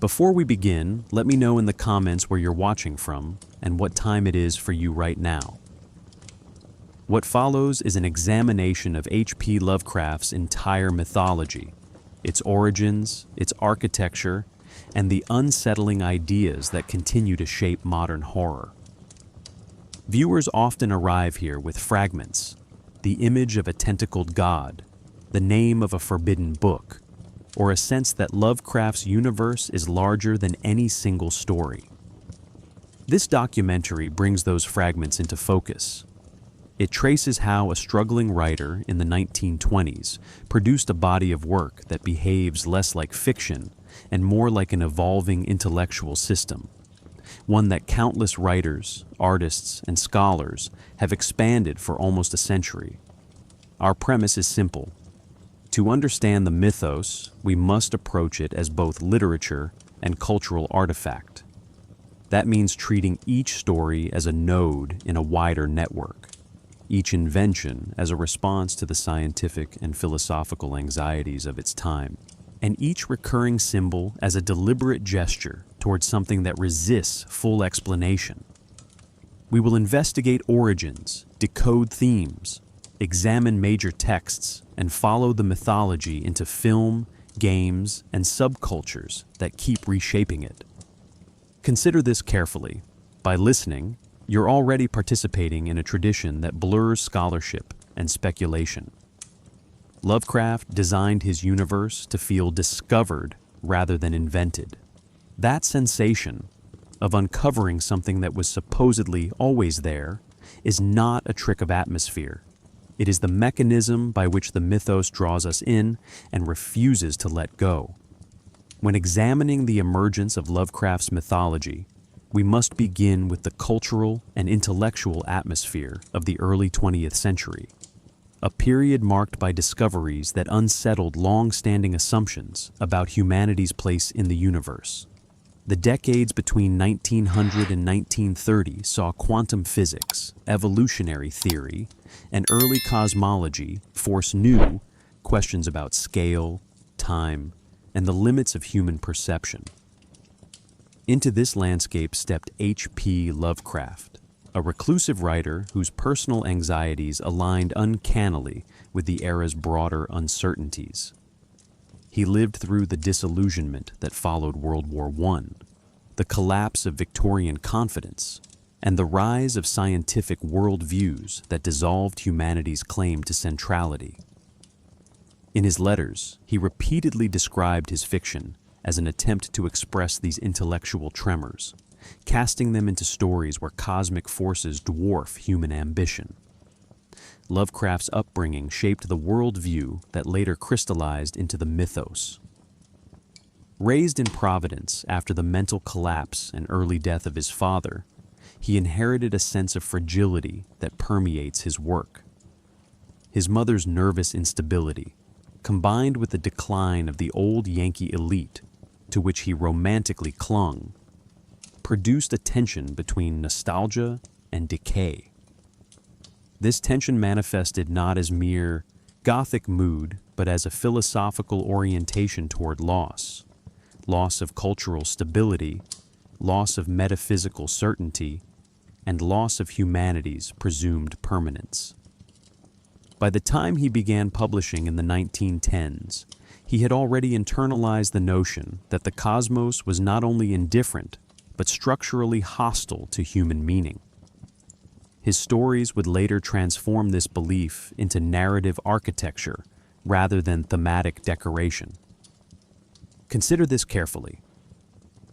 Before we begin, let me know in the comments where you're watching from and what time it is for you right now. What follows is an examination of H.P. Lovecraft's entire mythology, its origins, its architecture, and the unsettling ideas that continue to shape modern horror. Viewers often arrive here with fragments, the image of a tentacled god, the name of a forbidden book, or a sense that Lovecraft's universe is larger than any single story. This documentary brings those fragments into focus. It traces how a struggling writer in the 1920s produced a body of work that behaves less like fiction and more like an evolving intellectual system, one that countless writers, artists, and scholars have expanded for almost a century. Our premise is simple. To understand the mythos, we must approach it as both literature and cultural artifact. That means treating each story as a node in a wider network, each invention as a response to the scientific and philosophical anxieties of its time, and each recurring symbol as a deliberate gesture towards something that resists full explanation. We will investigate origins, decode themes, examine major texts, and follow the mythology into film, games, and subcultures that keep reshaping it. Consider this carefully. By listening, you're already participating in a tradition that blurs scholarship and speculation. Lovecraft designed his universe to feel discovered rather than invented. That sensation of uncovering something that was supposedly always there is not a trick of atmosphere. It is the mechanism by which the mythos draws us in and refuses to let go. When examining the emergence of Lovecraft's mythology, we must begin with the cultural and intellectual atmosphere of the early 20th century, a period marked by discoveries that unsettled long-standing assumptions about humanity's place in the universe. The decades between 1900 and 1930 saw quantum physics, evolutionary theory, and early cosmology force new questions about scale, time, and the limits of human perception. Into this landscape stepped H.P. Lovecraft, a reclusive writer whose personal anxieties aligned uncannily with the era's broader uncertainties. He lived through the disillusionment that followed World War I, the collapse of Victorian confidence, and the rise of scientific worldviews that dissolved humanity's claim to centrality. In his letters, he repeatedly described his fiction as an attempt to express these intellectual tremors, casting them into stories where cosmic forces dwarf human ambition. Lovecraft's upbringing shaped the worldview that later crystallized into the mythos. Raised in Providence after the mental collapse and early death of his father, he inherited a sense of fragility that permeates his work. His mother's nervous instability, combined with the decline of the old Yankee elite to which he romantically clung, produced a tension between nostalgia and decay. This tension manifested not as mere Gothic mood, but as a philosophical orientation toward loss of cultural stability, loss of metaphysical certainty, and loss of humanity's presumed permanence. By the time he began publishing in the 1910s, he had already internalized the notion that the cosmos was not only indifferent, but structurally hostile to human meaning. His stories would later transform this belief into narrative architecture rather than thematic decoration. Consider this carefully.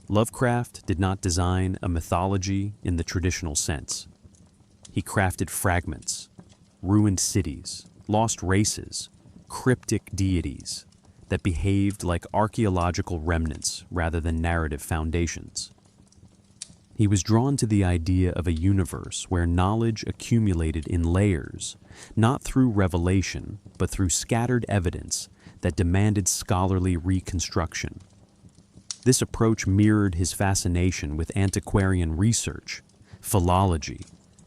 Lovecraft did not design a mythology in the traditional sense. He crafted fragments, ruined cities, lost races, cryptic deities that behaved like archaeological remnants rather than narrative foundations. He was drawn to the idea of a universe where knowledge accumulated in layers, not through revelation, but through scattered evidence that demanded scholarly reconstruction. This approach mirrored his fascination with antiquarian research, philology,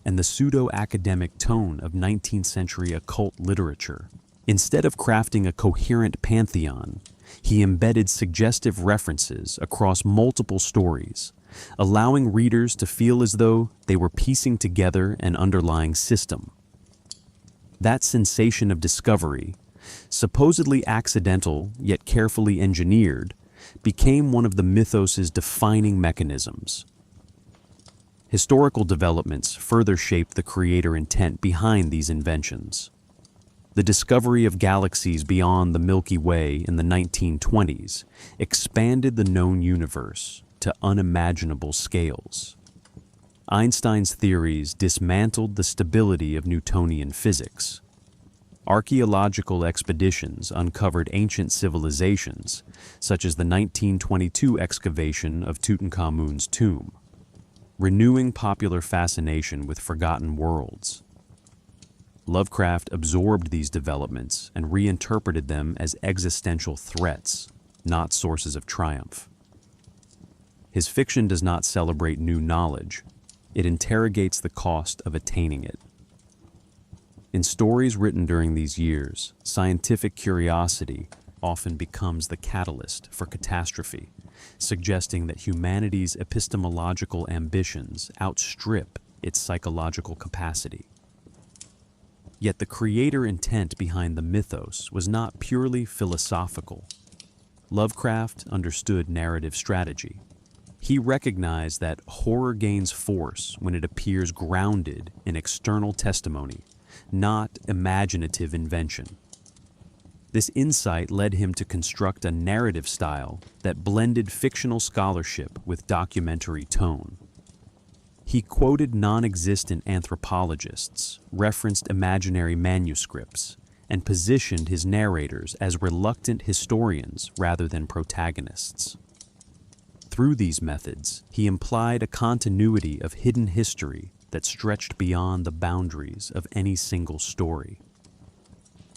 and the pseudo-academic tone of 19th century occult literature. Instead of crafting a coherent pantheon, He embedded suggestive references across multiple stories, allowing readers to feel as though they were piecing together an underlying system. That sensation of discovery, supposedly accidental yet carefully engineered, became one of the mythos's defining mechanisms. Historical developments further shaped the creator intent behind these inventions. The discovery of galaxies beyond the Milky Way in the 1920s expanded the known universe to unimaginable scales. Einstein's theories dismantled the stability of Newtonian physics. Archaeological expeditions uncovered ancient civilizations, such as the 1922 excavation of Tutankhamun's tomb, renewing popular fascination with forgotten worlds. Lovecraft absorbed these developments and reinterpreted them as existential threats, not sources of triumph. His fiction does not celebrate new knowledge. It interrogates the cost of attaining it. In stories written during these years, scientific curiosity often becomes the catalyst for catastrophe, suggesting that humanity's epistemological ambitions outstrip its psychological capacity. Yet the creator intent behind the mythos was not purely philosophical. Lovecraft understood narrative strategy. He recognized that horror gains force when it appears grounded in external testimony, not imaginative invention. This insight led him to construct a narrative style that blended fictional scholarship with documentary tone. He quoted non-existent anthropologists, referenced imaginary manuscripts, and positioned his narrators as reluctant historians rather than protagonists. Through these methods, he implied a continuity of hidden history that stretched beyond the boundaries of any single story.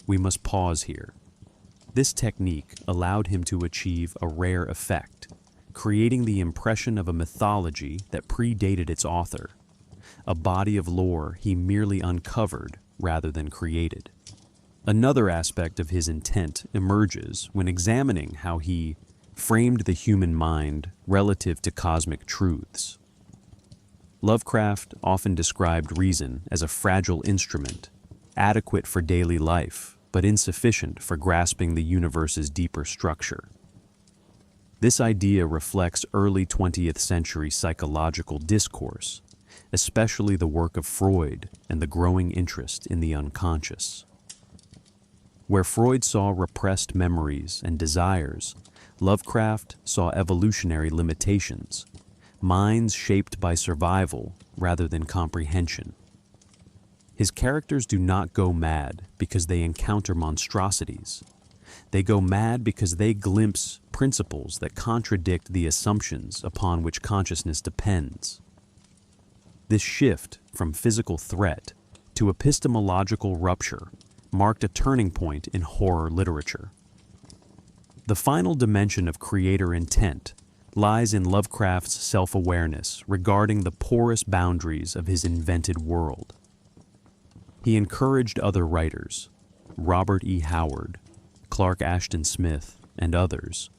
We must pause here. This technique allowed him to achieve a rare effect, creating the impression of a mythology that predated its author, a body of lore he merely uncovered rather than created. Another aspect of his intent emerges when examining how he framed the human mind relative to cosmic truths. Lovecraft often described reason as a fragile instrument, adequate for daily life, but insufficient for grasping the universe's deeper structure. This idea reflects early 20th century psychological discourse, especially the work of Freud and the growing interest in the unconscious. Where Freud saw repressed memories and desires, Lovecraft saw evolutionary limitations, minds shaped by survival rather than comprehension. His characters do not go mad because they encounter monstrosities. They go mad because they glimpse principles that contradict the assumptions upon which consciousness depends. This shift from physical threat to epistemological rupture marked a turning point in horror literature. The final dimension of creator intent lies in Lovecraft's self-awareness regarding the porous boundaries of his invented world. He encouraged other writers, Robert E. Howard, Clark Ashton Smith, and others,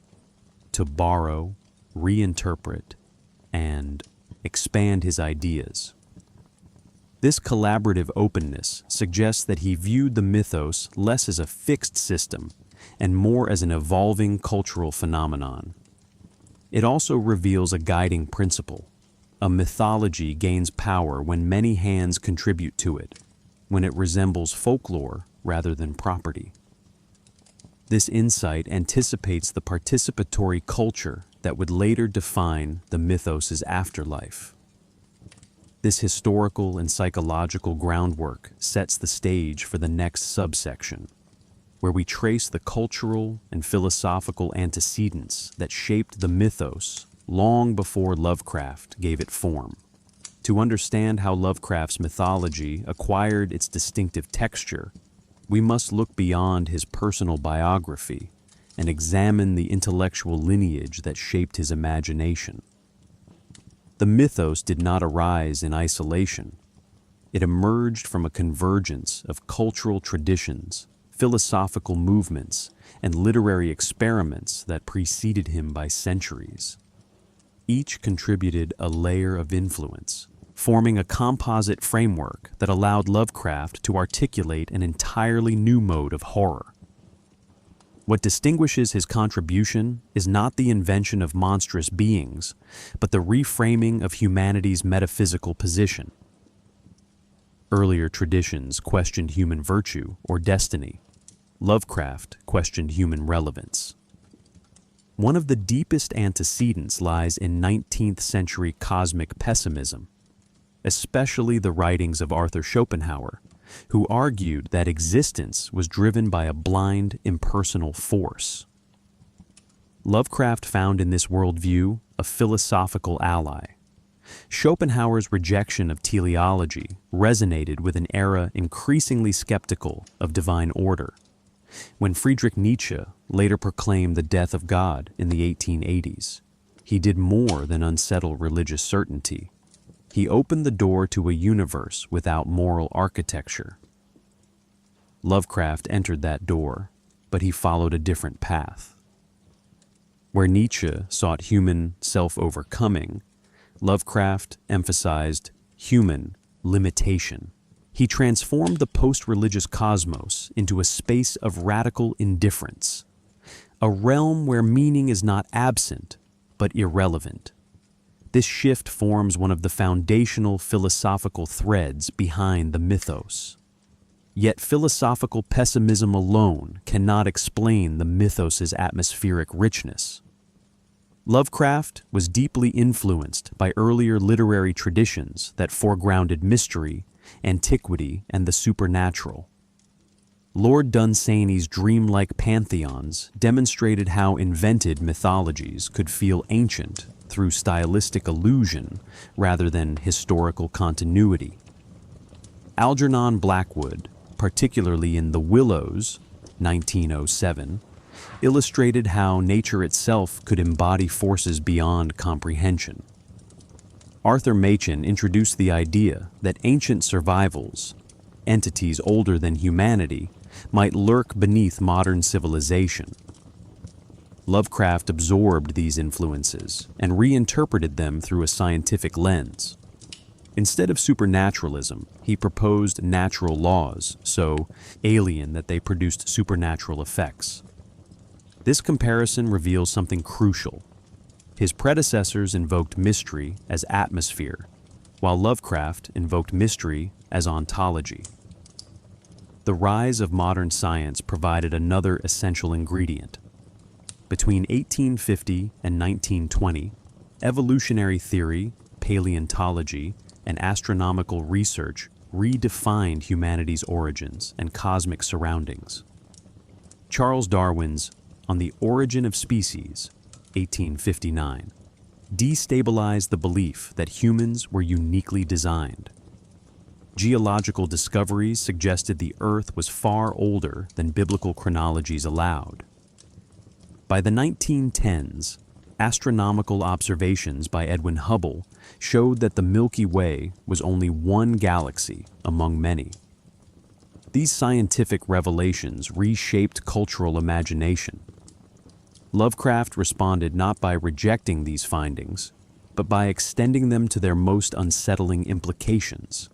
to borrow, reinterpret, and expand his ideas. This collaborative openness suggests that he viewed the mythos less as a fixed system and more as an evolving cultural phenomenon. It also reveals a guiding principle. A mythology gains power when many hands contribute to it, when it resembles folklore rather than property. This insight anticipates the participatory culture that would later define the mythos's afterlife. This historical and psychological groundwork sets the stage for the next subsection, where we trace the cultural and philosophical antecedents that shaped the mythos long before Lovecraft gave it form. To understand how Lovecraft's mythology acquired its distinctive texture, we must look beyond his personal biography and examine the intellectual lineage that shaped his imagination. The mythos did not arise in isolation. It emerged from a convergence of cultural traditions, philosophical movements and literary experiments that preceded him by centuries. Each contributed a layer of influence, forming a composite framework that allowed Lovecraft to articulate an entirely new mode of horror. What distinguishes his contribution is not the invention of monstrous beings, but the reframing of humanity's metaphysical position. Earlier traditions questioned human virtue or destiny. Lovecraft questioned human relevance. One of the deepest antecedents lies in 19th century cosmic pessimism, especially the writings of Arthur Schopenhauer, who argued that existence was driven by a blind, impersonal force. Lovecraft found in this worldview a philosophical ally. Schopenhauer's rejection of teleology resonated with an era increasingly skeptical of divine order. When Friedrich Nietzsche later proclaimed the death of God in the 1880s, he did more than unsettle religious certainty. He opened the door to a universe without moral architecture. Lovecraft entered that door, but he followed a different path. Where Nietzsche sought human self-overcoming, Lovecraft emphasized human limitation. He transformed the post-religious cosmos into a space of radical indifference, a realm where meaning is not absent, but irrelevant. This shift forms one of the foundational philosophical threads behind the mythos. Yet philosophical pessimism alone cannot explain the mythos's atmospheric richness. Lovecraft was deeply influenced by earlier literary traditions that foregrounded mystery, antiquity, and the supernatural. Lord Dunsany's dreamlike pantheons demonstrated how invented mythologies could feel ancient through stylistic illusion rather than historical continuity. Algernon Blackwood, particularly in The Willows, 1907, illustrated how nature itself could embody forces beyond comprehension. Arthur Machen introduced the idea that ancient survivals, entities older than humanity, might lurk beneath modern civilization. Lovecraft absorbed these influences and reinterpreted them through a scientific lens. Instead of supernaturalism, he proposed natural laws, so alien that they produced supernatural effects. This comparison reveals something crucial. His predecessors invoked mystery as atmosphere, while Lovecraft invoked mystery as ontology. The rise of modern science provided another essential ingredient. Between 1850 and 1920, evolutionary theory, paleontology, and astronomical research redefined humanity's origins and cosmic surroundings. Charles Darwin's On the Origin of Species, 1859, destabilized the belief that humans were uniquely designed. Geological discoveries suggested the Earth was far older than biblical chronologies allowed. By the 1910s, astronomical observations by Edwin Hubble showed that the Milky Way was only one galaxy among many. These scientific revelations reshaped cultural imagination. Lovecraft responded not by rejecting these findings, but by extending them to their most unsettling implications.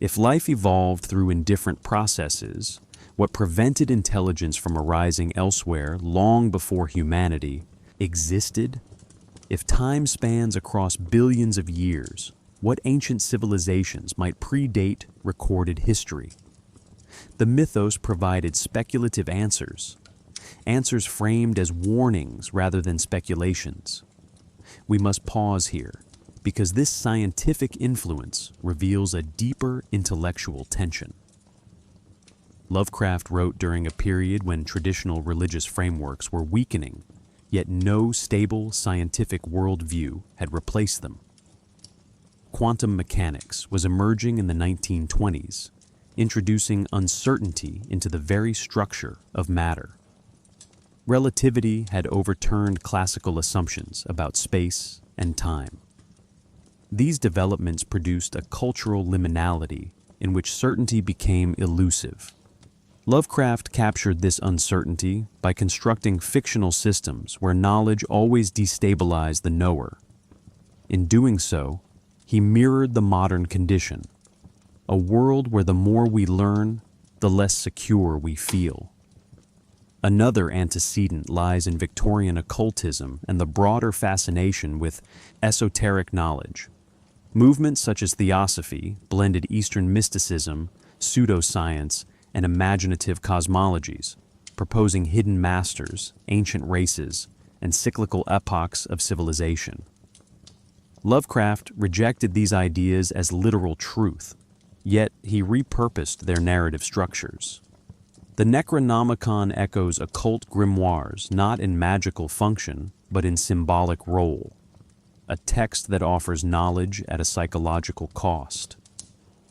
If life evolved through indifferent processes, what prevented intelligence from arising elsewhere long before humanity existed? If time spans across billions of years, what ancient civilizations might predate recorded history? The mythos provided speculative answers framed as warnings rather than speculations. We must pause here, because this scientific influence reveals a deeper intellectual tension. Lovecraft wrote during a period when traditional religious frameworks were weakening, yet no stable scientific worldview had replaced them. Quantum mechanics was emerging in the 1920s, introducing uncertainty into the very structure of matter. Relativity had overturned classical assumptions about space and time. These developments produced a cultural liminality in which certainty became elusive. Lovecraft captured this uncertainty by constructing fictional systems where knowledge always destabilized the knower. In doing so, he mirrored the modern condition, a world where the more we learn, the less secure we feel. Another antecedent lies in Victorian occultism and the broader fascination with esoteric knowledge. Movements such as Theosophy blended Eastern mysticism, pseudoscience, and imaginative cosmologies, proposing hidden masters, ancient races, and cyclical epochs of civilization. Lovecraft rejected these ideas as literal truth, yet he repurposed their narrative structures. The Necronomicon echoes occult grimoires not in magical function, but in symbolic role, a text that offers knowledge at a psychological cost.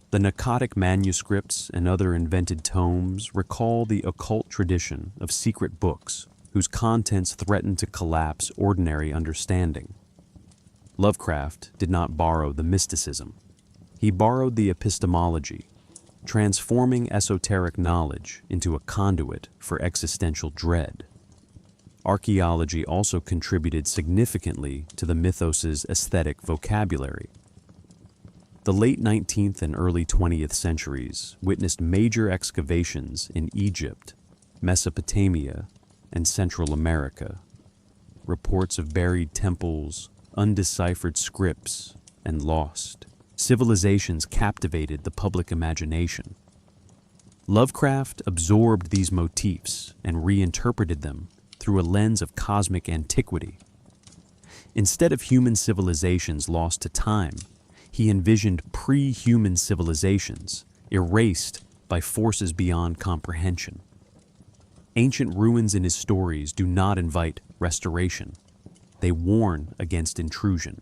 The Necrotic manuscripts and other invented tomes recall the occult tradition of secret books whose contents threaten to collapse ordinary understanding. Lovecraft did not borrow the mysticism. He borrowed the epistemology, transforming esoteric knowledge into a conduit for existential dread. Archaeology also contributed significantly to the mythos' aesthetic vocabulary. The late 19th and early 20th centuries witnessed major excavations in Egypt, Mesopotamia, and Central America. Reports of buried temples, undeciphered scripts, and lost civilizations captivated the public imagination. Lovecraft absorbed these motifs and reinterpreted them through a lens of cosmic antiquity. Instead of human civilizations lost to time, he envisioned pre-human civilizations erased by forces beyond comprehension. Ancient ruins in his stories do not invite restoration. They warn against intrusion.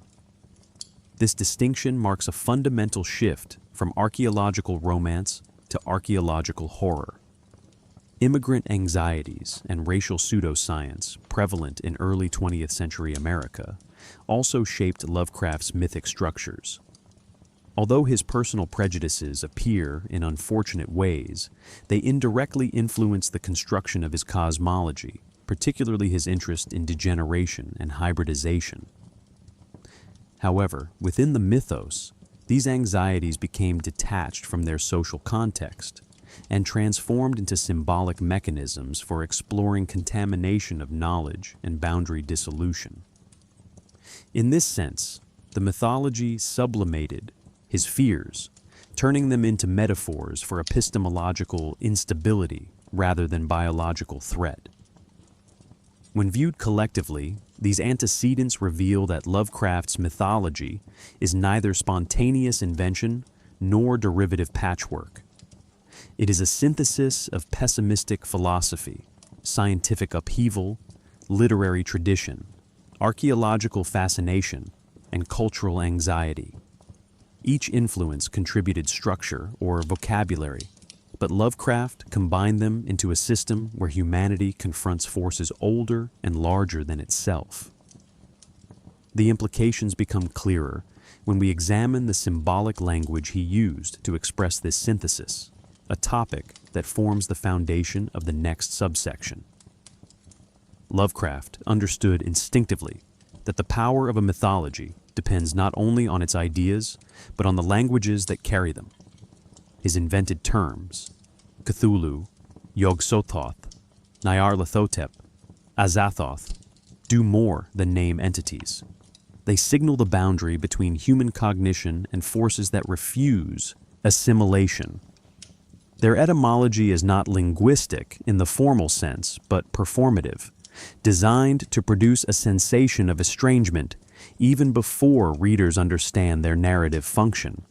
This distinction marks a fundamental shift from archaeological romance to archaeological horror. Immigrant anxieties and racial pseudoscience prevalent in early 20th century America also shaped Lovecraft's mythic structures. Although his personal prejudices appear in unfortunate ways, they indirectly influence the construction of his cosmology, particularly his interest in degeneration and hybridization. However, within the mythos, these anxieties became detached from their social context and transformed into symbolic mechanisms for exploring contamination of knowledge and boundary dissolution. In this sense, the mythology sublimated his fears, turning them into metaphors for epistemological instability rather than biological threat. When viewed collectively, these antecedents reveal that Lovecraft's mythology is neither spontaneous invention nor derivative patchwork. It is a synthesis of pessimistic philosophy, scientific upheaval, literary tradition, archaeological fascination, and cultural anxiety. Each influence contributed structure or vocabulary, but Lovecraft combined them into a system where humanity confronts forces older and larger than itself. The implications become clearer when we examine the symbolic language he used to express this synthesis, a topic that forms the foundation of the next subsection. Lovecraft understood instinctively that the power of a mythology depends not only on its ideas, but on the languages that carry them. His invented terms, Cthulhu, Yog-Sothoth, Nyarlathotep, Azathoth, do more than name entities. They signal the boundary between human cognition and forces that refuse assimilation. Their etymology is not linguistic in the formal sense, but performative, designed to produce a sensation of estrangement even before readers understand their narrative function.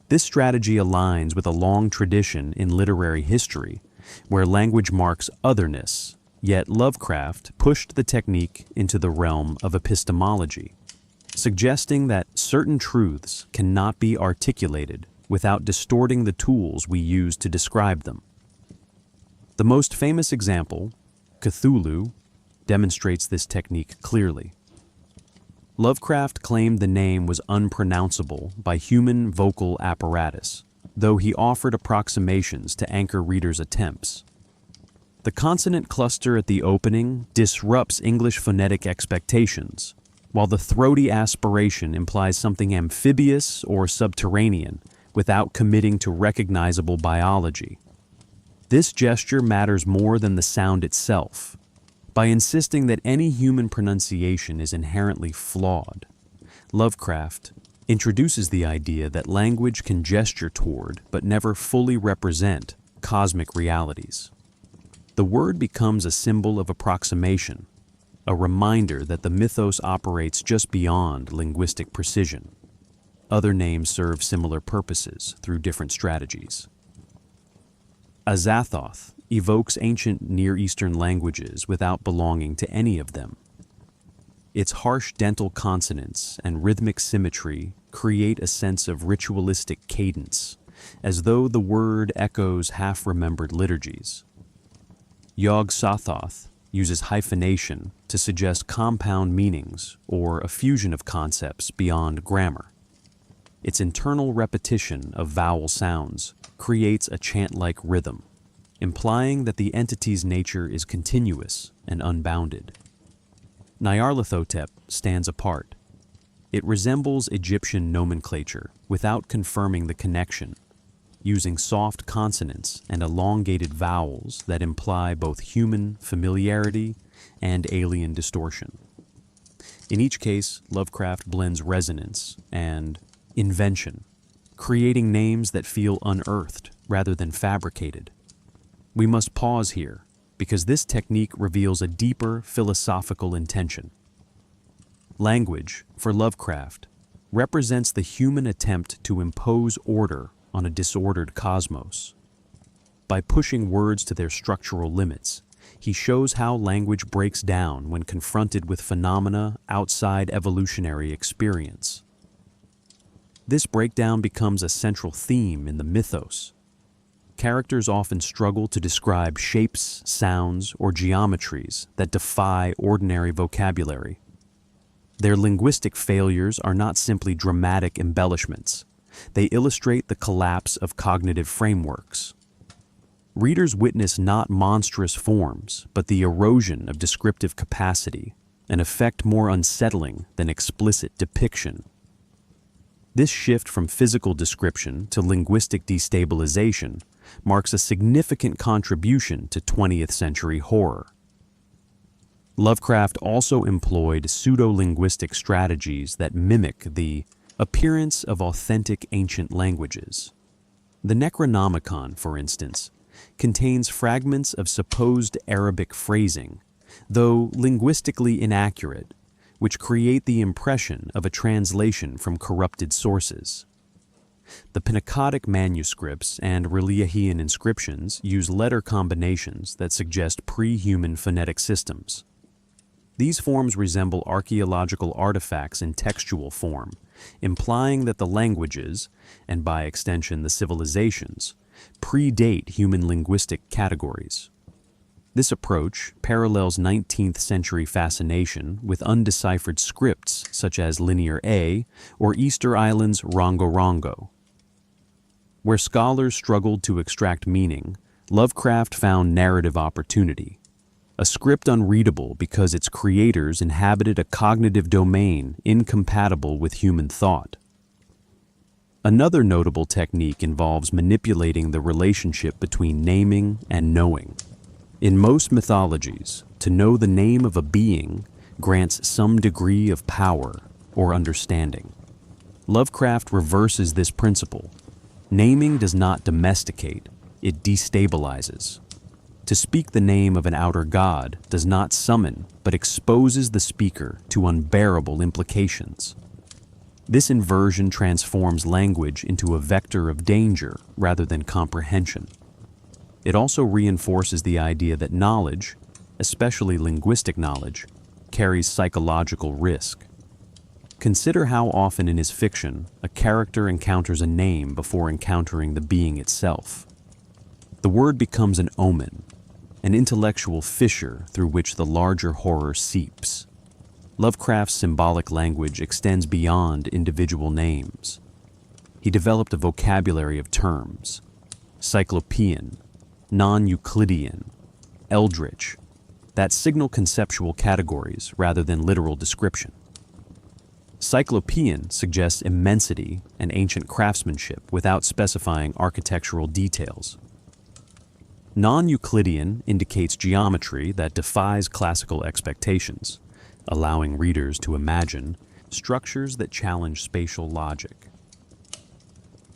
This strategy aligns with a long tradition in literary history, where language marks otherness, yet Lovecraft pushed the technique into the realm of epistemology, suggesting that certain truths cannot be articulated without distorting the tools we use to describe them. The most famous example, Cthulhu, demonstrates this technique clearly. Lovecraft claimed the name was unpronounceable by human vocal apparatus, though he offered approximations to anchor readers' attempts. The consonant cluster at the opening disrupts English phonetic expectations, while the throaty aspiration implies something amphibious or subterranean without committing to recognizable biology. This gesture matters more than the sound itself. By insisting that any human pronunciation is inherently flawed, Lovecraft introduces the idea that language can gesture toward, but never fully represent, cosmic realities. The word becomes a symbol of approximation, a reminder that the mythos operates just beyond linguistic precision. Other names serve similar purposes through different strategies. Azathoth evokes ancient Near Eastern languages without belonging to any of them. Its harsh dental consonants and rhythmic symmetry create a sense of ritualistic cadence, as though the word echoes half-remembered liturgies. Yog-Sothoth uses hyphenation to suggest compound meanings or a fusion of concepts beyond grammar. Its internal repetition of vowel sounds creates a chant-like rhythm, implying that the entity's nature is continuous and unbounded. Nyarlathotep stands apart. It resembles Egyptian nomenclature without confirming the connection, using soft consonants and elongated vowels that imply both human familiarity and alien distortion. In each case, Lovecraft blends resonance and invention, creating names that feel unearthed rather than fabricated. We must pause here, because this technique reveals a deeper philosophical intention. Language, for Lovecraft, represents the human attempt to impose order on a disordered cosmos. By pushing words to their structural limits, he shows how language breaks down when confronted with phenomena outside evolutionary experience. This breakdown becomes a central theme in the mythos. Characters often struggle to describe shapes, sounds, or geometries that defy ordinary vocabulary. Their linguistic failures are not simply dramatic embellishments. They illustrate the collapse of cognitive frameworks. Readers witness not monstrous forms, but the erosion of descriptive capacity, an effect more unsettling than explicit depiction. This shift from physical description to linguistic destabilization marks a significant contribution to 20th century horror. Lovecraft also employed pseudo-linguistic strategies that mimic the appearance of authentic ancient languages. The Necronomicon, for instance, contains fragments of supposed Arabic phrasing, though linguistically inaccurate, which create the impression of a translation from corrupted sources. The Pnakotic manuscripts and Reliahian inscriptions use letter combinations that suggest pre-human phonetic systems. These forms resemble archaeological artifacts in textual form, implying that the languages, and by extension the civilizations, predate human linguistic categories. This approach parallels 19th century fascination with undeciphered scripts such as Linear A or Easter Island's Rongo Rongo. Where scholars struggled to extract meaning, Lovecraft found narrative opportunity. A script unreadable because its creators inhabited a cognitive domain incompatible with human thought. Another notable technique involves manipulating the relationship between naming and knowing. In most mythologies, to know the name of a being grants some degree of power or understanding. Lovecraft reverses this principle. Naming does not domesticate, it destabilizes. To speak the name of an outer god does not summon, but exposes the speaker to unbearable implications. This inversion transforms language into a vector of danger rather than comprehension. It also reinforces the idea that knowledge, especially linguistic knowledge, carries psychological risk. Consider how often in his fiction a character encounters a name before encountering the being itself. The word becomes an omen, an intellectual fissure through which the larger horror seeps. Lovecraft's symbolic language extends beyond individual names. He developed a vocabulary of terms: Cyclopean, non-Euclidean, eldritch, that signal conceptual categories rather than literal description. Cyclopean suggests immensity and ancient craftsmanship without specifying architectural details. Non-Euclidean indicates geometry that defies classical expectations, allowing readers to imagine structures that challenge spatial logic.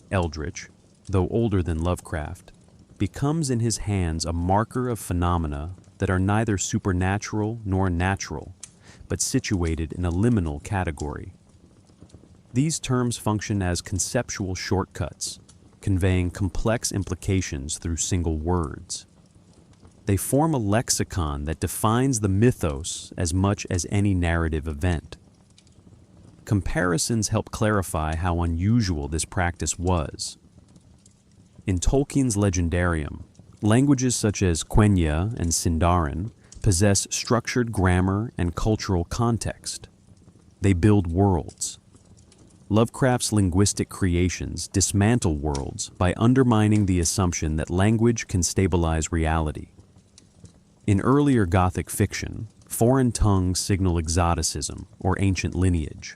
Eldritch, though older than Lovecraft, becomes in his hands a marker of phenomena that are neither supernatural nor natural, but situated in a liminal category. These terms function as conceptual shortcuts, conveying complex implications through single words. They form a lexicon that defines the mythos as much as any narrative event. Comparisons help clarify how unusual this practice was. In Tolkien's Legendarium, languages such as Quenya and Sindarin possess structured grammar and cultural context. They build worlds. Lovecraft's linguistic creations dismantle worlds by undermining the assumption that language can stabilize reality. In earlier Gothic fiction, foreign tongues signal exoticism or ancient lineage.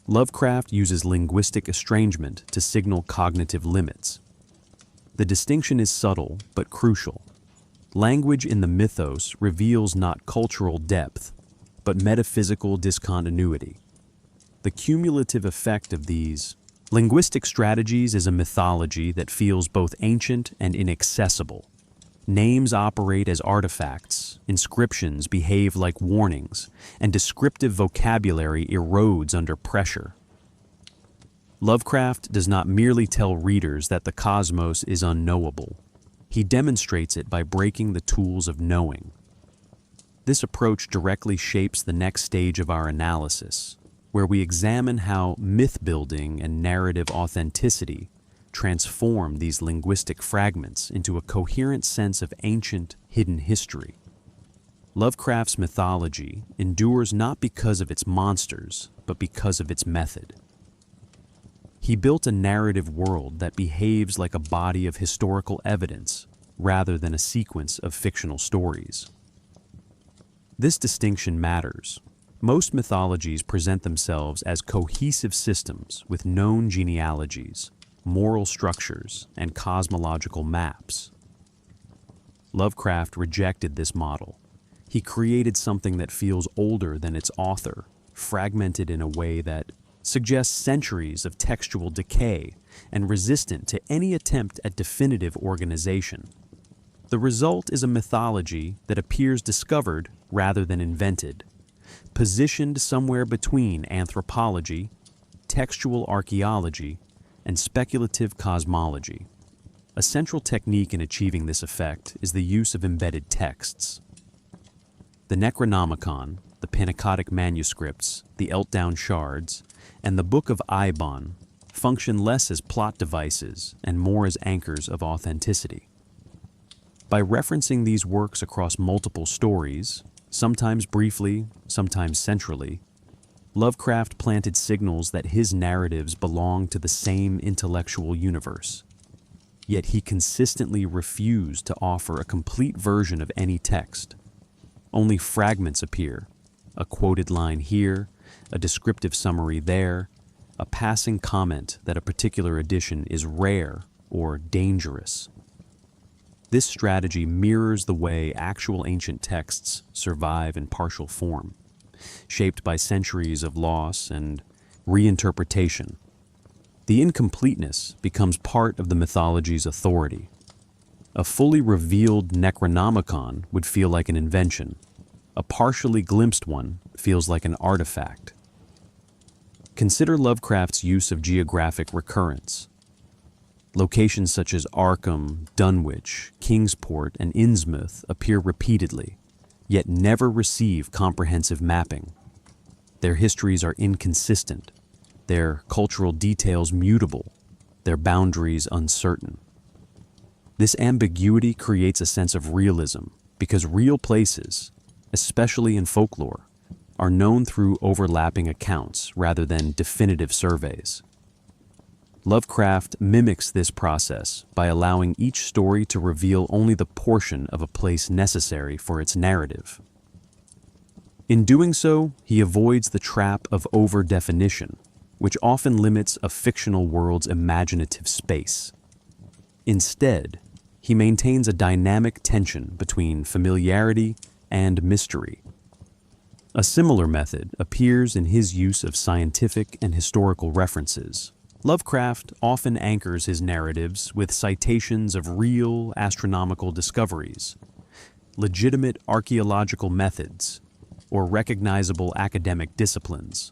Lovecraft uses linguistic estrangement to signal cognitive limits. The distinction is subtle but crucial. Language in the mythos reveals not cultural depth, but metaphysical discontinuity. The cumulative effect of these linguistic strategies is a mythology that feels both ancient and inaccessible. Names operate as artifacts, inscriptions behave like warnings, and descriptive vocabulary erodes under pressure. Lovecraft does not merely tell readers that the cosmos is unknowable. He demonstrates it by breaking the tools of knowing. This approach directly shapes the next stage of our analysis, where we examine how myth-building and narrative authenticity transform these linguistic fragments into a coherent sense of ancient, hidden history. Lovecraft's mythology endures not because of its monsters, but because of its method. He built a narrative world that behaves like a body of historical evidence rather than a sequence of fictional stories. This distinction matters. Most mythologies present themselves as cohesive systems with known genealogies, moral structures, and cosmological maps. Lovecraft rejected this model. He created something that feels older than its author, fragmented in a way that suggests centuries of textual decay and resistant to any attempt at definitive organization. The result is a mythology that appears discovered rather than invented, positioned somewhere between anthropology, textual archaeology, and speculative cosmology. A central technique in achieving this effect is the use of embedded texts. The Necronomicon, the Panacotic manuscripts, the Eltdown shards, and the Book of Eibon function less as plot devices and more as anchors of authenticity. By referencing these works across multiple stories, sometimes briefly, sometimes centrally, Lovecraft planted signals that his narratives belong to the same intellectual universe. Yet he consistently refused to offer a complete version of any text. Only fragments appear, a quoted line here, a descriptive summary there, a passing comment that a particular edition is rare or dangerous. This strategy mirrors the way actual ancient texts survive in partial form, shaped by centuries of loss and reinterpretation. The incompleteness becomes part of the mythology's authority. A fully revealed Necronomicon would feel like an invention. A partially glimpsed one feels like an artifact. Consider Lovecraft's use of geographic recurrence. Locations such as Arkham, Dunwich, Kingsport, and Innsmouth appear repeatedly, yet never receive comprehensive mapping. Their histories are inconsistent, their cultural details mutable, their boundaries uncertain. This ambiguity creates a sense of realism because real places, especially in folklore, are known through overlapping accounts rather than definitive surveys. Lovecraft mimics this process by allowing each story to reveal only the portion of a place necessary for its narrative. In doing so, he avoids the trap of over-definition, which often limits a fictional world's imaginative space. Instead, he maintains a dynamic tension between familiarity and mystery. A similar method appears in his use of scientific and historical references. Lovecraft often anchors his narratives with citations of real astronomical discoveries, legitimate archaeological methods, or recognizable academic disciplines.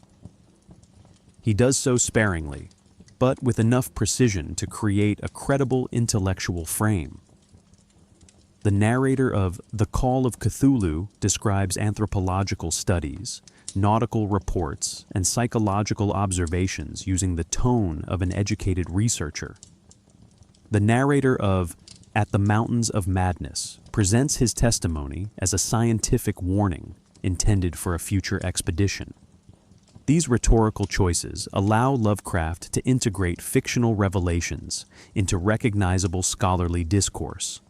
He does so sparingly, but with enough precision to create a credible intellectual frame. The narrator of The Call of Cthulhu describes anthropological studies, nautical reports, and psychological observations using the tone of an educated researcher. The narrator of At the Mountains of Madness presents his testimony as a scientific warning intended for a future expedition. These rhetorical choices allow Lovecraft to integrate fictional revelations into recognizable scholarly discourse.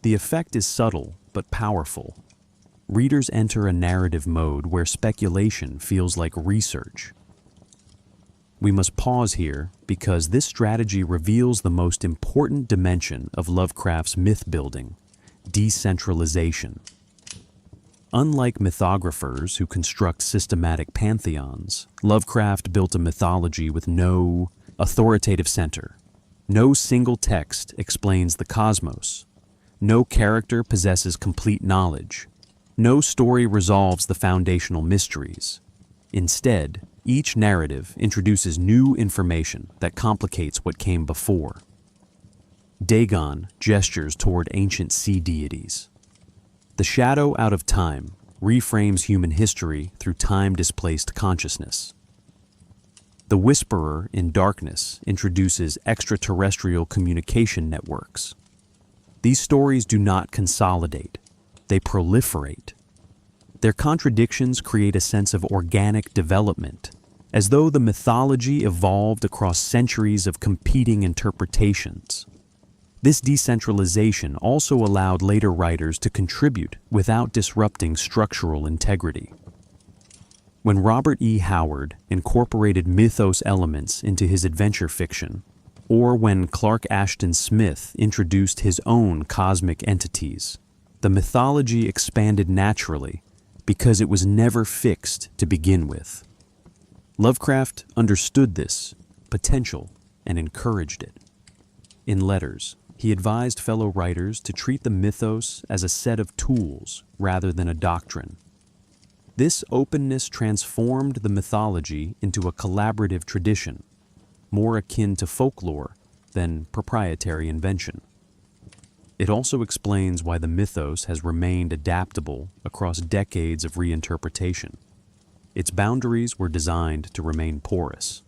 The effect is subtle but powerful. Readers enter a narrative mode where speculation feels like research. We must pause here because this strategy reveals the most important dimension of Lovecraft's myth-building: decentralization. Unlike mythographers who construct systematic pantheons, Lovecraft built a mythology with no authoritative center. No single text explains the cosmos. No character possesses complete knowledge. No story resolves the foundational mysteries. Instead, each narrative introduces new information that complicates what came before. Dagon gestures toward ancient sea deities. The shadow out of time reframes human history through time-displaced consciousness. The Whisperer in Darkness introduces extraterrestrial communication networks. These stories do not consolidate. They proliferate. Their contradictions create a sense of organic development, as though the mythology evolved across centuries of competing interpretations. This decentralization also allowed later writers to contribute without disrupting structural integrity. When Robert E. Howard incorporated mythos elements into his adventure fiction, or when Clark Ashton Smith introduced his own cosmic entities, the mythology expanded naturally because it was never fixed to begin with. Lovecraft understood this potential and encouraged it. In letters, he advised fellow writers to treat the mythos as a set of tools rather than a doctrine. This openness transformed the mythology into a collaborative tradition, more akin to folklore than proprietary invention. It also explains why the mythos has remained adaptable across decades of reinterpretation. Its boundaries were designed to remain porous.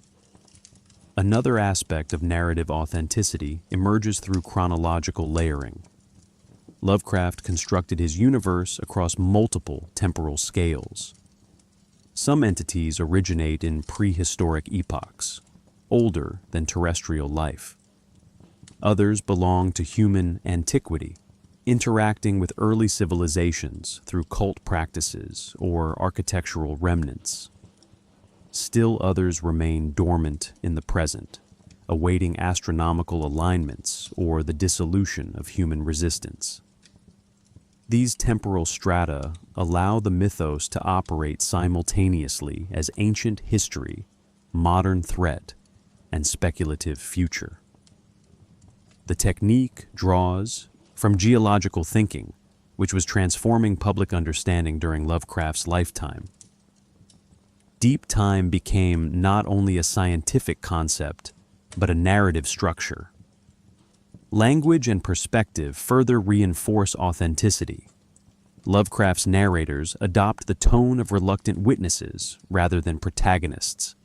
Another aspect of narrative authenticity emerges through chronological layering. Lovecraft constructed his universe across multiple temporal scales. Some entities originate in prehistoric epochs, older than terrestrial life. Others belong to human antiquity, interacting with early civilizations through cult practices or architectural remnants. Still others remain dormant in the present, awaiting astronomical alignments or the dissolution of human resistance. These temporal strata allow the mythos to operate simultaneously as ancient history, modern threat, and speculative future. The technique draws from geological thinking, which was transforming public understanding during Lovecraft's lifetime. Deep time became not only a scientific concept, but a narrative structure. Language and perspective further reinforce authenticity. Lovecraft's narrators adopt the tone of reluctant witnesses rather than protagonists.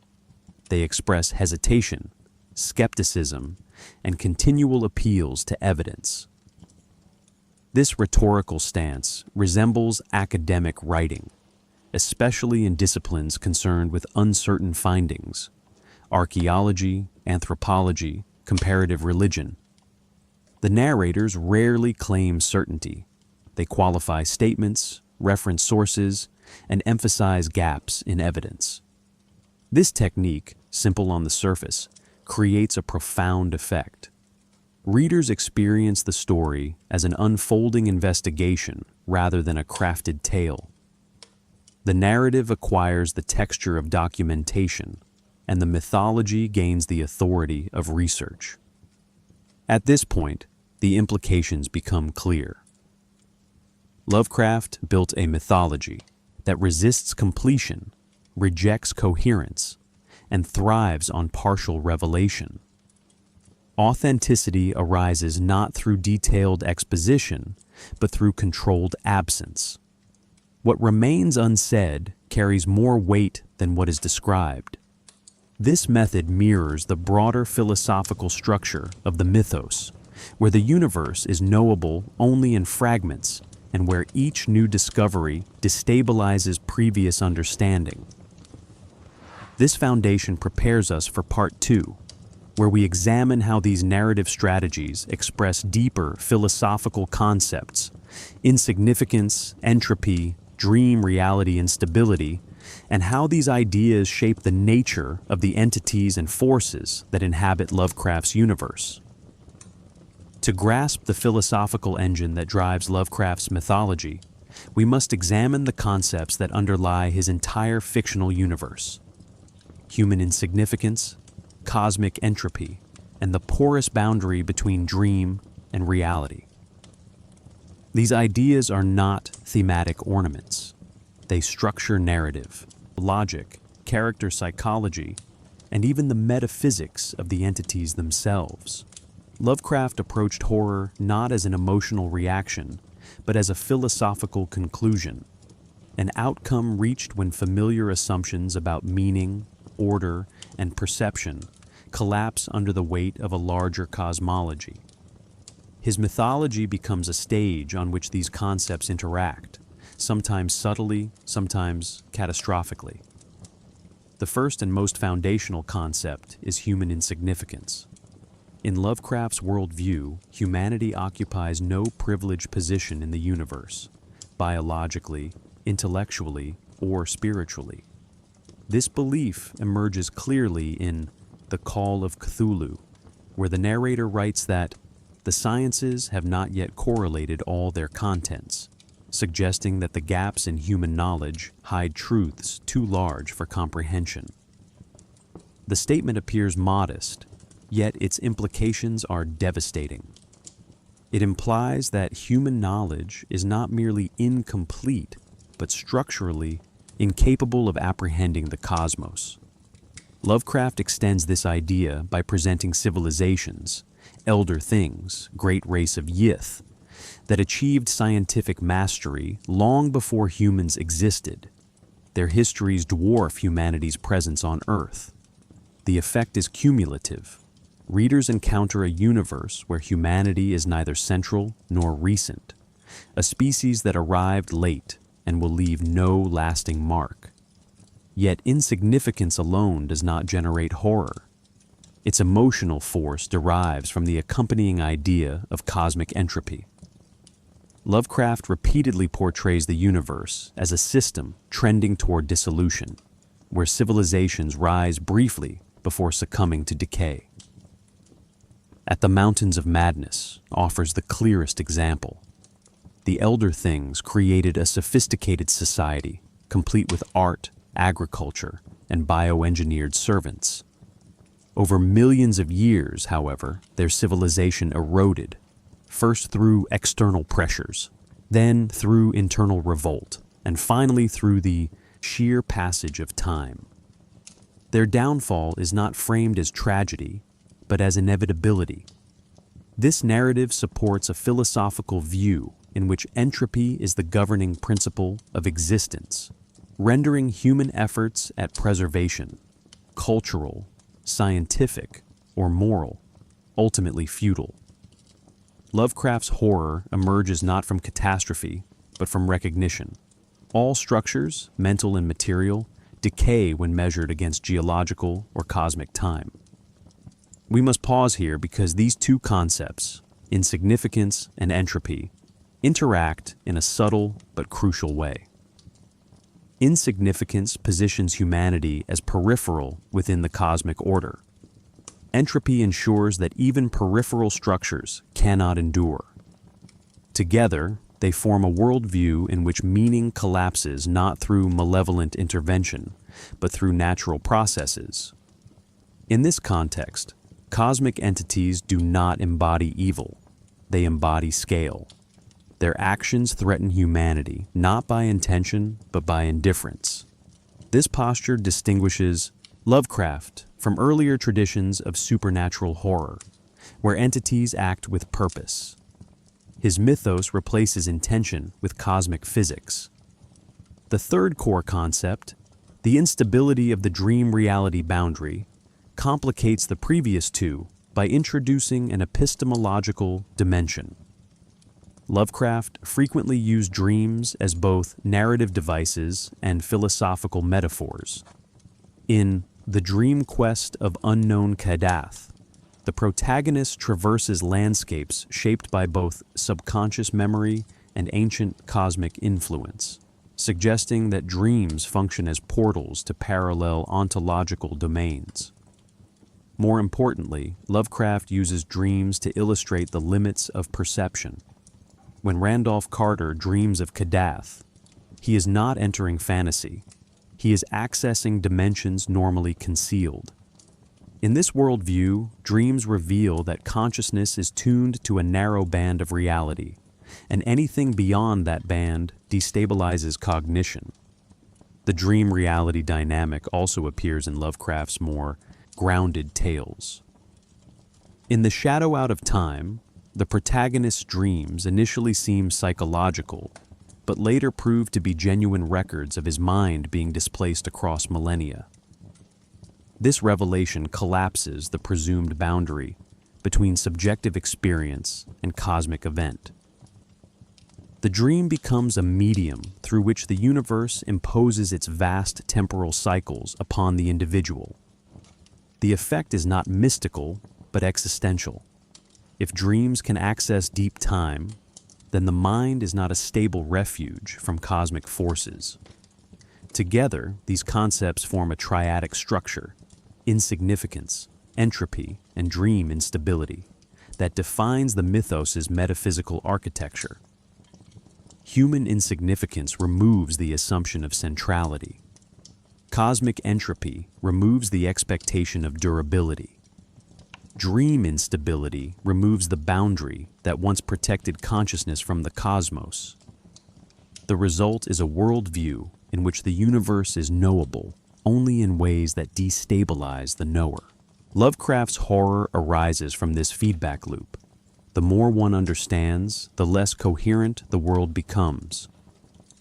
They express hesitation, skepticism, and continual appeals to evidence. This rhetorical stance resembles academic writing, especially in disciplines concerned with uncertain findings, archaeology, anthropology, comparative religion. The narrators rarely claim certainty. They qualify statements, reference sources, and emphasize gaps in evidence. This technique, simple on the surface, creates a profound effect. Readers experience the story as an unfolding investigation rather than a crafted tale. The narrative acquires the texture of documentation, and the mythology gains the authority of research. At this point, the implications become clear. Lovecraft built a mythology that resists completion, rejects coherence, and thrives on partial revelation. Authenticity arises not through detailed exposition, but through controlled absence. What remains unsaid carries more weight than what is described. This method mirrors the broader philosophical structure of the mythos, where the universe is knowable only in fragments and where each new discovery destabilizes previous understanding. This foundation prepares us for Part 2, where we examine how these narrative strategies express deeper philosophical concepts, insignificance, entropy, dream reality instability, and how these ideas shape the nature of the entities and forces that inhabit Lovecraft's universe. To grasp the philosophical engine that drives Lovecraft's mythology, we must examine the concepts that underlie his entire fictional universe: human insignificance, cosmic entropy, and the porous boundary between dream and reality. These ideas are not thematic ornaments. They structure narrative, logic, character psychology, and even the metaphysics of the entities themselves. Lovecraft approached horror not as an emotional reaction, but as a philosophical conclusion, an outcome reached when familiar assumptions about meaning, order, and perception collapse under the weight of a larger cosmology. His mythology becomes a stage on which these concepts interact, sometimes subtly, sometimes catastrophically. The first and most foundational concept is human insignificance. In Lovecraft's worldview, humanity occupies no privileged position in the universe, biologically, intellectually, or spiritually. This belief emerges clearly in The Call of Cthulhu, where the narrator writes that the sciences have not yet correlated all their contents, suggesting that the gaps in human knowledge hide truths too large for comprehension. The statement appears modest, yet its implications are devastating. It implies that human knowledge is not merely incomplete, but structurally incapable of apprehending the cosmos. Lovecraft extends this idea by presenting civilizations, elder things, great race of Yith, that achieved scientific mastery long before humans existed. Their histories dwarf humanity's presence on Earth. The effect is cumulative. Readers encounter a universe where humanity is neither central nor recent, a species that arrived late and will leave no lasting mark. Yet insignificance alone does not generate horror. Its emotional force derives from the accompanying idea of cosmic entropy. Lovecraft repeatedly portrays the universe as a system trending toward dissolution, where civilizations rise briefly before succumbing to decay. At the Mountains of Madness offers the clearest example. The Elder Things created a sophisticated society, complete with art, agriculture, and bioengineered servants. Over millions of years, however, their civilization eroded, first through external pressures, then through internal revolt, and finally through the sheer passage of time. Their downfall is not framed as tragedy, but as inevitability. This narrative supports a philosophical view in which entropy is the governing principle of existence, rendering human efforts at preservation, cultural, scientific, or moral, ultimately futile. Lovecraft's horror emerges not from catastrophe, but from recognition. All structures, mental and material, decay when measured against geological or cosmic time. We must pause here because these two concepts, insignificance and entropy, interact in a subtle but crucial way. Insignificance positions humanity as peripheral within the cosmic order. Entropy ensures that even peripheral structures cannot endure. Together, they form a worldview in which meaning collapses not through malevolent intervention, but through natural processes. In this context, cosmic entities do not embody evil, they embody scale. Their actions threaten humanity, not by intention, but by indifference. This posture distinguishes Lovecraft from earlier traditions of supernatural horror, where entities act with purpose. His mythos replaces intention with cosmic physics. The third core concept, the instability of the dream-reality boundary, complicates the previous two by introducing an epistemological dimension. Lovecraft frequently used dreams as both narrative devices and philosophical metaphors. In The Dream Quest of Unknown Kadath, the protagonist traverses landscapes shaped by both subconscious memory and ancient cosmic influence, suggesting that dreams function as portals to parallel ontological domains. More importantly, Lovecraft uses dreams to illustrate the limits of perception. When Randolph Carter dreams of Kadath, he is not entering fantasy. He is accessing dimensions normally concealed. In this worldview, dreams reveal that consciousness is tuned to a narrow band of reality, and anything beyond that band destabilizes cognition. The dream-reality dynamic also appears in Lovecraft's more grounded tales. In The Shadow Out of Time, the protagonist's dreams initially seem psychological, but later prove to be genuine records of his mind being displaced across millennia. This revelation collapses the presumed boundary between subjective experience and cosmic event. The dream becomes a medium through which the universe imposes its vast temporal cycles upon the individual. The effect is not mystical, but existential. If dreams can access deep time, then the mind is not a stable refuge from cosmic forces. Together, these concepts form a triadic structure: insignificance, entropy, and dream instability that defines the mythos's metaphysical architecture. Human insignificance removes the assumption of centrality. Cosmic entropy removes the expectation of durability. Dream instability removes the boundary that once protected consciousness from the cosmos. The result is a worldview in which the universe is knowable only in ways that destabilize the knower. Lovecraft's horror arises from this feedback loop. The more one understands, the less coherent the world becomes.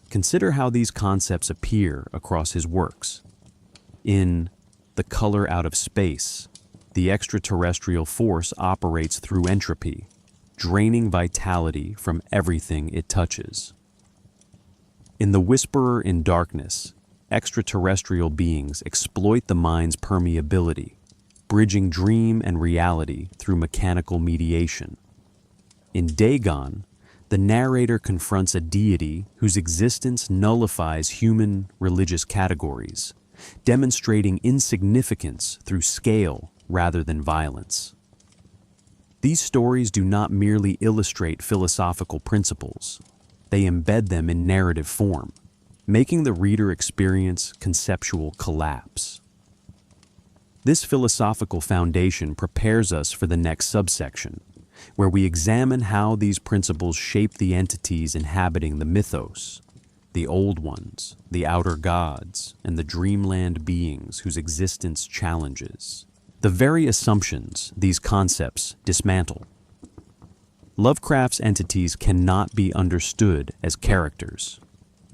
Consider how these concepts appear across his works. In The Color Out of Space, the extraterrestrial force operates through entropy, draining vitality from everything it touches. In The Whisperer in Darkness, extraterrestrial beings exploit the mind's permeability, bridging dream and reality through mechanical mediation. In Dagon, the narrator confronts a deity whose existence nullifies human religious categories, demonstrating insignificance through scale rather than violence. These stories do not merely illustrate philosophical principles, they embed them in narrative form, making the reader experience conceptual collapse. This philosophical foundation prepares us for the next subsection, where we examine how these principles shape the entities inhabiting the mythos, the old ones, the outer gods, and the dreamland beings whose existence challenges the very assumptions these concepts dismantle. Lovecraft's entities cannot be understood as characters.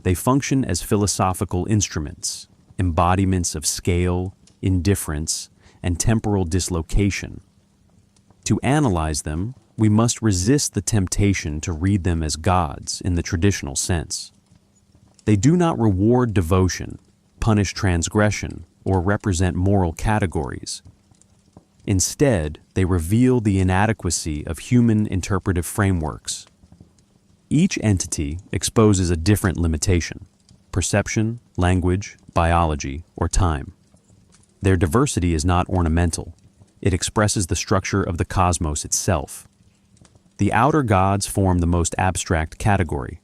They function as philosophical instruments, embodiments of scale, indifference, and temporal dislocation. To analyze them, we must resist the temptation to read them as gods in the traditional sense. They do not reward devotion, punish transgression, or represent moral categories. Instead, they reveal the inadequacy of human interpretive frameworks. Each entity exposes a different limitation: perception, language, biology, or time. Their diversity is not ornamental. It expresses the structure of the cosmos itself. The outer gods form the most abstract category.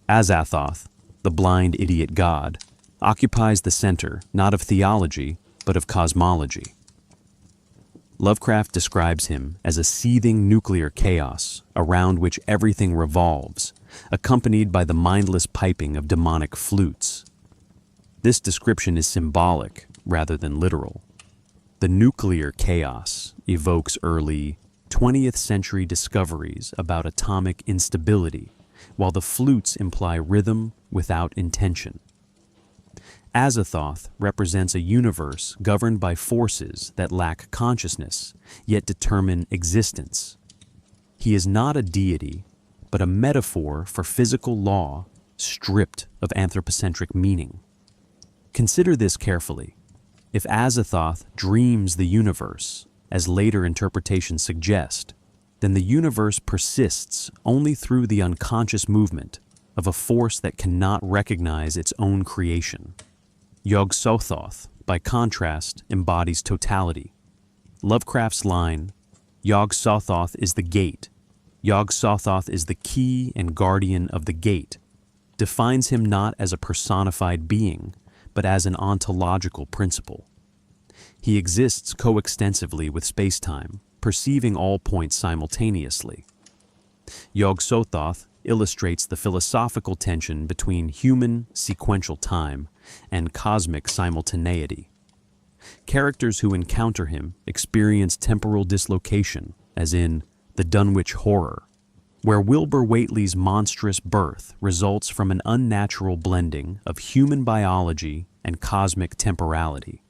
Azathoth, the blind idiot god, occupies the center not of theology, but of cosmology. Lovecraft describes him as a seething nuclear chaos around which everything revolves, accompanied by the mindless piping of demonic flutes. This description is symbolic rather than literal. The nuclear chaos evokes early 20th century discoveries about atomic instability, while the flutes imply rhythm without intention. Azathoth represents a universe governed by forces that lack consciousness, yet determine existence. He is not a deity, but a metaphor for physical law stripped of anthropocentric meaning. Consider this carefully. If Azathoth dreams the universe, as later interpretations suggest, then the universe persists only through the unconscious movement of a force that cannot recognize its own creation. Yog-Sothoth, by contrast, embodies totality. Lovecraft's line, "Yog-Sothoth is the gate, Yog-Sothoth is the key and guardian of the gate," defines him not as a personified being, but as an ontological principle. He exists coextensively with space-time, perceiving all points simultaneously. Yog-Sothoth illustrates the philosophical tension between human sequential time and cosmic simultaneity. Characters who encounter him experience temporal dislocation, as in The Dunwich Horror, where Wilbur Whateley's monstrous birth results from an unnatural blending of human biology and cosmic temporality.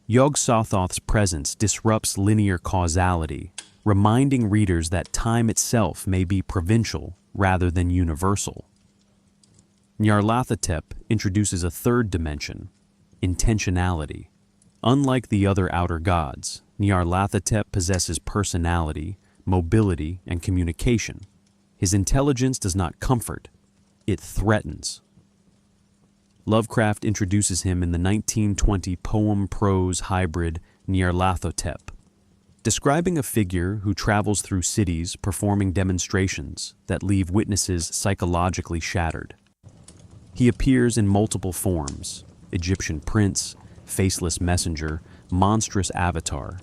Yog-Sothoth's presence disrupts linear causality, reminding readers that time itself may be provincial rather than universal. Nyarlathotep introduces a third dimension, intentionality. Unlike the other outer gods, Nyarlathotep possesses personality, mobility, and communication. His intelligence does not comfort, it threatens. Lovecraft introduces him in the 1920 poem-prose hybrid Nyarlathotep, describing a figure who travels through cities performing demonstrations that leave witnesses psychologically shattered. He appears in multiple forms: Egyptian prince, faceless messenger, monstrous avatar,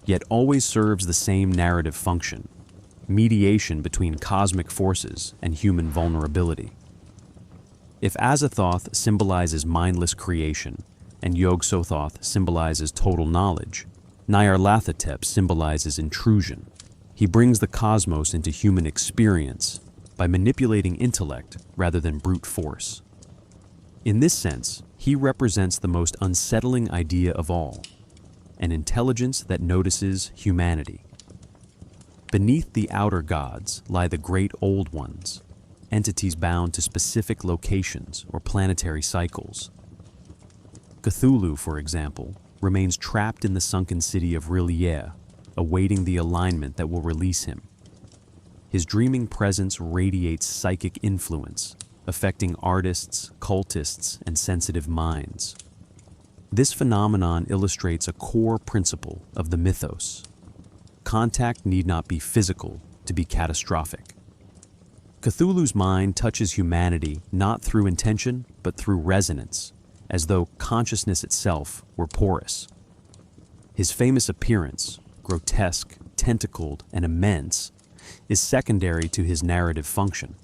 yet always serves the same narrative function: mediation between cosmic forces and human vulnerability. If Azathoth symbolizes mindless creation and Yog-Sothoth symbolizes total knowledge, Nyarlathotep symbolizes intrusion. He brings the cosmos into human experience by manipulating intellect rather than brute force. In this sense, he represents the most unsettling idea of all: an intelligence that notices humanity. Beneath the outer gods lie the great old ones, entities bound to specific locations or planetary cycles. Cthulhu, for example, remains trapped in the sunken city of R'lyeh, awaiting the alignment that will release him. His dreaming presence radiates psychic influence, affecting artists, cultists, and sensitive minds. This phenomenon illustrates a core principle of the mythos. Contact need not be physical to be catastrophic. Cthulhu's mind touches humanity not through intention, but through resonance, as though consciousness itself were porous. His famous appearance, grotesque, tentacled, and immense, is secondary to his narrative function.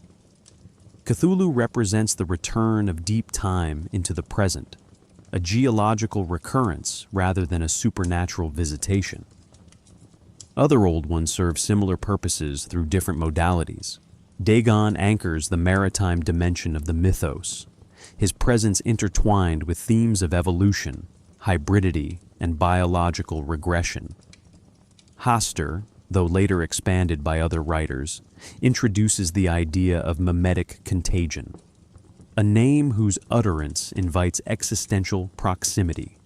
Cthulhu represents the return of deep time into the present, a geological recurrence rather than a supernatural visitation. Other old ones serve similar purposes through different modalities. Dagon anchors the maritime dimension of the mythos, his presence intertwined with themes of evolution, hybridity, and biological regression. Hastur, though later expanded by other writers, introduces the idea of mimetic contagion, a name whose utterance invites existential proximity.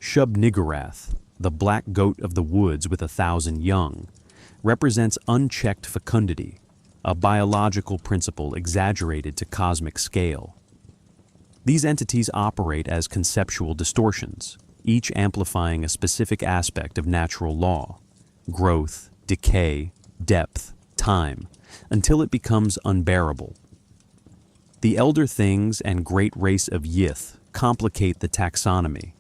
Shub-Niggurath, the black goat of the woods with 1,000 young, represents unchecked fecundity, a biological principle exaggerated to cosmic scale. These entities operate as conceptual distortions, each amplifying a specific aspect of natural law: growth, decay, depth, time, until it becomes unbearable. The elder things and great race of Yith complicate the taxonomy.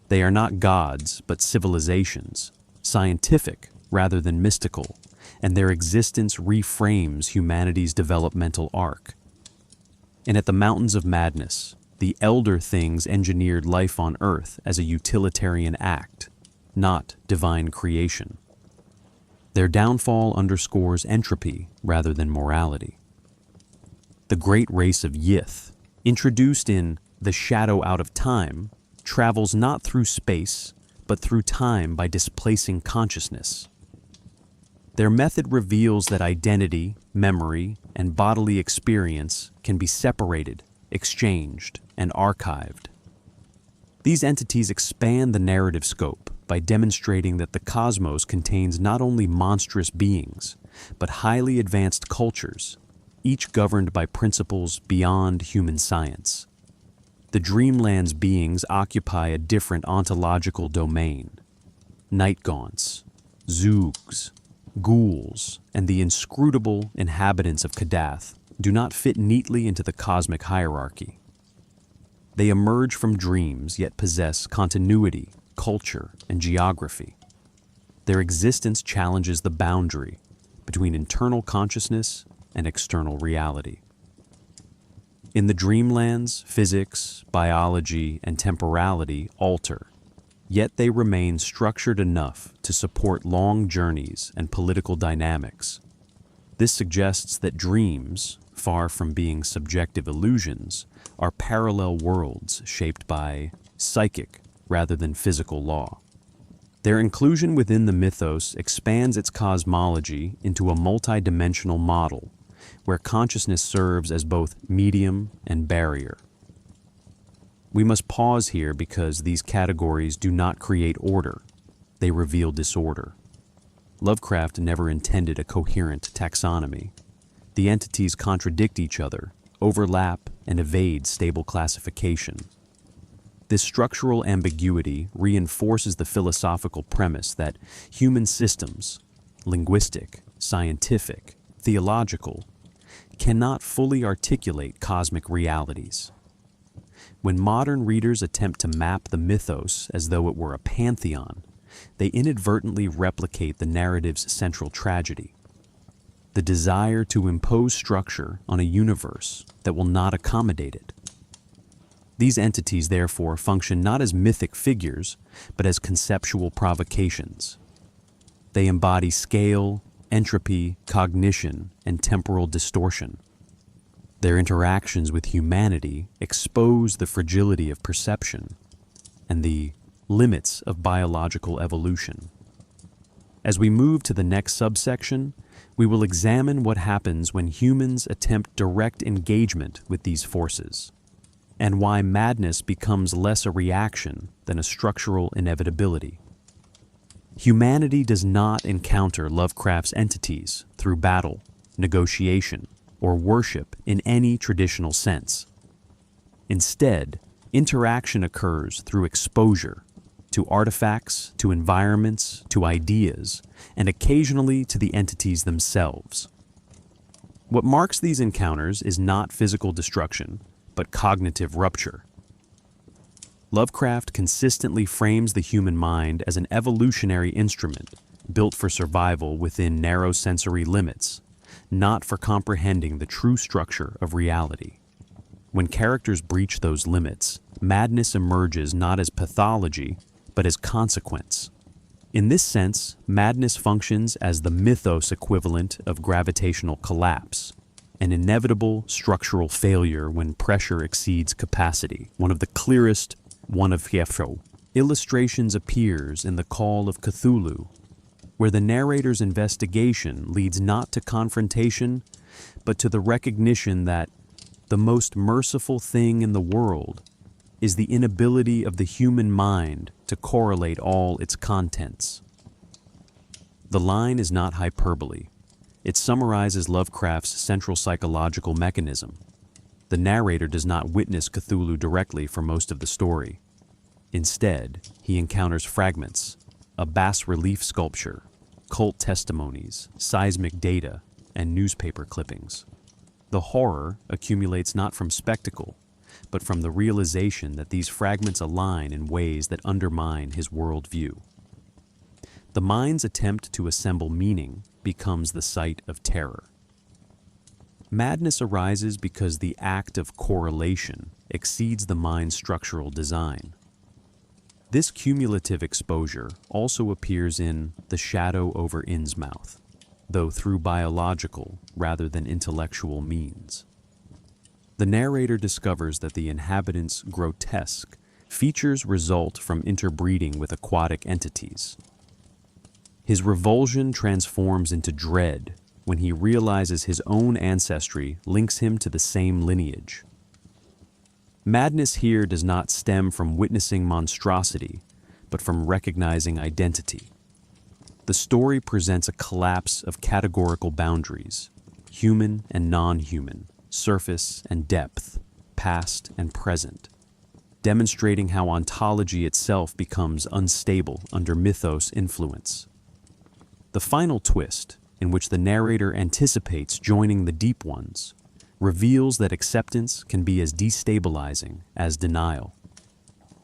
They are not gods, but civilizations, scientific rather than mystical, and their existence reframes humanity's developmental arc. And at the Mountains of Madness, the elder things engineered life on Earth as a utilitarian act, not divine creation. Their downfall underscores entropy rather than morality. The great race of Yith, introduced in The Shadow Out of Time, travels not through space, but through time by displacing consciousness. Their method reveals that identity, memory, and bodily experience can be separated, exchanged, and archived. These entities expand the narrative scope by demonstrating that the cosmos contains not only monstrous beings, but highly advanced cultures, each governed by principles beyond human science. The Dreamland's beings occupy a different ontological domain. Nightgaunts, Zoogs, ghouls, and the inscrutable inhabitants of Kadath do not fit neatly into the cosmic hierarchy. They emerge from dreams yet possess continuity, culture, and geography. Their existence challenges the boundary between internal consciousness and external reality. In the Dreamlands, physics, biology, and temporality alter, yet they remain structured enough to support long journeys and political dynamics. This suggests that dreams, far from being subjective illusions, are parallel worlds shaped by psychic rather than physical law. Their inclusion within the mythos expands its cosmology into a multidimensional model, where consciousness serves as both medium and barrier. We must pause here because these categories do not create order, they reveal disorder. Lovecraft never intended a coherent taxonomy. The entities contradict each other, overlap, and evade stable classification. This structural ambiguity reinforces the philosophical premise that human systems, linguistic, scientific, theological, cannot fully articulate cosmic realities. When modern readers attempt to map the mythos as though it were a pantheon, they inadvertently replicate the narrative's central tragedy: the desire to impose structure on a universe that will not accommodate it. These entities therefore function not as mythic figures, but as conceptual provocations. They embody scale, entropy, cognition, and temporal distortion. Their interactions with humanity expose the fragility of perception and the limits of biological evolution. As we move to the next subsection, we will examine what happens when humans attempt direct engagement with these forces, and why madness becomes less a reaction than a structural inevitability. Humanity does not encounter Lovecraft's entities through battle, negotiation, or worship in any traditional sense. Instead, interaction occurs through exposure to artifacts, to environments, to ideas, and occasionally to the entities themselves. What marks these encounters is not physical destruction, but cognitive rupture. Lovecraft consistently frames the human mind as an evolutionary instrument built for survival within narrow sensory limits, not for comprehending the true structure of reality. When characters breach those limits, madness emerges not as pathology, but as consequence. In this sense, madness functions as the mythos equivalent of gravitational collapse, an inevitable structural failure when pressure exceeds capacity. One of the clearest illustrations appears in The Call of Cthulhu, where the narrator's investigation leads not to confrontation, but to the recognition that the most merciful thing in the world is the inability of the human mind to correlate all its contents. The line is not hyperbole. It summarizes Lovecraft's central psychological mechanism. The narrator does not witness Cthulhu directly for most of the story. Instead, he encounters fragments, a bas-relief sculpture, cult testimonies, seismic data, and newspaper clippings. The horror accumulates not from spectacle, but from the realization that these fragments align in ways that undermine his worldview. The mind's attempt to assemble meaning becomes the site of terror. Madness arises because the act of correlation exceeds the mind's structural design. This cumulative exposure also appears in The Shadow over Innsmouth, though through biological rather than intellectual means. The narrator discovers that the inhabitants' grotesque features result from interbreeding with aquatic entities. His revulsion transforms into dread when he realizes his own ancestry links him to the same lineage. Madness here does not stem from witnessing monstrosity, but from recognizing identity. The story presents a collapse of categorical boundaries, human and non-human, surface and depth, past and present, demonstrating how ontology itself becomes unstable under mythos influence. The final twist, in which the narrator anticipates joining the deep ones, reveals that acceptance can be as destabilizing as denial.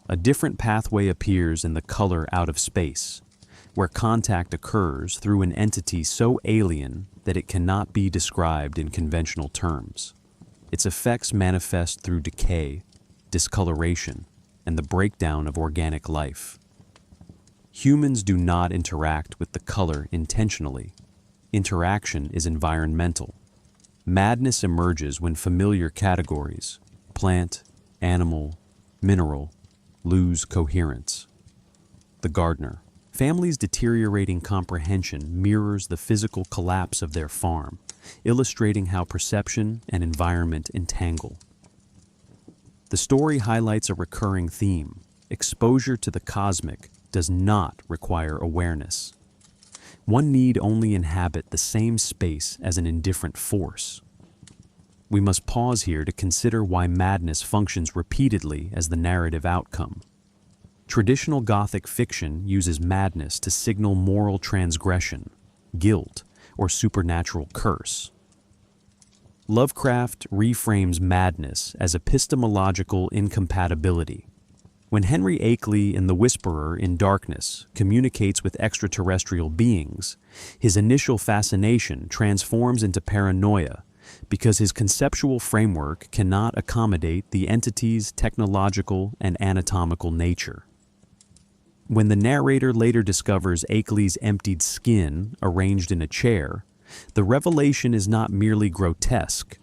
A different pathway appears in The Color Out of Space, where contact occurs through an entity so alien that it cannot be described in conventional terms. Its effects manifest through decay, discoloration, and the breakdown of organic life. Humans do not interact with the color intentionally. Interaction is environmental. Madness emerges when familiar categories, plant, animal, mineral, lose coherence. The Gardener. Families' deteriorating comprehension mirrors the physical collapse of their farm, illustrating how perception and environment entangle. The story highlights a recurring theme. Exposure to the cosmic does not require awareness. One need only inhabit the same space as an indifferent force. We must pause here to consider why madness functions repeatedly as the narrative outcome. Traditional Gothic fiction uses madness to signal moral transgression, guilt, or supernatural curse. Lovecraft reframes madness as epistemological incompatibility. When Henry Akeley in The Whisperer in Darkness communicates with extraterrestrial beings, his initial fascination transforms into paranoia because his conceptual framework cannot accommodate the entity's technological and anatomical nature. When the narrator later discovers Akeley's emptied skin arranged in a chair, the revelation is not merely grotesque.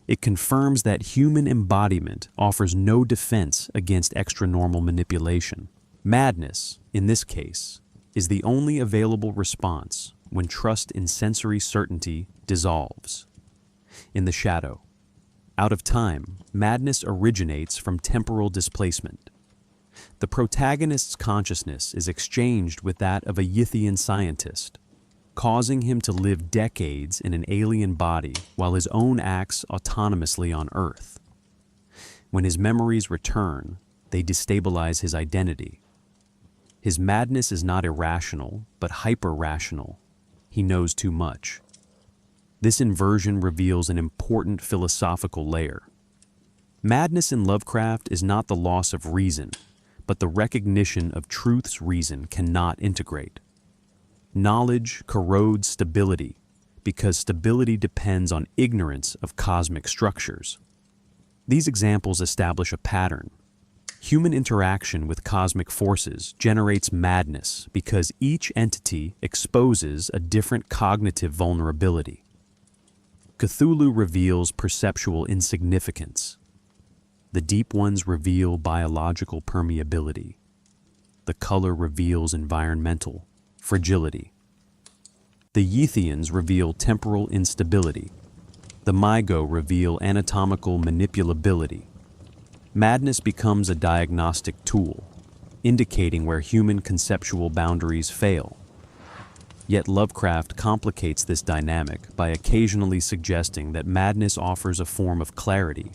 It confirms that human embodiment offers no defense against extranormal manipulation. Madness, in this case, is the only available response when trust in sensory certainty dissolves. In The Shadow. Out of time, madness originates from temporal displacement. The protagonist's consciousness is exchanged with that of a Yithian scientist, causing him to live decades in an alien body while his own acts autonomously on Earth. When his memories return, they destabilize his identity. His madness is not irrational, but hyper-rational. He knows too much. This inversion reveals an important philosophical layer. Madness in Lovecraft is not the loss of reason, but the recognition of truth's reason cannot integrate. Knowledge corrodes stability because stability depends on ignorance of cosmic structures. These examples establish a pattern. Human interaction with cosmic forces generates madness because each entity exposes a different cognitive vulnerability. Cthulhu reveals perceptual insignificance. The deep ones reveal biological permeability. The color reveals environmental fragility. The Yithians reveal temporal instability. The Mygo reveal anatomical manipulability. Madness becomes a diagnostic tool, indicating where human conceptual boundaries fail. Yet Lovecraft complicates this dynamic by occasionally suggesting that madness offers a form of clarity.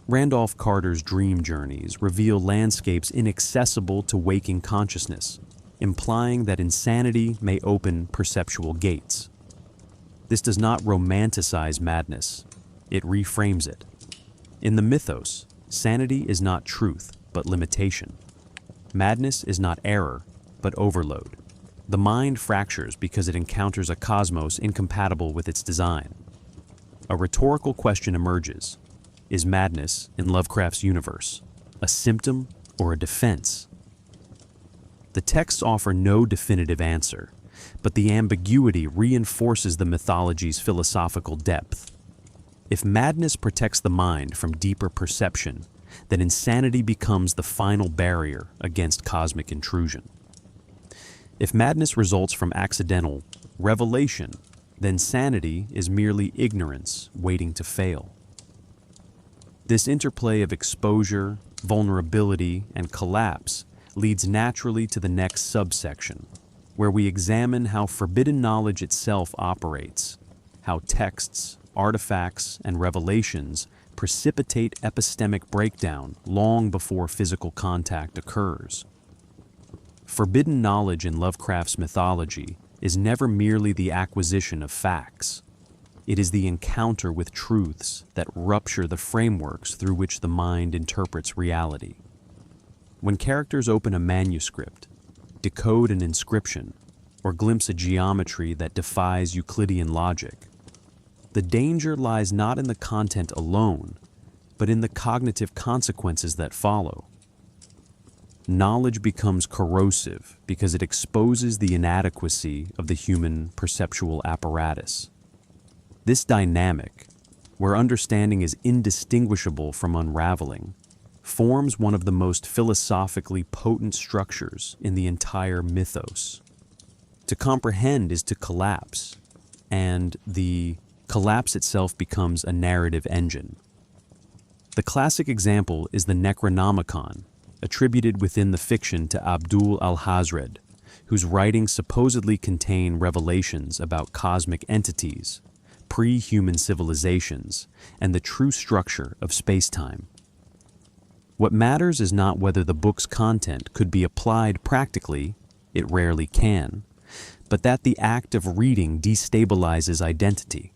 Randolph Carter's dream journeys reveal landscapes inaccessible to waking consciousness, implying that insanity may open perceptual gates. This does not romanticize madness, it reframes it. In the mythos, sanity is not truth, but limitation. Madness is not error, but overload. The mind fractures because it encounters a cosmos incompatible with its design. A rhetorical question emerges. Is madness, in Lovecraft's universe, a symptom or a defense? The texts offer no definitive answer, but the ambiguity reinforces the mythology's philosophical depth. If madness protects the mind from deeper perception, then insanity becomes the final barrier against cosmic intrusion. If madness results from accidental revelation, then sanity is merely ignorance waiting to fail. This interplay of exposure, vulnerability, and collapse leads naturally to the next subsection, where we examine how forbidden knowledge itself operates, how texts, artifacts, and revelations precipitate epistemic breakdown long before physical contact occurs. Forbidden knowledge in Lovecraft's mythology is never merely the acquisition of facts. It is the encounter with truths that rupture the frameworks through which the mind interprets reality. When characters open a manuscript, decode an inscription, or glimpse a geometry that defies Euclidean logic, the danger lies not in the content alone, but in the cognitive consequences that follow. Knowledge becomes corrosive because it exposes the inadequacy of the human perceptual apparatus. This dynamic, where understanding is indistinguishable from unraveling, forms one of the most philosophically potent structures in the entire mythos. To comprehend is to collapse, and the collapse itself becomes a narrative engine. The classic example is the Necronomicon, attributed within the fiction to Abdul al-Hazred, whose writings supposedly contain revelations about cosmic entities, pre-human civilizations, and the true structure of space-time. What matters is not whether the book's content could be applied practically, it rarely can, but that the act of reading destabilizes identity.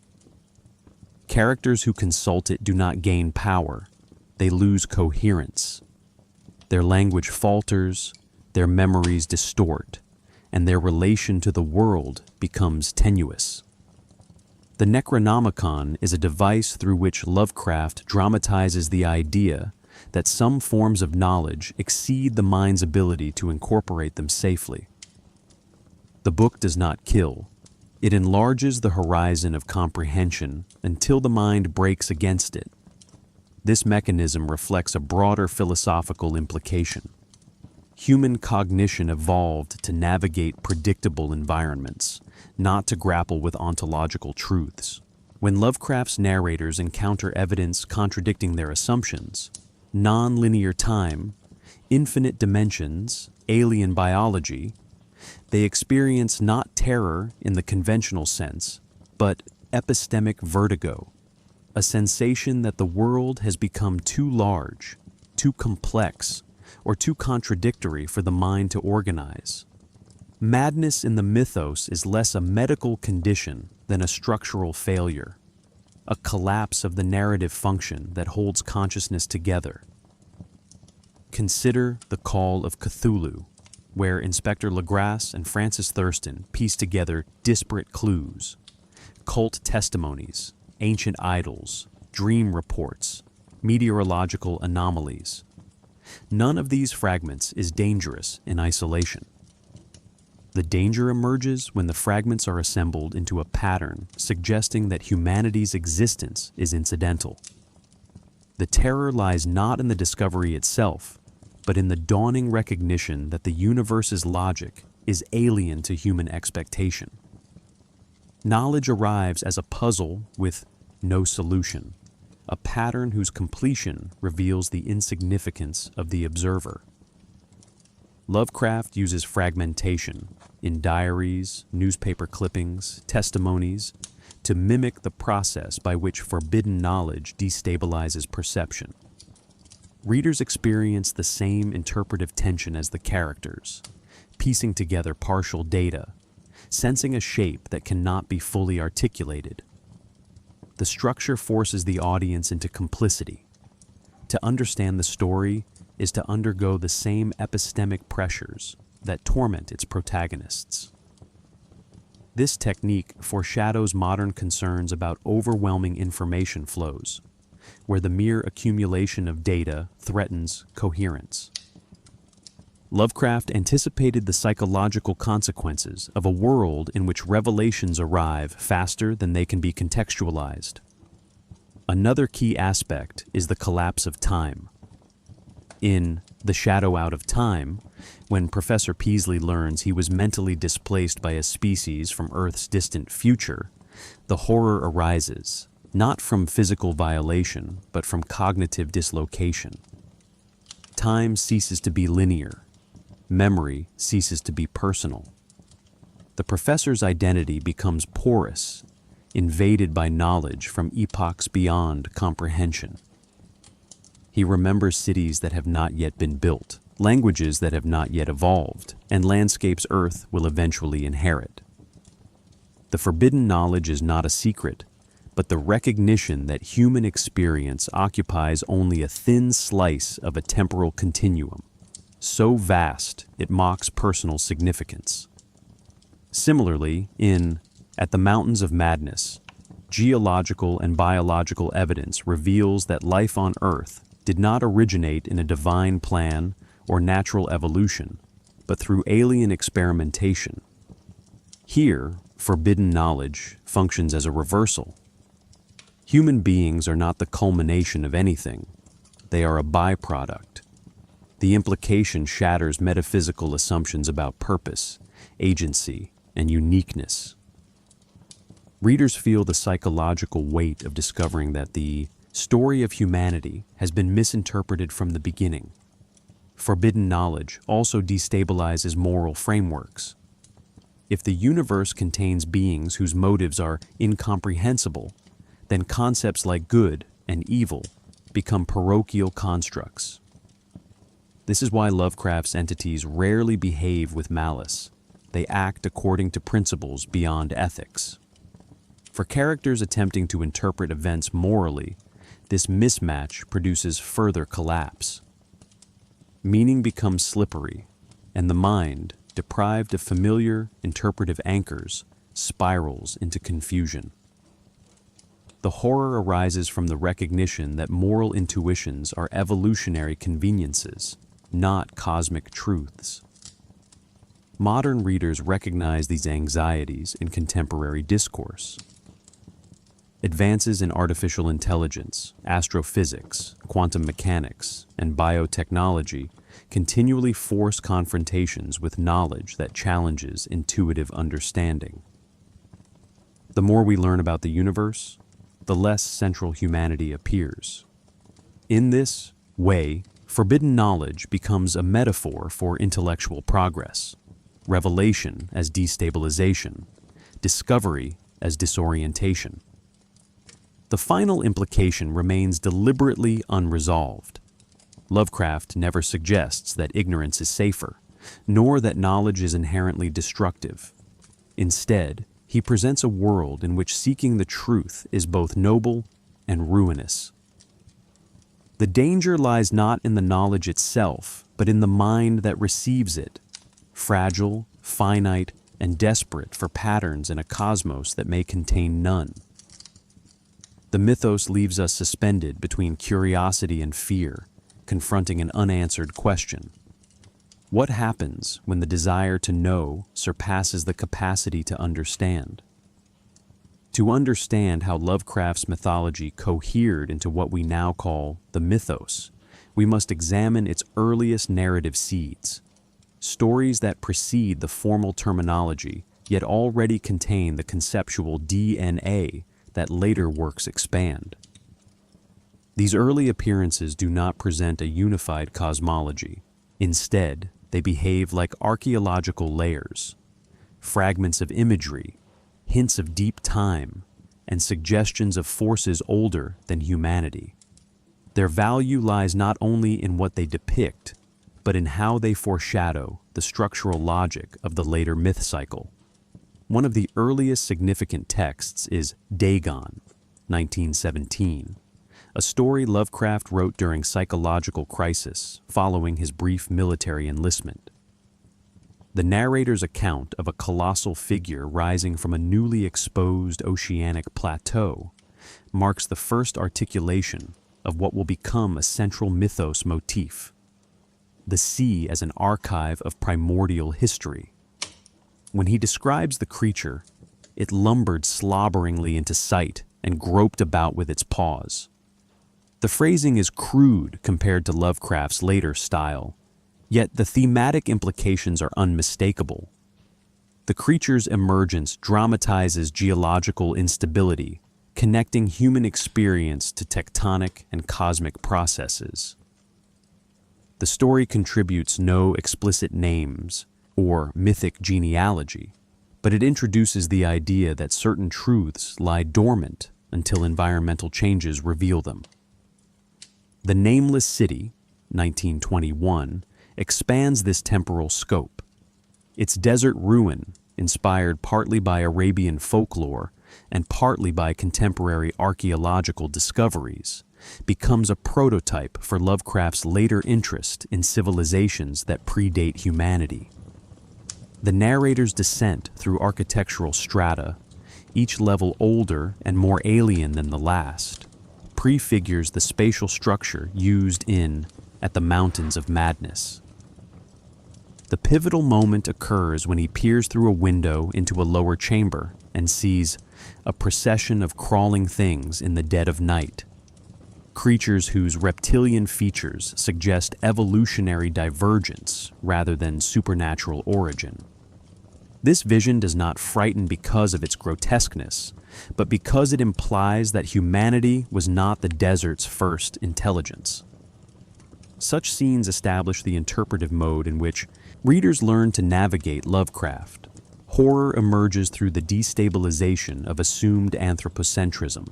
Characters who consult it do not gain power, they lose coherence. Their language falters, their memories distort, and their relation to the world becomes tenuous. The Necronomicon is a device through which Lovecraft dramatizes the idea that some forms of knowledge exceed the mind's ability to incorporate them safely. The book does not kill. It enlarges the horizon of comprehension until the mind breaks against it. This mechanism reflects a broader philosophical implication. Human cognition evolved to navigate predictable environments, not to grapple with ontological truths. When Lovecraft's narrators encounter evidence contradicting their assumptions, non-linear time, infinite dimensions, alien biology, they experience not terror in the conventional sense, but epistemic vertigo, a sensation that the world has become too large, too complex, or too contradictory for the mind to organize. Madness in the mythos is less a medical condition than a structural failure, a collapse of the narrative function that holds consciousness together. Consider The Call of Cthulhu, where Inspector Legrasse and Francis Thurston piece together disparate clues, cult testimonies, ancient idols, dream reports, meteorological anomalies. None of these fragments is dangerous in isolation. The danger emerges when the fragments are assembled into a pattern suggesting that humanity's existence is incidental. The terror lies not in the discovery itself, but in the dawning recognition that the universe's logic is alien to human expectation. Knowledge arrives as a puzzle with no solution, a pattern whose completion reveals the insignificance of the observer. Lovecraft uses fragmentation in diaries, newspaper clippings, testimonies, to mimic the process by which forbidden knowledge destabilizes perception. Readers experience the same interpretive tension as the characters, piecing together partial data, sensing a shape that cannot be fully articulated. The structure forces the audience into complicity. To understand the story is to undergo the same epistemic pressures that torment its protagonists. This technique foreshadows modern concerns about overwhelming information flows, where the mere accumulation of data threatens coherence. Lovecraft anticipated the psychological consequences of a world in which revelations arrive faster than they can be contextualized. Another key aspect is the collapse of time. In The Shadow Out of Time, when Professor Peaslee learns he was mentally displaced by a species from Earth's distant future, the horror arises, not from physical violation, but from cognitive dislocation. Time ceases to be linear. Memory ceases to be personal. The professor's identity becomes porous, invaded by knowledge from epochs beyond comprehension. He remembers cities that have not yet been built, languages that have not yet evolved, and landscapes Earth will eventually inherit. The forbidden knowledge is not a secret, but the recognition that human experience occupies only a thin slice of a temporal continuum, so vast it mocks personal significance. Similarly, in At the Mountains of Madness, geological and biological evidence reveals that life on Earth did not originate in a divine plan or natural evolution, but through alien experimentation. Here, forbidden knowledge functions as a reversal. Human beings are not the culmination of anything. They are a byproduct. The implication shatters metaphysical assumptions about purpose, agency, and uniqueness. Readers feel the psychological weight of discovering that the story of humanity has been misinterpreted from the beginning. Forbidden knowledge also destabilizes moral frameworks. If the universe contains beings whose motives are incomprehensible, then concepts like good and evil become parochial constructs. This is why Lovecraft's entities rarely behave with malice. They act according to principles beyond ethics. For characters attempting to interpret events morally, this mismatch produces further collapse. Meaning becomes slippery, and the mind, deprived of familiar interpretive anchors, spirals into confusion. The horror arises from the recognition that moral intuitions are evolutionary conveniences, not cosmic truths. Modern readers recognize these anxieties in contemporary discourse. Advances in artificial intelligence, astrophysics, quantum mechanics, and biotechnology continually force confrontations with knowledge that challenges intuitive understanding. The more we learn about the universe, the less central humanity appears. In this way, forbidden knowledge becomes a metaphor for intellectual progress, revelation as destabilization, discovery as disorientation. The final implication remains deliberately unresolved. Lovecraft never suggests that ignorance is safer, nor that knowledge is inherently destructive. Instead, he presents a world in which seeking the truth is both noble and ruinous. The danger lies not in the knowledge itself, but in the mind that receives it, fragile, finite, and desperate for patterns in a cosmos that may contain none. The mythos leaves us suspended between curiosity and fear, confronting an unanswered question. What happens when the desire to know surpasses the capacity to understand? To understand how Lovecraft's mythology cohered into what we now call the mythos, we must examine its earliest narrative seeds, stories that precede the formal terminology yet already contain the conceptual DNA that later works expand. These early appearances do not present a unified cosmology. Instead, they behave like archaeological layers, fragments of imagery, hints of deep time, and suggestions of forces older than humanity. Their value lies not only in what they depict, but in how they foreshadow the structural logic of the later myth cycle. One of the earliest significant texts is Dagon, 1917, a story Lovecraft wrote during psychological crisis following his brief military enlistment. The narrator's account of a colossal figure rising from a newly exposed oceanic plateau marks the first articulation of what will become a central mythos motif: the sea as an archive of primordial history. When he describes the creature, it lumbered slobberingly into sight and groped about with its paws. The phrasing is crude compared to Lovecraft's later style, yet the thematic implications are unmistakable. The creature's emergence dramatizes geological instability, connecting human experience to tectonic and cosmic processes. The story contributes no explicit names or mythic genealogy, but it introduces the idea that certain truths lie dormant until environmental changes reveal them. The Nameless City, 1921, expands this temporal scope. Its desert ruin, inspired partly by Arabian folklore and partly by contemporary archaeological discoveries, becomes a prototype for Lovecraft's later interest in civilizations that predate humanity. The narrator's descent through architectural strata, each level older and more alien than the last, prefigures the spatial structure used in At the Mountains of Madness. The pivotal moment occurs when he peers through a window into a lower chamber and sees a procession of crawling things in the dead of night, creatures whose reptilian features suggest evolutionary divergence rather than supernatural origin. This vision does not frighten because of its grotesqueness, but because it implies that humanity was not the desert's first intelligence. Such scenes establish the interpretive mode in which readers learn to navigate Lovecraft. Horror emerges through the destabilization of assumed anthropocentrism.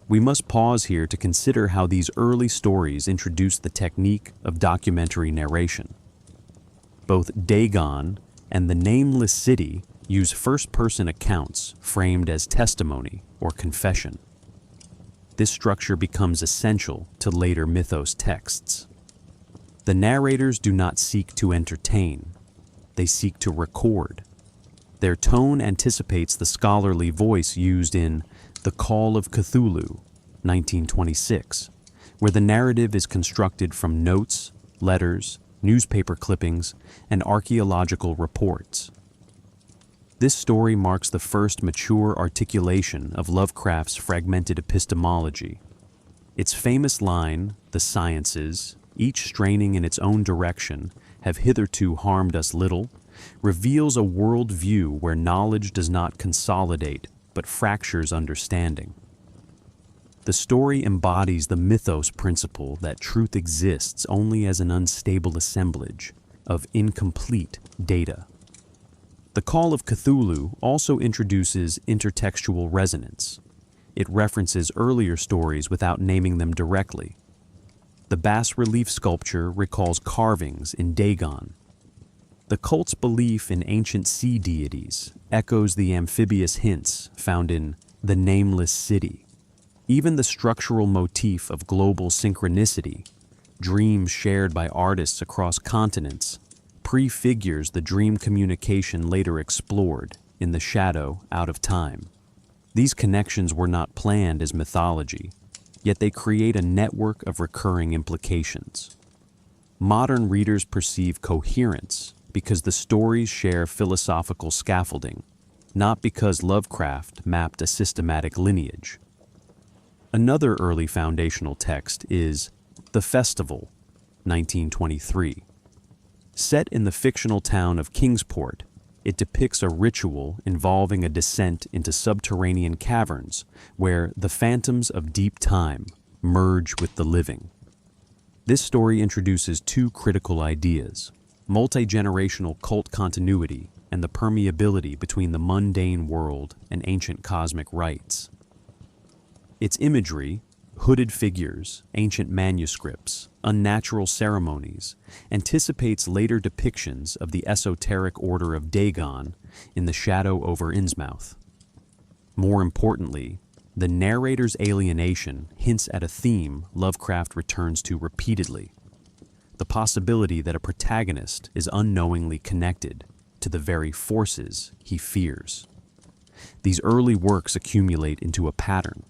We must pause here to consider how these early stories introduced the technique of documentary narration. Both Dagon and The Nameless City use first-person accounts framed as testimony or confession. This structure becomes essential to later mythos texts. The narrators do not seek to entertain, they seek to record. Their tone anticipates the scholarly voice used in The Call of Cthulhu, 1926, where the narrative is constructed from notes, letters, newspaper clippings, and archaeological reports. This story marks the first mature articulation of Lovecraft's fragmented epistemology. Its famous line, "The sciences, each straining in its own direction, have hitherto harmed us little," reveals a world view where knowledge does not consolidate but fractures understanding. The story embodies the mythos principle that truth exists only as an unstable assemblage of incomplete data. The Call of Cthulhu also introduces intertextual resonance. It references earlier stories without naming them directly. The bas-relief sculpture recalls carvings in Dagon. The cult's belief in ancient sea deities echoes the amphibious hints found in The Nameless City. Even the structural motif of global synchronicity, dreams shared by artists across continents, prefigures the dream communication later explored in The Shadow Out of Time. These connections were not planned as mythology, yet they create a network of recurring implications. Modern readers perceive coherence because the stories share philosophical scaffolding, not because Lovecraft mapped a systematic lineage. Another early foundational text is The Festival, 1923. Set in the fictional town of Kingsport, it depicts a ritual involving a descent into subterranean caverns where the phantoms of deep time merge with the living. This story introduces two critical ideas: multi-generational cult continuity and the permeability between the mundane world and ancient cosmic rites. Its imagery, hooded figures, ancient manuscripts, unnatural ceremonies, anticipates later depictions of the esoteric order of Dagon in The Shadow over Innsmouth. More importantly, the narrator's alienation hints at a theme Lovecraft returns to repeatedly: the possibility that a protagonist is unknowingly connected to the very forces he fears. These early works accumulate into a pattern.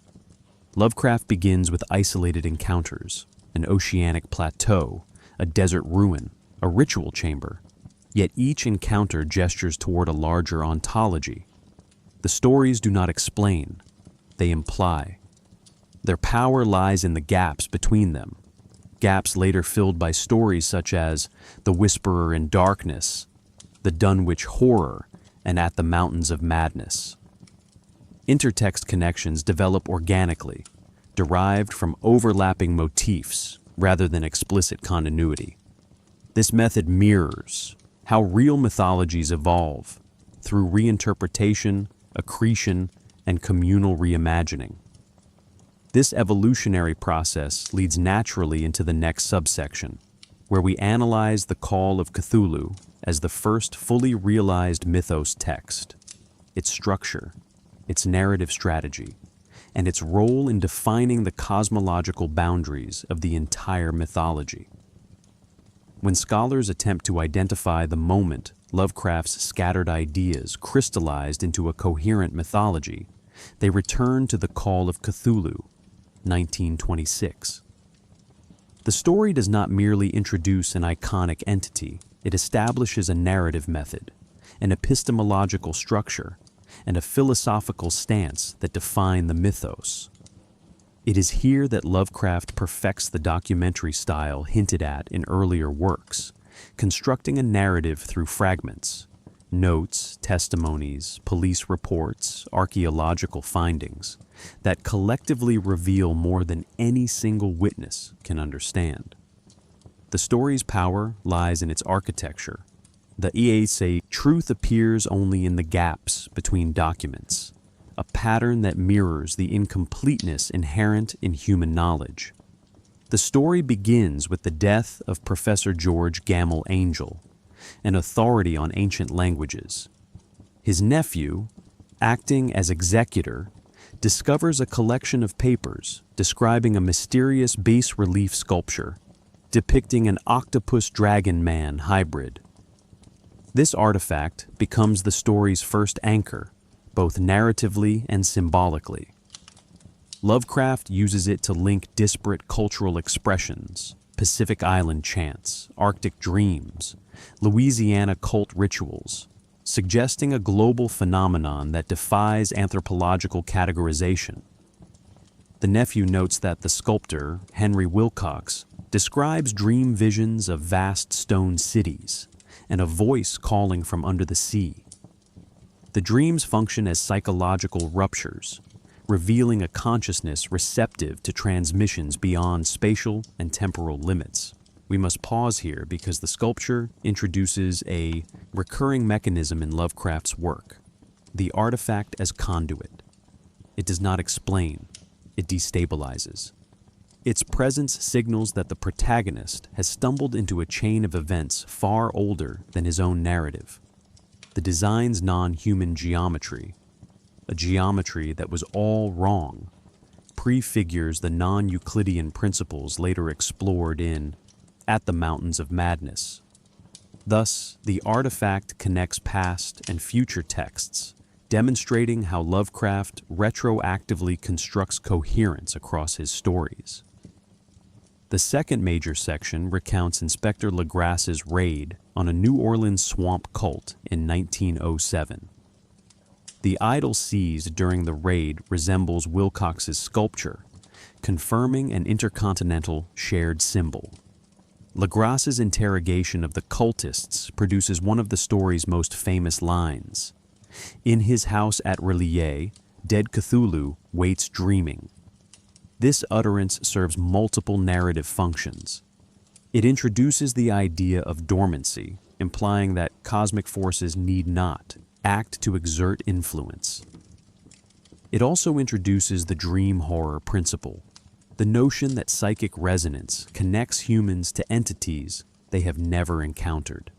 Lovecraft begins with isolated encounters, an oceanic plateau, a desert ruin, a ritual chamber, yet each encounter gestures toward a larger ontology. The stories do not explain, they imply. Their power lies in the gaps between them, gaps later filled by stories such as The Whisperer in Darkness, The Dunwich Horror, and At the Mountains of Madness. Intertext connections develop organically, derived from overlapping motifs rather than explicit continuity. This method mirrors how real mythologies evolve through reinterpretation, accretion, and communal reimagining. This evolutionary process leads naturally into the next subsection, where we analyze the Call of Cthulhu as the first fully realized mythos text, its structure, its narrative strategy, and its role in defining the cosmological boundaries of the entire mythology. When scholars attempt to identify the moment Lovecraft's scattered ideas crystallized into a coherent mythology, they return to the Call of Cthulhu, 1926. The story does not merely introduce an iconic entity, it establishes a narrative method, an epistemological structure, and a philosophical stance that define the mythos. It is here that Lovecraft perfects the documentary style hinted at in earlier works, constructing a narrative through fragments, notes, testimonies, police reports, archaeological findings, that collectively reveal more than any single witness can understand. The story's power lies in its architecture. The EA say truth appears only in the gaps between documents, a pattern that mirrors the incompleteness inherent in human knowledge. The story begins with the death of Professor George Gamble Angel, an authority on ancient languages. His nephew, acting as executor, discovers a collection of papers describing a mysterious bas-relief sculpture depicting an octopus-dragon man hybrid. This artifact becomes the story's first anchor, both narratively and symbolically. Lovecraft uses it to link disparate cultural expressions, Pacific Island chants, Arctic dreams, Louisiana cult rituals, suggesting a global phenomenon that defies anthropological categorization. The nephew notes that the sculptor, Henry Wilcox, describes dream visions of vast stone cities and a voice calling from under the sea. The dreams function as psychological ruptures, revealing a consciousness receptive to transmissions beyond spatial and temporal limits. We must pause here because the sculpture introduces a recurring mechanism in Lovecraft's work: the artifact as conduit. It does not explain, it destabilizes. Its presence signals that the protagonist has stumbled into a chain of events far older than his own narrative. The design's non-human geometry, a geometry that was all wrong, prefigures the non-Euclidean principles later explored in At the Mountains of Madness. Thus, the artifact connects past and future texts, demonstrating how Lovecraft retroactively constructs coherence across his stories. The second major section recounts Inspector Legrasse's raid on a New Orleans swamp cult in 1907. The idol seized during the raid resembles Wilcox's sculpture, confirming an intercontinental shared symbol. Legrasse's interrogation of the cultists produces one of the story's most famous lines. In his house at R'lyeh, dead Cthulhu waits dreaming. This utterance serves multiple narrative functions. It introduces the idea of dormancy, implying that cosmic forces need not act to exert influence. It also introduces the dream horror principle, the notion that psychic resonance connects humans to entities they have never encountered.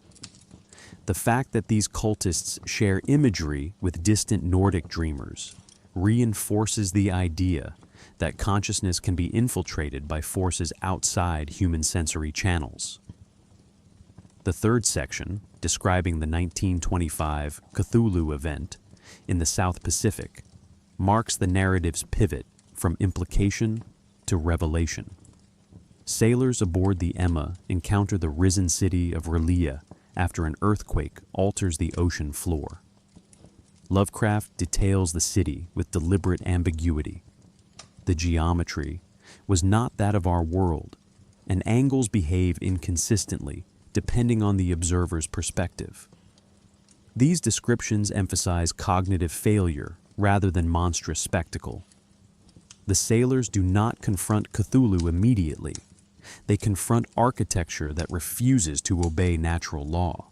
The fact that these cultists share imagery with distant Nordic dreamers reinforces the idea that consciousness can be infiltrated by forces outside human sensory channels. The third section, describing the 1925 Cthulhu event in the South Pacific, marks the narrative's pivot from implication to revelation. Sailors aboard the Emma encounter the risen city of R'lyeh after an earthquake alters the ocean floor. Lovecraft details the city with deliberate ambiguity. The geometry was not that of our world, and angles behave inconsistently depending on the observer's perspective. These descriptions emphasize cognitive failure rather than monstrous spectacle. The sailors do not confront Cthulhu immediately. They confront architecture that refuses to obey natural law.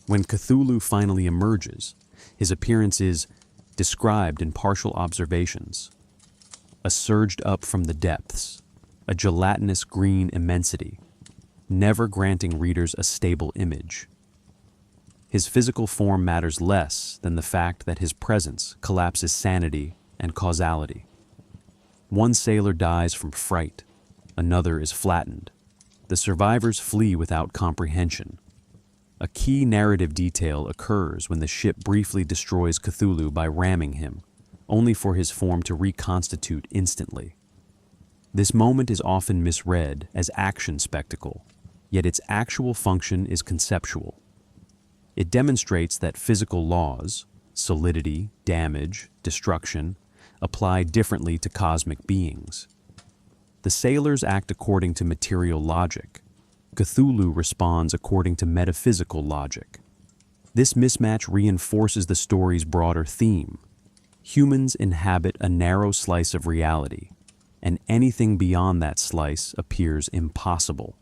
When Cthulhu finally emerges, his appearance is described in partial observations. A surged up from the depths, a gelatinous green immensity, never granting readers a stable image. His physical form matters less than the fact that his presence collapses sanity and causality. One sailor dies from fright, another is flattened. The survivors flee without comprehension. A key narrative detail occurs when the ship briefly destroys Cthulhu by ramming him, only for his form to reconstitute instantly. This moment is often misread as action spectacle, yet its actual function is conceptual. It demonstrates that physical laws, solidity, damage, destruction, apply differently to cosmic beings. The sailors act according to material logic. Cthulhu responds according to metaphysical logic. This mismatch reinforces the story's broader theme. Humans inhabit a narrow slice of reality, and anything beyond that slice appears impossible.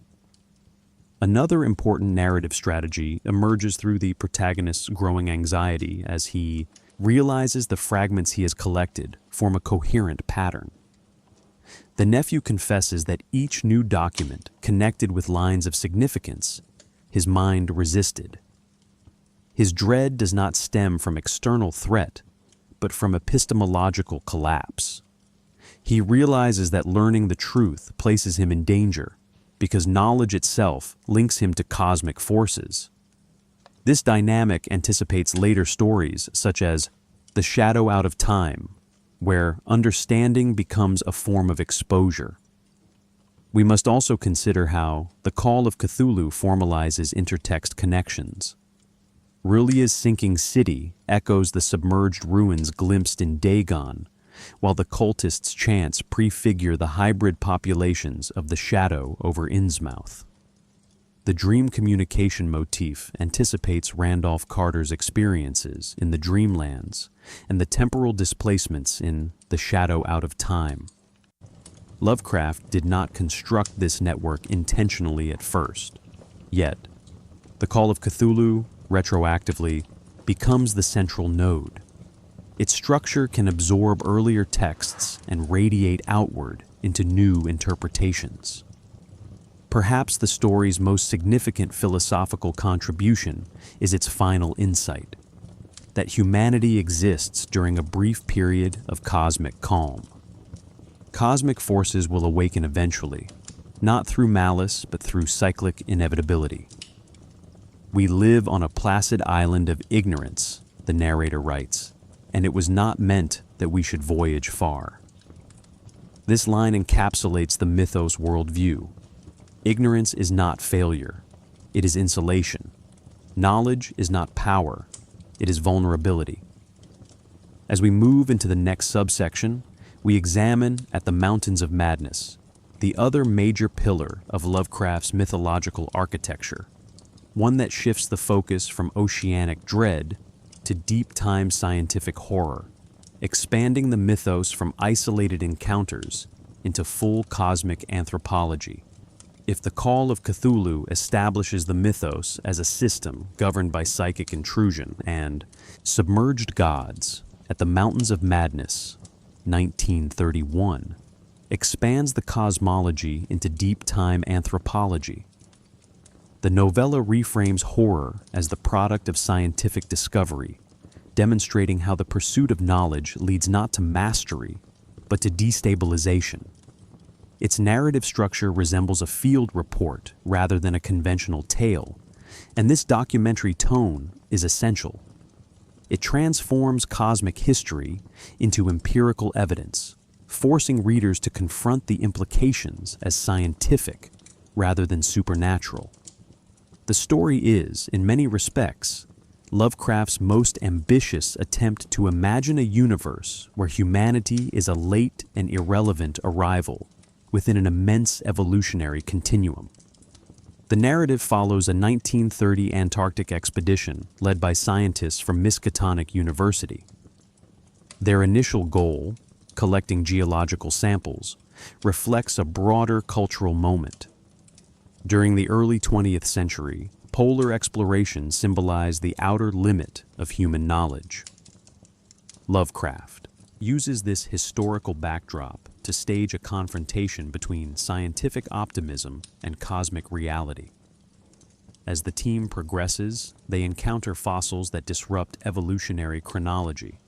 Another important narrative strategy emerges through the protagonist's growing anxiety as he realizes the fragments he has collected form a coherent pattern. The nephew confesses that each new document connected with lines of significance his mind resisted. His dread does not stem from external threat, but from epistemological collapse. He realizes that learning the truth places him in danger, because knowledge itself links him to cosmic forces. This dynamic anticipates later stories such as The Shadow Out of Time, where understanding becomes a form of exposure. We must also consider how the Call of Cthulhu formalizes intertext connections. R'lyeh's sinking city echoes the submerged ruins glimpsed in Dagon, while the cultists' chants prefigure the hybrid populations of the Shadow over Innsmouth. The dream communication motif anticipates Randolph Carter's experiences in the Dreamlands and the temporal displacements in The Shadow Out of Time. Lovecraft did not construct this network intentionally at first. Yet, the Call of Cthulhu, retroactively, becomes the central node. Its structure can absorb earlier texts and radiate outward into new interpretations. Perhaps the story's most significant philosophical contribution is its final insight, that humanity exists during a brief period of cosmic calm. Cosmic forces will awaken eventually, not through malice but through cyclic inevitability. We live on a placid island of ignorance, the narrator writes, and it was not meant that we should voyage far. This line encapsulates the mythos worldview. Ignorance is not failure, it is insulation. Knowledge is not power, it is vulnerability. As we move into the next subsection, we examine at the Mountains of Madness, the other major pillar of Lovecraft's mythological architecture, one that shifts the focus from oceanic dread to deep-time scientific horror, expanding the mythos from isolated encounters into full cosmic anthropology. If the Call of Cthulhu establishes the mythos as a system governed by psychic intrusion, and Submerged Gods at the Mountains of Madness, 1931, expands the cosmology into deep-time anthropology. The novella reframes horror as the product of scientific discovery, demonstrating how the pursuit of knowledge leads not to mastery, but to destabilization. Its narrative structure resembles a field report rather than a conventional tale, and this documentary tone is essential. It transforms cosmic history into empirical evidence, forcing readers to confront the implications as scientific rather than supernatural. The story is, in many respects, Lovecraft's most ambitious attempt to imagine a universe where humanity is a late and irrelevant arrival within an immense evolutionary continuum. The narrative follows a 1930 Antarctic expedition led by scientists from Miskatonic University. Their initial goal, collecting geological samples, reflects a broader cultural moment. During the early 20th century, polar exploration symbolized the outer limit of human knowledge. Lovecraft uses this historical backdrop to stage a confrontation between scientific optimism and cosmic reality. As the team progresses, they encounter fossils that disrupt evolutionary chronology,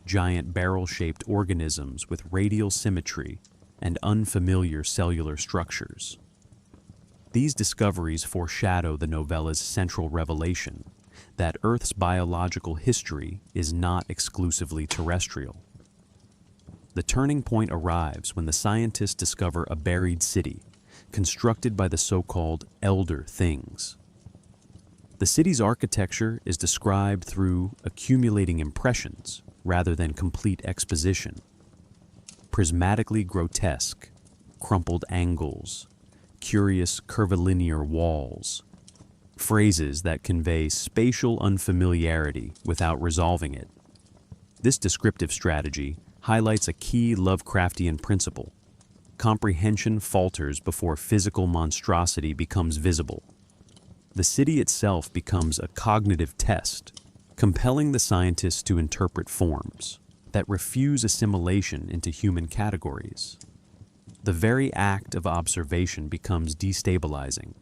giant barrel-shaped organisms with radial symmetry and unfamiliar cellular structures. These discoveries foreshadow the novella's central revelation, that Earth's biological history is not exclusively terrestrial. The turning point arrives when the scientists discover a buried city, constructed by the so-called Elder Things. The city's architecture is described through accumulating impressions rather than complete exposition. Prismatically grotesque, crumpled angles, curious curvilinear walls, phrases that convey spatial unfamiliarity without resolving it. This descriptive strategy highlights a key Lovecraftian principle. Comprehension falters before physical monstrosity becomes visible. The city itself becomes a cognitive test, compelling the scientists to interpret forms that refuse assimilation into human categories. The very act of observation becomes destabilizing.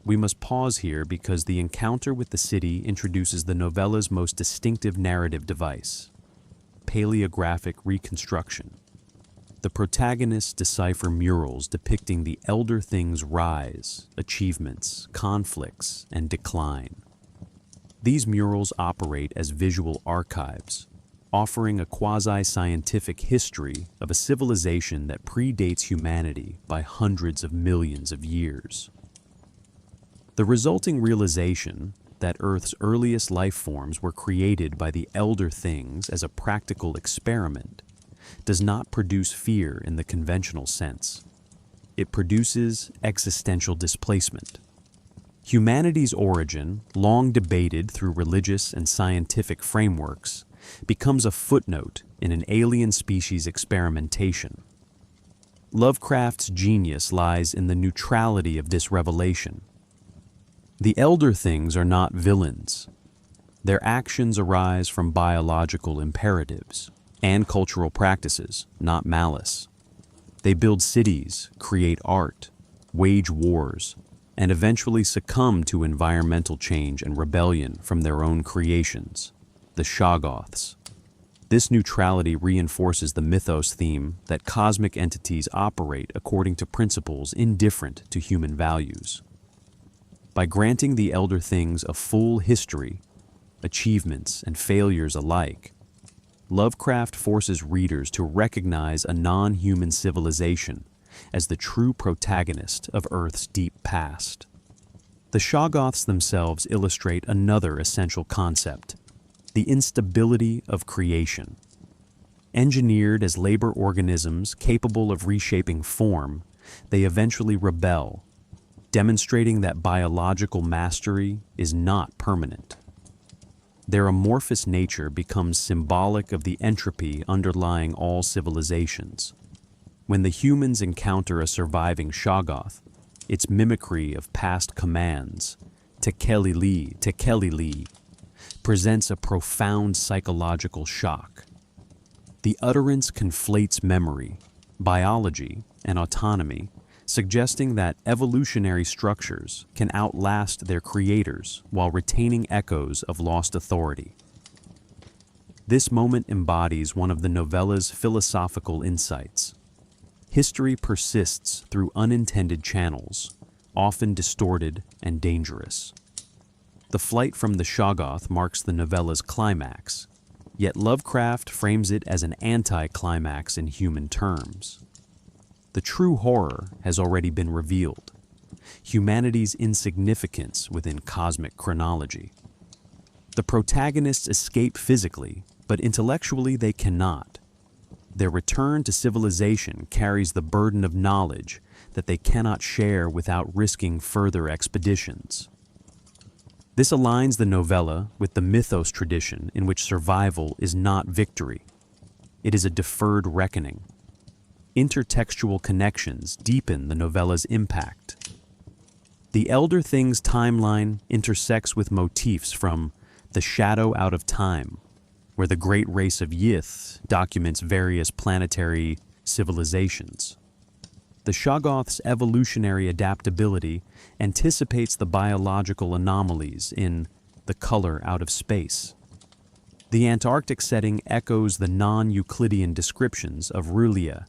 We must pause here because the encounter with the city introduces the novella's most distinctive narrative device: paleographic reconstruction. The protagonists decipher murals depicting the Elder Things' rise, achievements, conflicts, and decline. These murals operate as visual archives, offering a quasi-scientific history of a civilization that predates humanity by hundreds of millions of years. The resulting realization that Earth's earliest life forms were created by the Elder Things as a practical experiment does not produce fear in the conventional sense. It produces existential displacement. Humanity's origin, long debated through religious and scientific frameworks, becomes a footnote in an alien species experimentation. Lovecraft's genius lies in the neutrality of this revelation. The Elder Things are not villains. Their actions arise from biological imperatives and cultural practices, not malice. They build cities, create art, wage wars, and eventually succumb to environmental change and rebellion from their own creations, the Shoggoths. This neutrality reinforces the mythos theme that cosmic entities operate according to principles indifferent to human values. By granting the Elder Things a full history, achievements and failures alike, Lovecraft forces readers to recognize a non-human civilization as the true protagonist of Earth's deep past. The Shoggoths themselves illustrate another essential concept: the instability of creation. Engineered as labor organisms capable of reshaping form, they eventually rebel, demonstrating that biological mastery is not permanent. Their amorphous nature becomes symbolic of the entropy underlying all civilizations. When the humans encounter a surviving Shoggoth, its mimicry of past commands, Tekeli-li, presents a profound psychological shock. The utterance conflates memory, biology, and autonomy, suggesting that evolutionary structures can outlast their creators while retaining echoes of lost authority. This moment embodies one of the novella's philosophical insights. History persists through unintended channels, often distorted and dangerous. The flight from the Shoggoth marks the novella's climax, yet Lovecraft frames it as an anti-climax in human terms. The true horror has already been revealed: humanity's insignificance within cosmic chronology. The protagonists escape physically, but intellectually they cannot. Their return to civilization carries the burden of knowledge that they cannot share without risking further expeditions. This aligns the novella with the mythos tradition in which survival is not victory. It is a deferred reckoning. Intertextual connections deepen the novella's impact. The Elder Things timeline intersects with motifs from The Shadow Out of Time, where the great race of Yith documents various planetary civilizations. The Shoggoth's evolutionary adaptability anticipates the biological anomalies in The Color Out of Space. The Antarctic setting echoes the non-Euclidean descriptions of Rulia,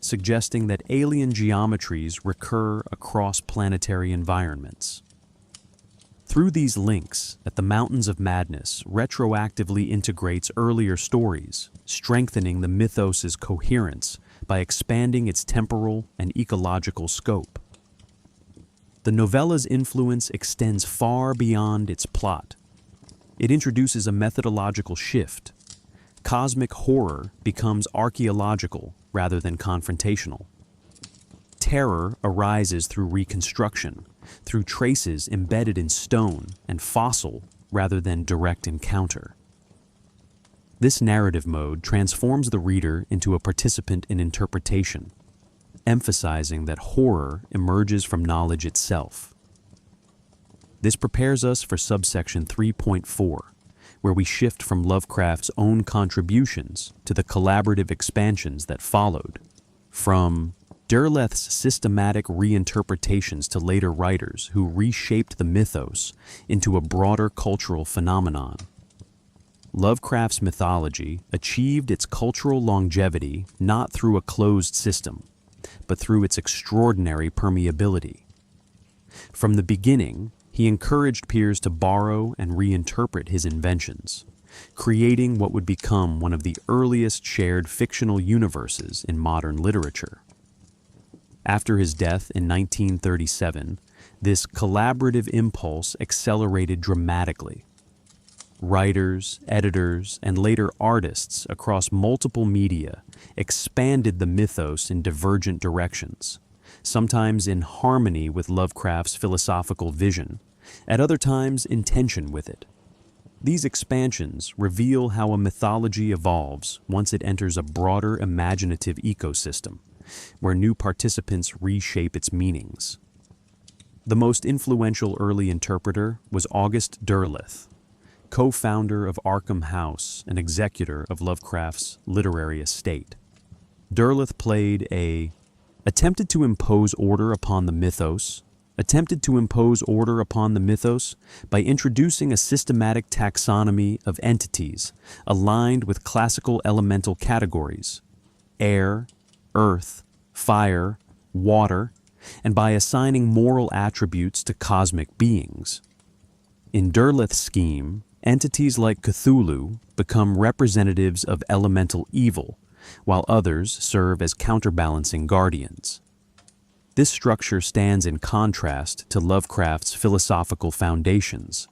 suggesting that alien geometries recur across planetary environments. Through these links, At the Mountains of Madness retroactively integrates earlier stories, strengthening the mythos's coherence by expanding its temporal and ecological scope. The novella's influence extends far beyond its plot. It introduces a methodological shift. Cosmic horror becomes archaeological rather than confrontational. Terror arises through reconstruction, through traces embedded in stone and fossil rather than direct encounter. This narrative mode transforms the reader into a participant in interpretation, emphasizing that horror emerges from knowledge itself. This prepares us for subsection 3.4, where we shift from Lovecraft's own contributions to the collaborative expansions that followed, from Derleth's systematic reinterpretations to later writers who reshaped the mythos into a broader cultural phenomenon. Lovecraft's mythology achieved its cultural longevity not through a closed system, but through its extraordinary permeability. From the beginning, he encouraged peers to borrow and reinterpret his inventions, creating what would become one of the earliest shared fictional universes in modern literature. After his death in 1937, this collaborative impulse accelerated dramatically. Writers, editors, and later artists across multiple media expanded the mythos in divergent directions, sometimes in harmony with Lovecraft's philosophical vision, at other times in tension with it. These expansions reveal how a mythology evolves once it enters a broader imaginative ecosystem, where new participants reshape its meanings. The most influential early interpreter was August Derleth, co-founder of Arkham House and executor of Lovecraft's literary estate. Derleth attempted to impose order upon the mythos by introducing a systematic taxonomy of entities aligned with classical elemental categories: air, earth, fire, water, and by assigning moral attributes to cosmic beings. In Derleth's scheme, entities like Cthulhu become representatives of elemental evil, while others serve as counterbalancing guardians. This structure stands in contrast to Lovecraft's philosophical foundations.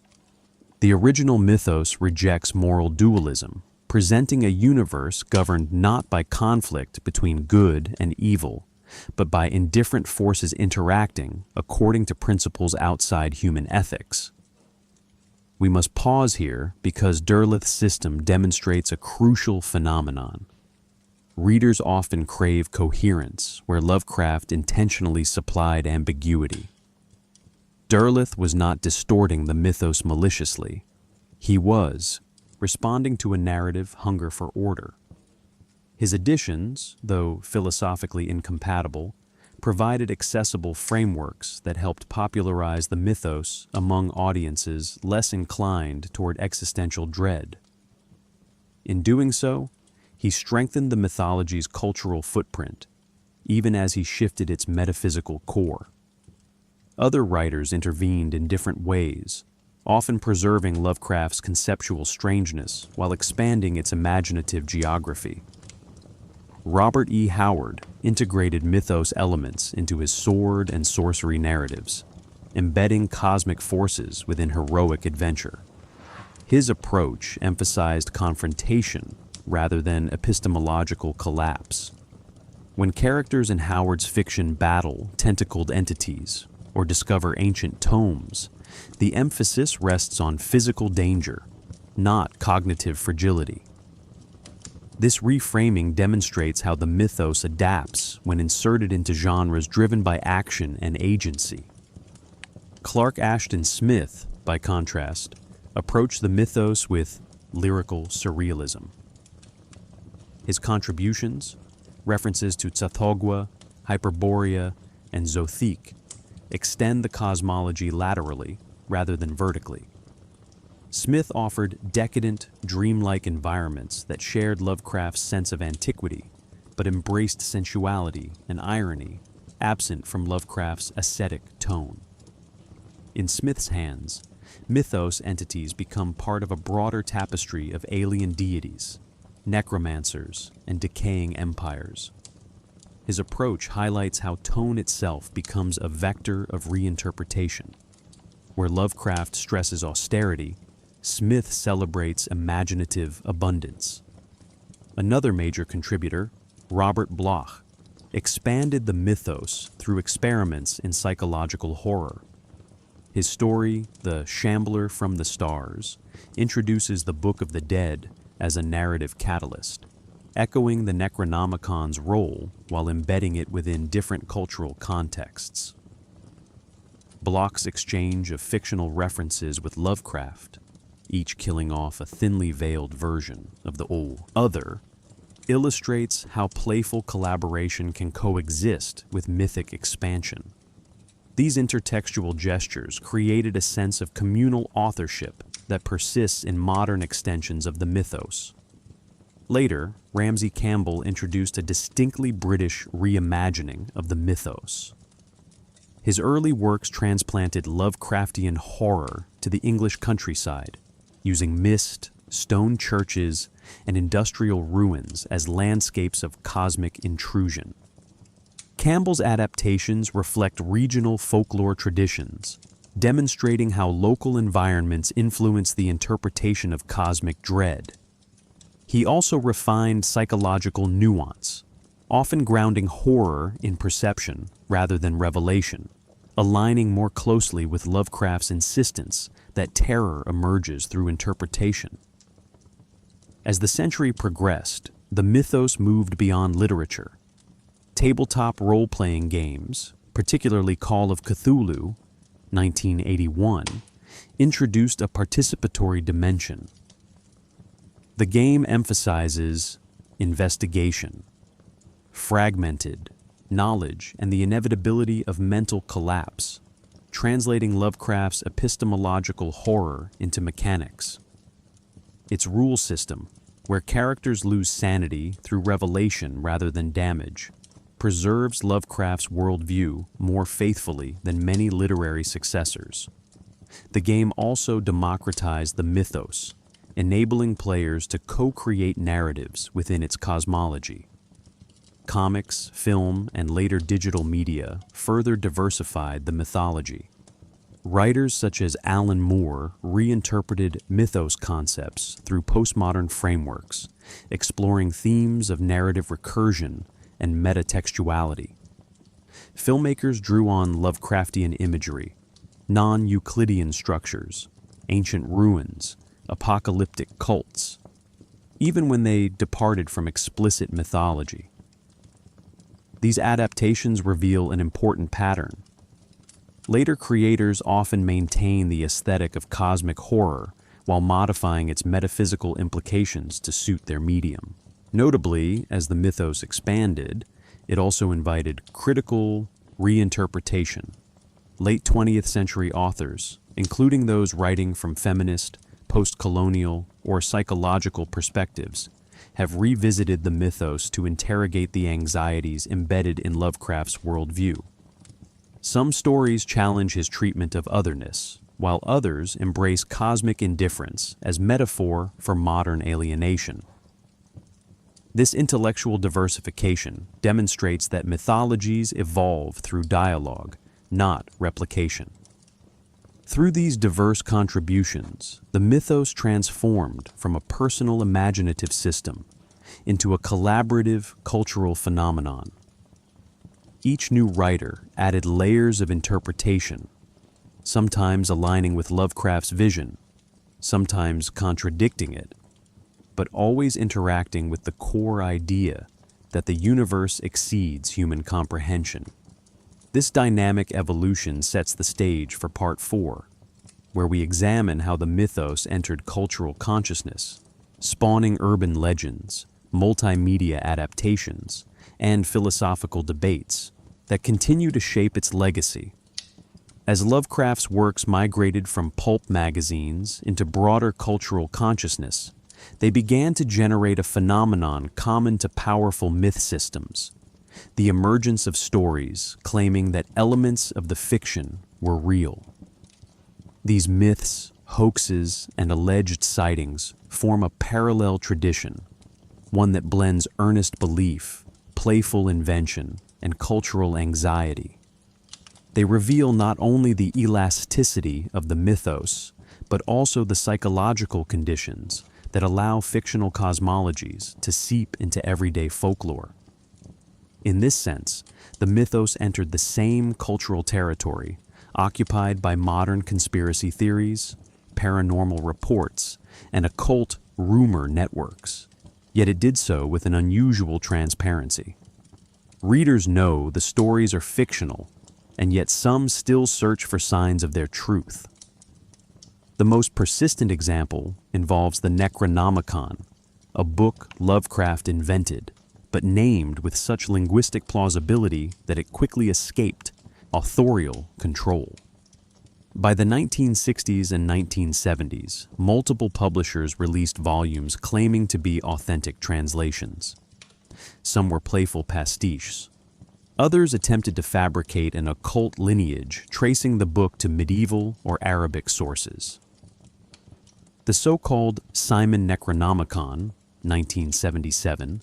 The original mythos rejects moral dualism, presenting a universe governed not by conflict between good and evil, but by indifferent forces interacting according to principles outside human ethics. We must pause here because Derleth's system demonstrates a crucial phenomenon. readers often crave coherence, where Lovecraft intentionally supplied ambiguity. Derleth was not distorting the mythos maliciously. He was responding to a narrative hunger for order. His additions, though philosophically incompatible, provided accessible frameworks that helped popularize the mythos among audiences less inclined toward existential dread. In doing so, he strengthened the mythology's cultural footprint, even as he shifted its metaphysical core. Other writers intervened in different ways, often preserving Lovecraft's conceptual strangeness while expanding its imaginative geography. Robert E. Howard integrated mythos elements into his sword and sorcery narratives, embedding cosmic forces within heroic adventure. His approach emphasized confrontation rather than epistemological collapse. When characters in Howard's fiction battle tentacled entities or discover ancient tomes, the emphasis rests on physical danger, not cognitive fragility. This reframing demonstrates how the mythos adapts when inserted into genres driven by action and agency. Clark Ashton Smith, by contrast, approached the mythos with lyrical surrealism. His contributions, references to Tsathoggua, Hyperborea, and Zothique, extend the cosmology laterally rather than vertically. Smith offered decadent, dreamlike environments that shared Lovecraft's sense of antiquity, but embraced sensuality and irony, absent from Lovecraft's ascetic tone. In Smith's hands, mythos entities become part of a broader tapestry of alien deities, necromancers, and decaying empires. His approach highlights how tone itself becomes a vector of reinterpretation. Where Lovecraft stresses austerity, Smith celebrates imaginative abundance. Another major contributor, Robert Bloch, expanded the mythos through experiments in psychological horror. His story, The Shambler from the Stars, introduces the Book of the Dead as a narrative catalyst, echoing the Necronomicon's role while embedding it within different cultural contexts. Bloch's exchange of fictional references with Lovecraft, each killing off a thinly veiled version of the old other, illustrates how playful collaboration can coexist with mythic expansion. These intertextual gestures created a sense of communal authorship that persists in modern extensions of the mythos. Later, Ramsey Campbell introduced a distinctly British reimagining of the mythos. His early works transplanted Lovecraftian horror to the English countryside, using mist, stone churches, and industrial ruins as landscapes of cosmic intrusion. Campbell's adaptations reflect regional folklore traditions, demonstrating how local environments influence the interpretation of cosmic dread. He also refined psychological nuance, often grounding horror in perception rather than revelation, aligning more closely with Lovecraft's insistence that terror emerges through interpretation. As the century progressed, the mythos moved beyond literature. Tabletop role-playing games, particularly Call of Cthulhu, 1981, introduced a participatory dimension. The game emphasizes investigation, fragmented knowledge, and the inevitability of mental collapse, translating Lovecraft's epistemological horror into mechanics. Its rule system, where characters lose sanity through revelation rather than damage, preserves Lovecraft's worldview more faithfully than many literary successors. The game also democratized the mythos, enabling players to co-create narratives within its cosmology. Comics, film, and later digital media further diversified the mythology. Writers such as Alan Moore reinterpreted mythos concepts through postmodern frameworks, exploring themes of narrative recursion and metatextuality. Filmmakers drew on Lovecraftian imagery, non-Euclidean structures, ancient ruins, apocalyptic cults. even when they departed from explicit mythology. These adaptations reveal an important pattern. Later creators often maintain the aesthetic of cosmic horror while modifying its metaphysical implications to suit their medium. Notably, as the mythos expanded, it also invited critical reinterpretation. Late 20th century authors, including those writing from feminist, post-colonial, or psychological perspectives, have revisited the mythos to interrogate the anxieties embedded in Lovecraft's worldview. Some stories challenge his treatment of otherness, while others embrace cosmic indifference as metaphor for modern alienation. This intellectual diversification demonstrates that mythologies evolve through dialogue, not replication. Through these diverse contributions, the mythos transformed from a personal imaginative system into a collaborative cultural phenomenon. Each new writer added layers of interpretation, sometimes aligning with Lovecraft's vision, sometimes contradicting it, but always interacting with the core idea that the universe exceeds human comprehension. This dynamic evolution sets the stage for Part 4, where we examine how the mythos entered cultural consciousness, spawning urban legends, multimedia adaptations, and philosophical debates that continue to shape its legacy. As Lovecraft's works migrated from pulp magazines into broader cultural consciousness, they began to generate a phenomenon common to powerful myth systems: the emergence of stories claiming that elements of the fiction were real. These myths, hoaxes, and alleged sightings form a parallel tradition, one that blends earnest belief, playful invention, and cultural anxiety. They reveal not only the elasticity of the mythos, but also the psychological conditions that allow fictional cosmologies to seep into everyday folklore. In this sense, the mythos entered the same cultural territory occupied by modern conspiracy theories, paranormal reports, and occult rumor networks. Yet it did so with an unusual transparency. Readers know the stories are fictional, and yet some still search for signs of their truth. The most persistent example involves the Necronomicon, a book Lovecraft invented, but named with such linguistic plausibility that it quickly escaped authorial control. By the 1960s and 1970s, multiple publishers released volumes claiming to be authentic translations. Some were playful pastiches. Others attempted to fabricate an occult lineage, tracing the book to medieval or Arabic sources. The so-called Simon Necronomicon, 1977,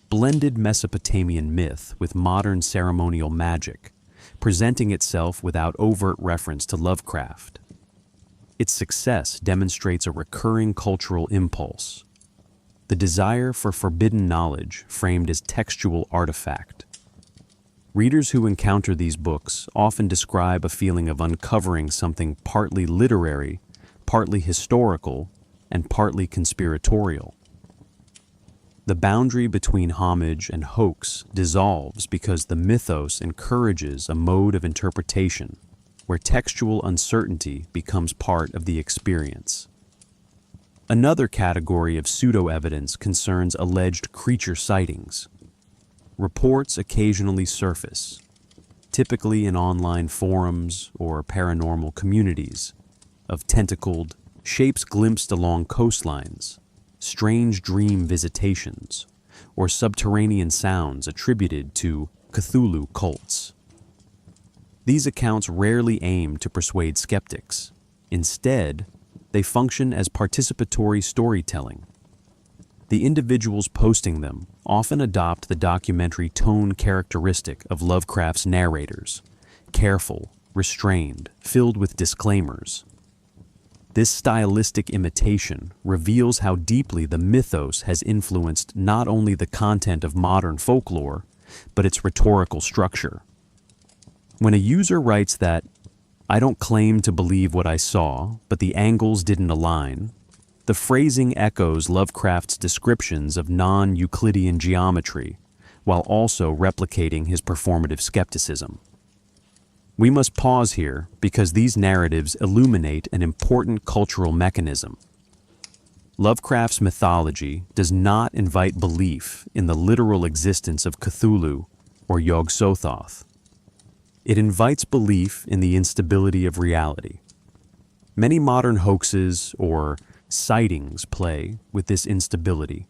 blended Mesopotamian myth with modern ceremonial magic, presenting itself without overt reference to Lovecraft. Its success demonstrates a recurring cultural impulse: the desire for forbidden knowledge framed as textual artifact. Readers who encounter these books often describe a feeling of uncovering something partly literary, partly historical, and partly conspiratorial. The boundary between homage and hoax dissolves because the mythos encourages a mode of interpretation where textual uncertainty becomes part of the experience. Another category of pseudo-evidence concerns alleged creature sightings. Reports occasionally surface, typically in online forums or paranormal communities, of tentacled shapes glimpsed along coastlines, strange dream visitations, or subterranean sounds attributed to Cthulhu cults. These accounts rarely aim to persuade skeptics. Instead, they function as participatory storytelling. The individuals posting them often adopt the documentary tone characteristic of Lovecraft's narrators: careful, restrained, filled with disclaimers. This stylistic imitation reveals how deeply the mythos has influenced not only the content of modern folklore, but its rhetorical structure. When a user writes that, "I don't claim to believe what I saw, but the angles didn't align," The phrasing echoes Lovecraft's descriptions of non-Euclidean geometry, while also replicating his performative skepticism. We must pause here because these narratives illuminate an important cultural mechanism. Lovecraft's mythology does not invite belief in the literal existence of Cthulhu or Yog-Sothoth. It invites belief in the instability of reality. Many modern hoaxes or sightings play with this instability,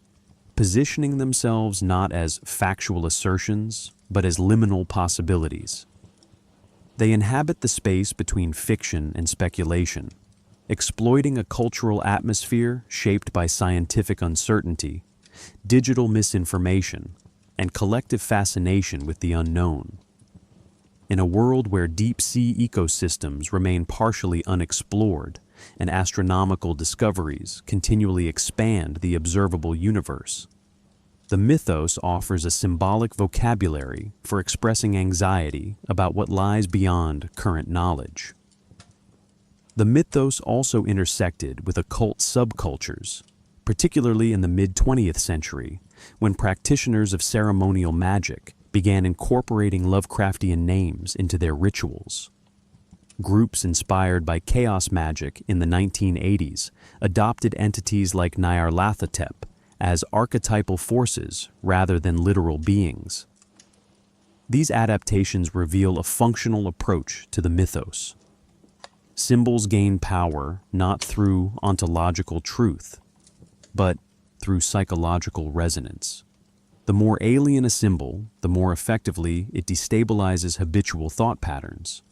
positioning themselves not as factual assertions, but as liminal possibilities. They inhabit the space between fiction and speculation, exploiting a cultural atmosphere shaped by scientific uncertainty, digital misinformation, and collective fascination with the unknown. In a world where deep-sea ecosystems remain partially unexplored and astronomical discoveries continually expand the observable universe, the mythos offers a symbolic vocabulary for expressing anxiety about what lies beyond current knowledge. The mythos also intersected with occult subcultures, particularly in the mid-20th century, when practitioners of ceremonial magic began incorporating Lovecraftian names into their rituals. Groups inspired by chaos magic in the 1980s adopted entities like Nyarlathotep as archetypal forces rather than literal beings. These adaptations reveal a functional approach to the mythos. Symbols gain power not through ontological truth, but through psychological resonance. The more alien a symbol, the more effectively it destabilizes habitual thought patterns.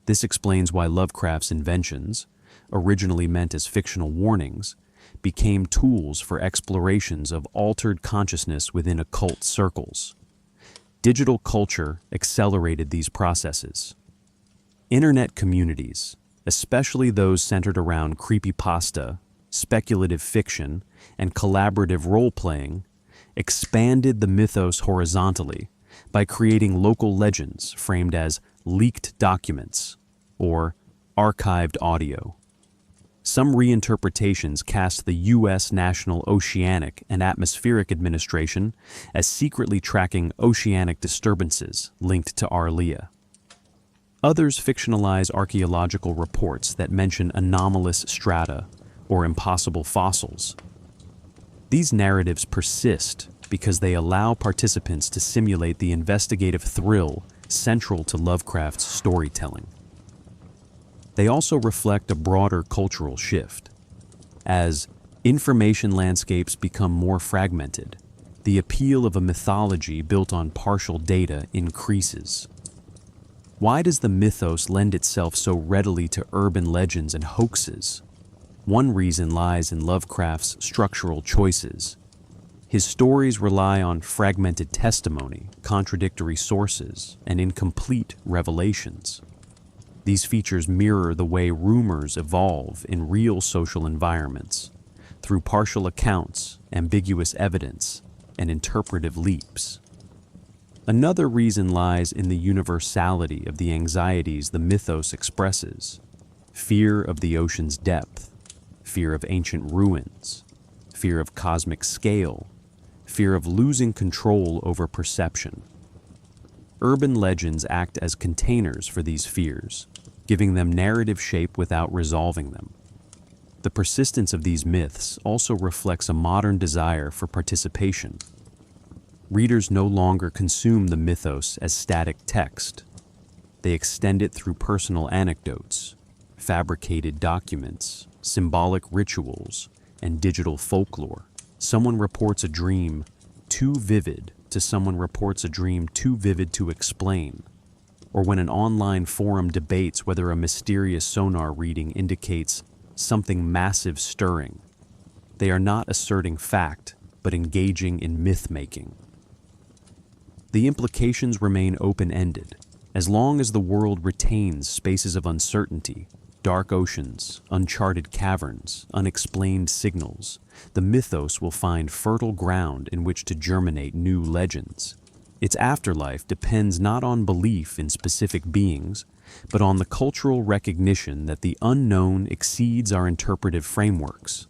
This explains why Lovecraft's inventions, originally meant as fictional warnings, became tools for explorations of altered consciousness within occult circles. Digital culture accelerated these processes. Internet communities, especially those centered around creepypasta, speculative fiction, and collaborative role-playing, expanded the mythos horizontally by creating local legends framed as leaked documents or archived audio. Some reinterpretations cast the U.S. National Oceanic and Atmospheric Administration as secretly tracking oceanic disturbances linked to Arlia. Others fictionalize archaeological reports that mention anomalous strata or impossible fossils. These narratives persist because they allow participants to simulate the investigative thrill central to Lovecraft's storytelling. They also reflect a broader cultural shift. As information landscapes become more fragmented, the appeal of a mythology built on partial data increases. Why does the mythos lend itself so readily to urban legends and hoaxes? One reason lies in Lovecraft's structural choices. His stories rely on fragmented testimony, contradictory sources, and incomplete revelations. These features mirror the way rumors evolve in real social environments, through partial accounts, ambiguous evidence, and interpretive leaps. Another reason lies in the universality of the anxieties the mythos expresses: fear of the ocean's depth, fear of ancient ruins, fear of cosmic scale, fear of losing control over perception. Urban legends act as containers for these fears, giving them narrative shape without resolving them. The persistence of these myths also reflects a modern desire for participation. Readers no longer consume the mythos as static text. They extend it through personal anecdotes, fabricated documents, symbolic rituals, and digital folklore. Someone reports a dream too vivid to someone reports a dream too vivid to explain. Or when an online forum debates whether a mysterious sonar reading indicates something massive stirring, they are not asserting fact, but engaging in myth-making. The implications remain open-ended. As long as the world retains spaces of uncertainty, dark oceans, uncharted caverns, unexplained signals, the mythos will find fertile ground in which to germinate new legends. Its afterlife depends not on belief in specific beings, but on the cultural recognition that the unknown exceeds our interpretive frameworks.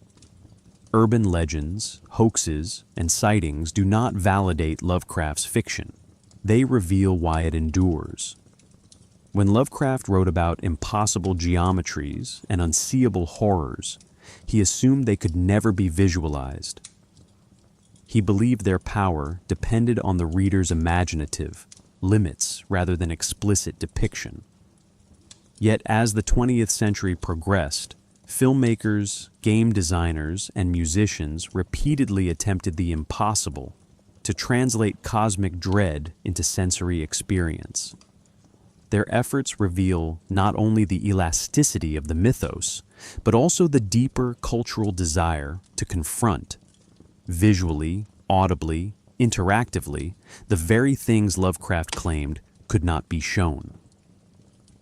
Urban legends, hoaxes, and sightings do not validate Lovecraft's fiction. They reveal why it endures. When Lovecraft wrote about impossible geometries and unseeable horrors, he assumed they could never be visualized. He believed their power depended on the reader's imaginative limits rather than explicit depiction. Yet as the 20th century progressed, filmmakers, game designers, and musicians repeatedly attempted the impossible to translate cosmic dread into sensory experience. Their efforts reveal not only the elasticity of the mythos, but also the deeper cultural desire to confront, visually, audibly, interactively, the very things Lovecraft claimed could not be shown.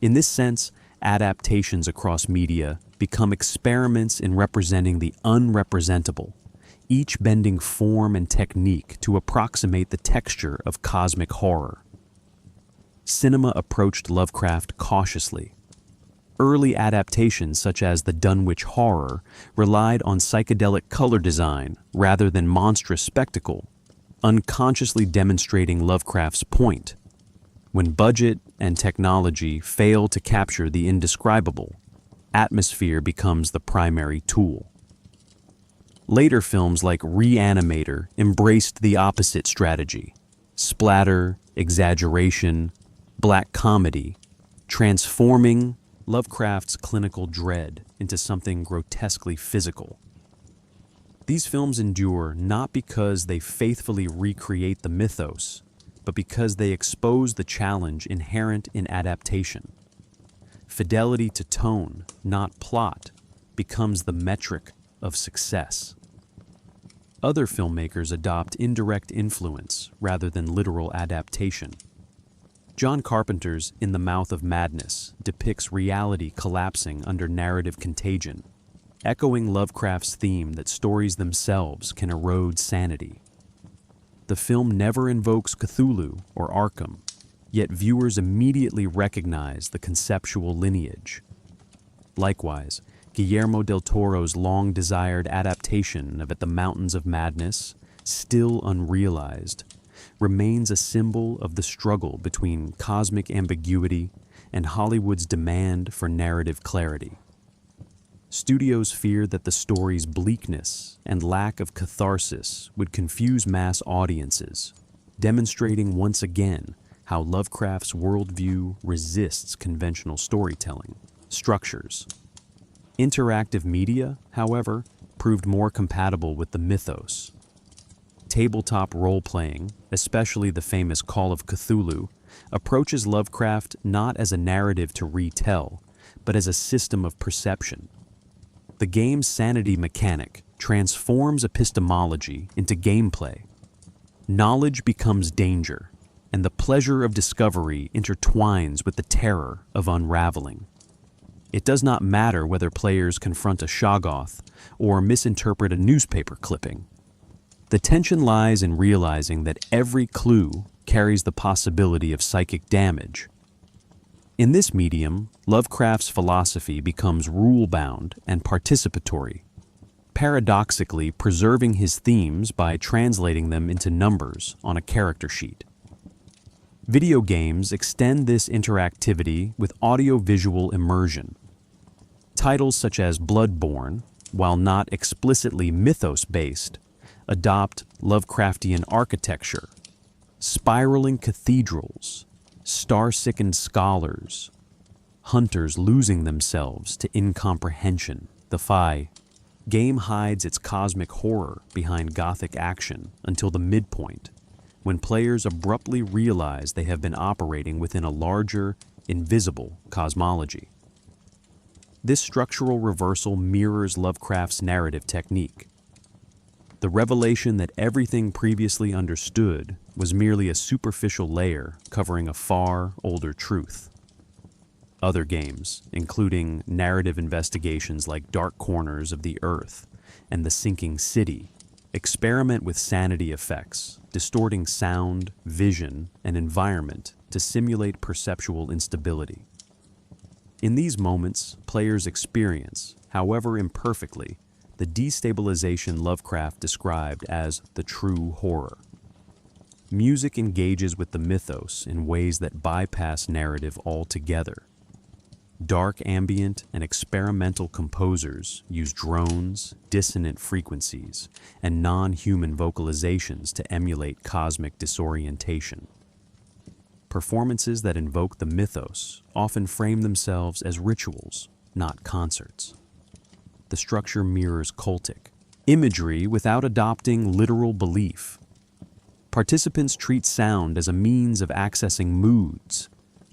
In this sense, adaptations across media become experiments in representing the unrepresentable, each bending form and technique to approximate the texture of cosmic horror. Cinema approached Lovecraft cautiously. Early adaptations such as the Dunwich Horror relied on psychedelic color design rather than monstrous spectacle, unconsciously demonstrating Lovecraft's point. When budget and technology fail to capture the indescribable, atmosphere becomes the primary tool. Later films like Reanimator embraced the opposite strategy: splatter, exaggeration, black comedy, transforming Lovecraft's clinical dread into something grotesquely physical. These films endure not because they faithfully recreate the mythos, but because they expose the challenge inherent in adaptation. Fidelity to tone, not plot, becomes the metric of success. Other filmmakers adopt indirect influence rather than literal adaptation. John Carpenter's In the Mouth of Madness depicts reality collapsing under narrative contagion, echoing Lovecraft's theme that stories themselves can erode sanity. The film never invokes Cthulhu or Arkham, yet viewers immediately recognize the conceptual lineage. Likewise, Guillermo del Toro's long-desired adaptation of At the Mountains of Madness, still unrealized, remains a symbol of the struggle between cosmic ambiguity and Hollywood's demand for narrative clarity. Studios fear that the story's bleakness and lack of catharsis would confuse mass audiences, demonstrating once again how Lovecraft's worldview resists conventional storytelling structures. Interactive media, however, proved more compatible with the mythos. Tabletop role-playing, especially the famous Call of Cthulhu, approaches Lovecraft not as a narrative to retell, but as a system of perception. The game's sanity mechanic transforms epistemology into gameplay. Knowledge becomes danger, and the pleasure of discovery intertwines with the terror of unraveling. It does not matter whether players confront a Shoggoth or misinterpret a newspaper clipping. The tension lies in realizing that every clue carries the possibility of psychic damage. In this medium, Lovecraft's philosophy becomes rule-bound and participatory, paradoxically preserving his themes by translating them into numbers on a character sheet. Video games extend this interactivity with audio-visual immersion. Titles such as Bloodborne, while not explicitly mythos-based, adopt Lovecraftian architecture, spiraling cathedrals, star-sickened scholars, hunters losing themselves to incomprehension. The game hides its cosmic horror behind gothic action until the midpoint, when players abruptly realize they have been operating within a larger, invisible cosmology. This structural reversal mirrors Lovecraft's narrative technique. The revelation that everything previously understood was merely a superficial layer covering a far older truth. Other games, including narrative investigations like Dark Corners of the Earth and The Sinking City, experiment with sanity effects, distorting sound, vision, and environment to simulate perceptual instability. In these moments, players experience, however imperfectly, the destabilization Lovecraft described as the true horror. Music engages with the mythos in ways that bypass narrative altogether. Dark ambient and experimental composers use drones, dissonant frequencies, and non-human vocalizations to emulate cosmic disorientation. Performances that invoke the mythos often frame themselves as rituals, not concerts. The structure mirrors cultic imagery without adopting literal belief. Participants treat sound as a means of accessing moods,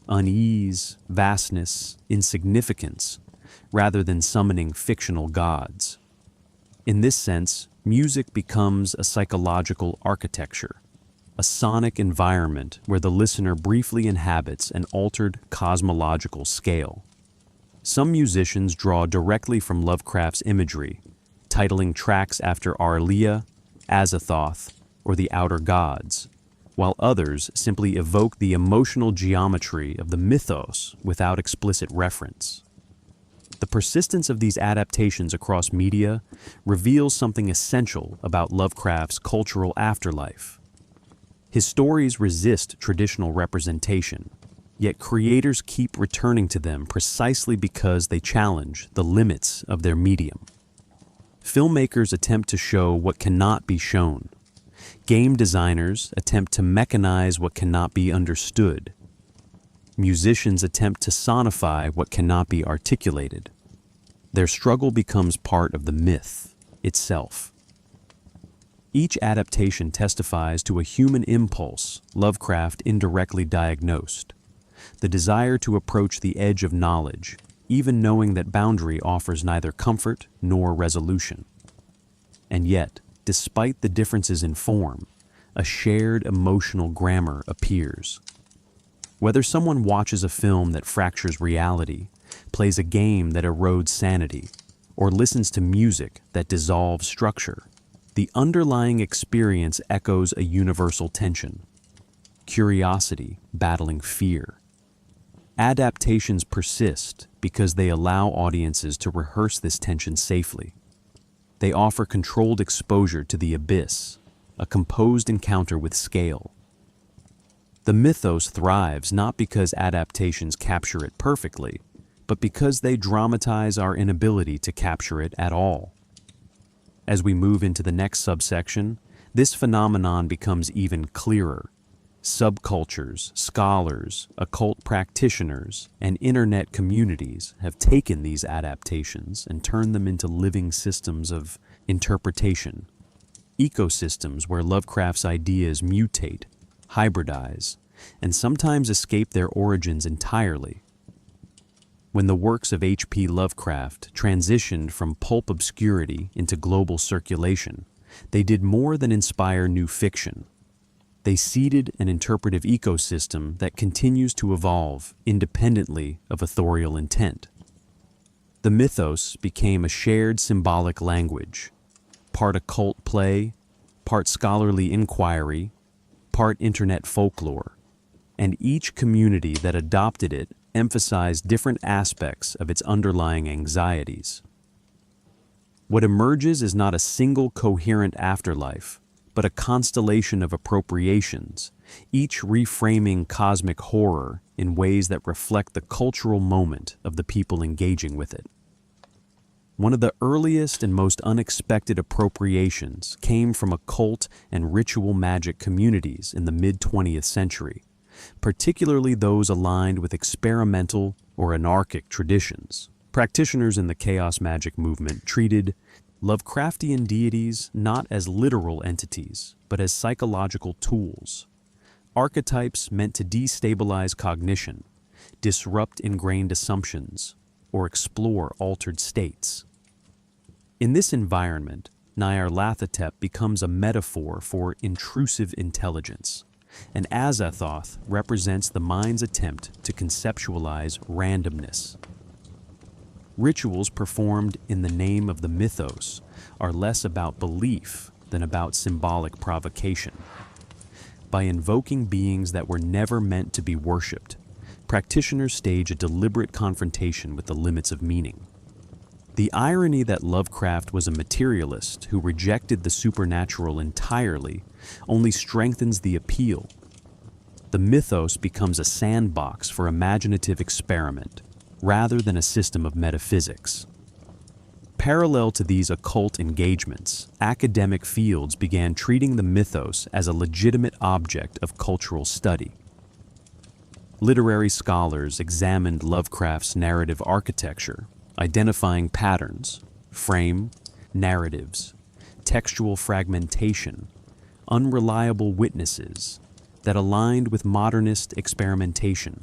unease, vastness, insignificance, rather than summoning fictional gods. In this sense, music becomes a psychological architecture, a sonic environment where the listener briefly inhabits an altered cosmological scale. Some musicians draw directly from Lovecraft's imagery, titling tracks after Arlia, Azathoth, or the outer gods, while others simply evoke the emotional geometry of the mythos without explicit reference. The persistence of these adaptations across media reveals something essential about Lovecraft's cultural afterlife. His stories resist traditional representation, yet creators keep returning to them precisely because they challenge the limits of their medium. Filmmakers attempt to show what cannot be shown. Game designers attempt to mechanize what cannot be understood. Musicians attempt to sonify what cannot be articulated. Their struggle becomes part of the myth itself. Each adaptation testifies to a human impulse Lovecraft indirectly diagnosed: the desire to approach the edge of knowledge, even knowing that boundary offers neither comfort nor resolution. And yet, despite the differences in form, a shared emotional grammar appears. Whether someone watches a film that fractures reality, plays a game that erodes sanity, or listens to music that dissolves structure, the underlying experience echoes a universal tension: curiosity battling fear. Adaptations persist because they allow audiences to rehearse this tension safely. They offer controlled exposure to the abyss, a composed encounter with scale. The mythos thrives not because adaptations capture it perfectly, but because they dramatize our inability to capture it at all. As we move into the next subsection, this phenomenon becomes even clearer. Subcultures, scholars, occult practitioners, and internet communities have taken these adaptations and turned them into living systems of interpretation, ecosystems where Lovecraft's ideas mutate, hybridize, and sometimes escape their origins entirely. When the works of H.P. Lovecraft transitioned from pulp obscurity into global circulation, they did more than inspire new fiction. They seeded an interpretive ecosystem that continues to evolve independently of authorial intent. The mythos became a shared symbolic language, part occult play, part scholarly inquiry, part internet folklore, and each community that adopted it emphasized different aspects of its underlying anxieties. What emerges is not a single coherent afterlife, but a constellation of appropriations, each reframing cosmic horror in ways that reflect the cultural moment of the people engaging with it. One of the earliest and most unexpected appropriations came from occult and ritual magic communities in the mid-20th century, particularly those aligned with experimental or anarchic traditions. Practitioners in the chaos magic movement treated Lovecraftian deities not as literal entities, but as psychological tools, archetypes meant to destabilize cognition, disrupt ingrained assumptions, or explore altered states. In this environment, Nyarlathotep becomes a metaphor for intrusive intelligence, and Azathoth represents the mind's attempt to conceptualize randomness. Rituals performed in the name of the mythos are less about belief than about symbolic provocation. By invoking beings that were never meant to be worshipped, practitioners stage a deliberate confrontation with the limits of meaning. The irony that Lovecraft was a materialist who rejected the supernatural entirely only strengthens the appeal. The mythos becomes a sandbox for imaginative experiment, rather than a system of metaphysics. Parallel to these occult engagements, academic fields began treating the mythos as a legitimate object of cultural study. Literary scholars examined Lovecraft's narrative architecture, identifying patterns, frame, narratives, textual fragmentation, unreliable witnesses that aligned with modernist experimentation.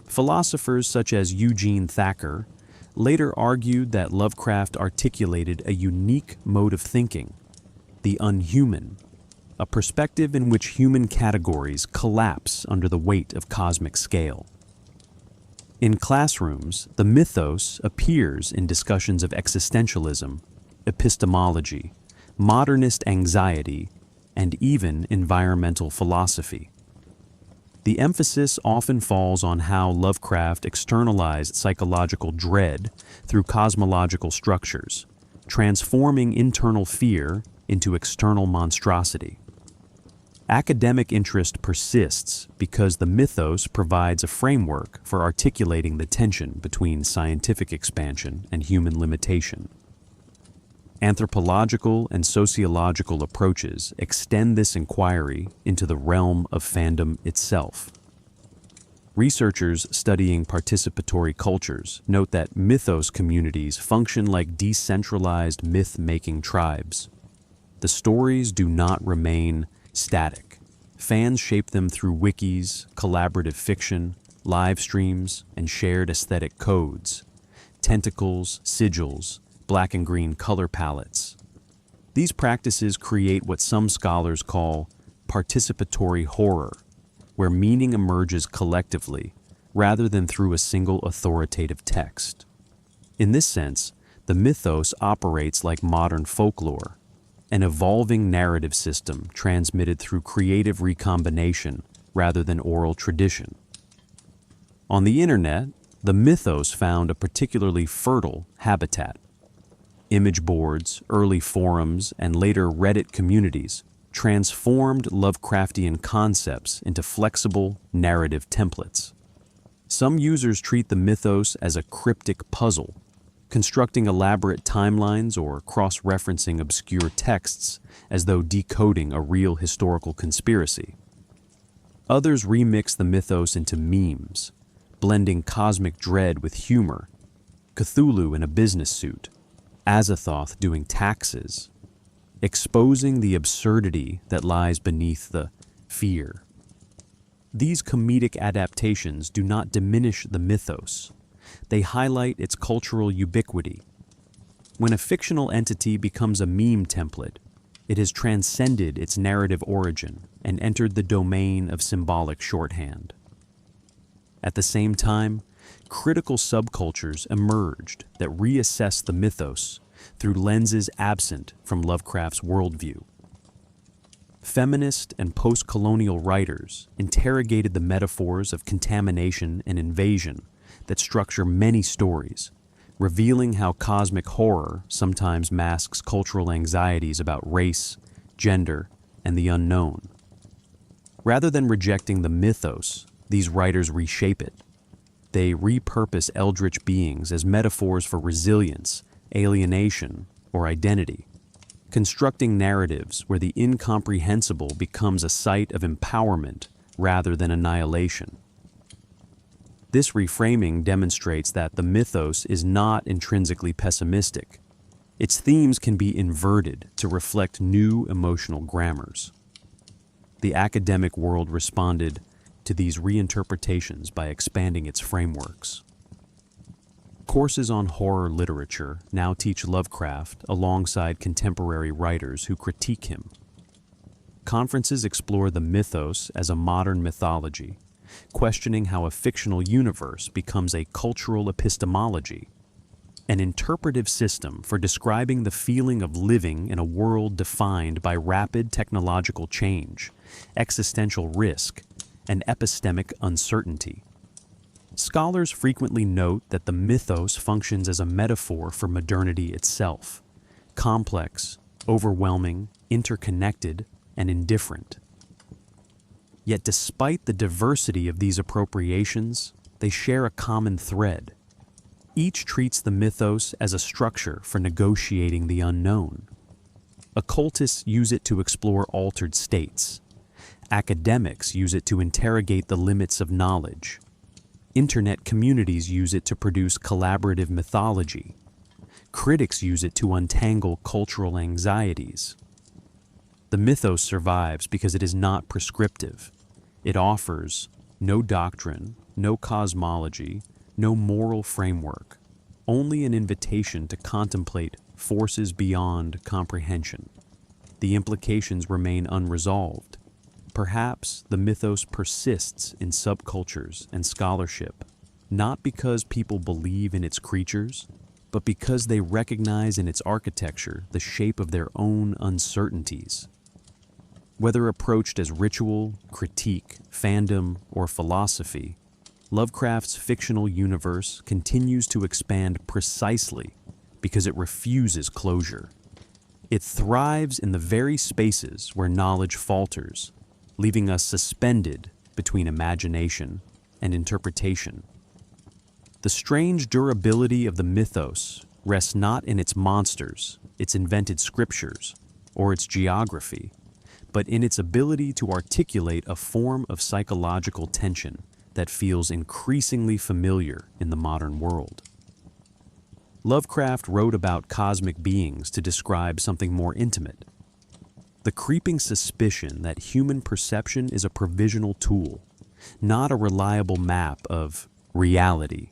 Philosophers such as Eugene Thacker later argued that Lovecraft articulated a unique mode of thinking, the unhuman, a perspective in which human categories collapse under the weight of cosmic scale. In classrooms, the mythos appears in discussions of existentialism, epistemology, modernist anxiety, and even environmental philosophy. The emphasis often falls on how Lovecraft externalized psychological dread through cosmological structures, transforming internal fear into external monstrosity. Academic interest persists because the mythos provides a framework for articulating the tension between scientific expansion and human limitation. Anthropological and sociological approaches extend this inquiry into the realm of fandom itself. Researchers studying participatory cultures note that mythos communities function like decentralized myth-making tribes. The stories do not remain static. Fans shape them through wikis, collaborative fiction, live streams, and shared aesthetic codes, tentacles, sigils, black and green color palettes. These practices create what some scholars call participatory horror, where meaning emerges collectively rather than through a single authoritative text. In this sense, the mythos operates like modern folklore, an evolving narrative system transmitted through creative recombination rather than oral tradition. On the internet, the mythos found a particularly fertile habitat. Image boards, early forums, and later Reddit communities transformed Lovecraftian concepts into flexible narrative templates. Some users treat the mythos as a cryptic puzzle, constructing elaborate timelines or cross-referencing obscure texts as though decoding a real historical conspiracy. Others remix the mythos into memes, blending cosmic dread with humor, Cthulhu in a business suit, Azathoth doing taxes, exposing the absurdity that lies beneath the fear. These comedic adaptations do not diminish the mythos. They highlight its cultural ubiquity. When a fictional entity becomes a meme template, it has transcended its narrative origin and entered the domain of symbolic shorthand. At the same time, critical subcultures emerged that reassess the mythos through lenses absent from Lovecraft's worldview. Feminist and post-colonial writers interrogated the metaphors of contamination and invasion that structure many stories, revealing how cosmic horror sometimes masks cultural anxieties about race, gender, and the unknown. Rather than rejecting the mythos, these writers reshape it. They repurpose eldritch beings as metaphors for resilience, alienation, or identity, constructing narratives where the incomprehensible becomes a site of empowerment rather than annihilation. This reframing demonstrates that the mythos is not intrinsically pessimistic. Its themes can be inverted to reflect new emotional grammars. The academic world responded to these reinterpretations by expanding its frameworks. Courses on horror literature now teach Lovecraft alongside contemporary writers who critique him. Conferences explore the mythos as a modern mythology, questioning how a fictional universe becomes a cultural epistemology, an interpretive system for describing the feeling of living in a world defined by rapid technological change, existential risk, and epistemic uncertainty. Scholars frequently note that the mythos functions as a metaphor for modernity itself, complex, overwhelming, interconnected, and indifferent. Yet despite the diversity of these appropriations, they share a common thread. Each treats the mythos as a structure for negotiating the unknown. Occultists use it to explore altered states. Academics use it to interrogate the limits of knowledge. Internet communities use it to produce collaborative mythology. Critics use it to untangle cultural anxieties. The mythos survives because it is not prescriptive. It offers no doctrine, no cosmology, no moral framework, only an invitation to contemplate forces beyond comprehension. The implications remain unresolved. Perhaps the mythos persists in subcultures and scholarship, not because people believe in its creatures, but because they recognize in its architecture the shape of their own uncertainties. Whether approached as ritual, critique, fandom, or philosophy, Lovecraft's fictional universe continues to expand precisely because it refuses closure. It thrives in the very spaces where knowledge falters, leaving us suspended between imagination and interpretation. The strange durability of the mythos rests not in its monsters, its invented scriptures, or its geography, but in its ability to articulate a form of psychological tension that feels increasingly familiar in the modern world. Lovecraft wrote about cosmic beings to describe something more intimate: the creeping suspicion that human perception is a provisional tool, not a reliable map of reality.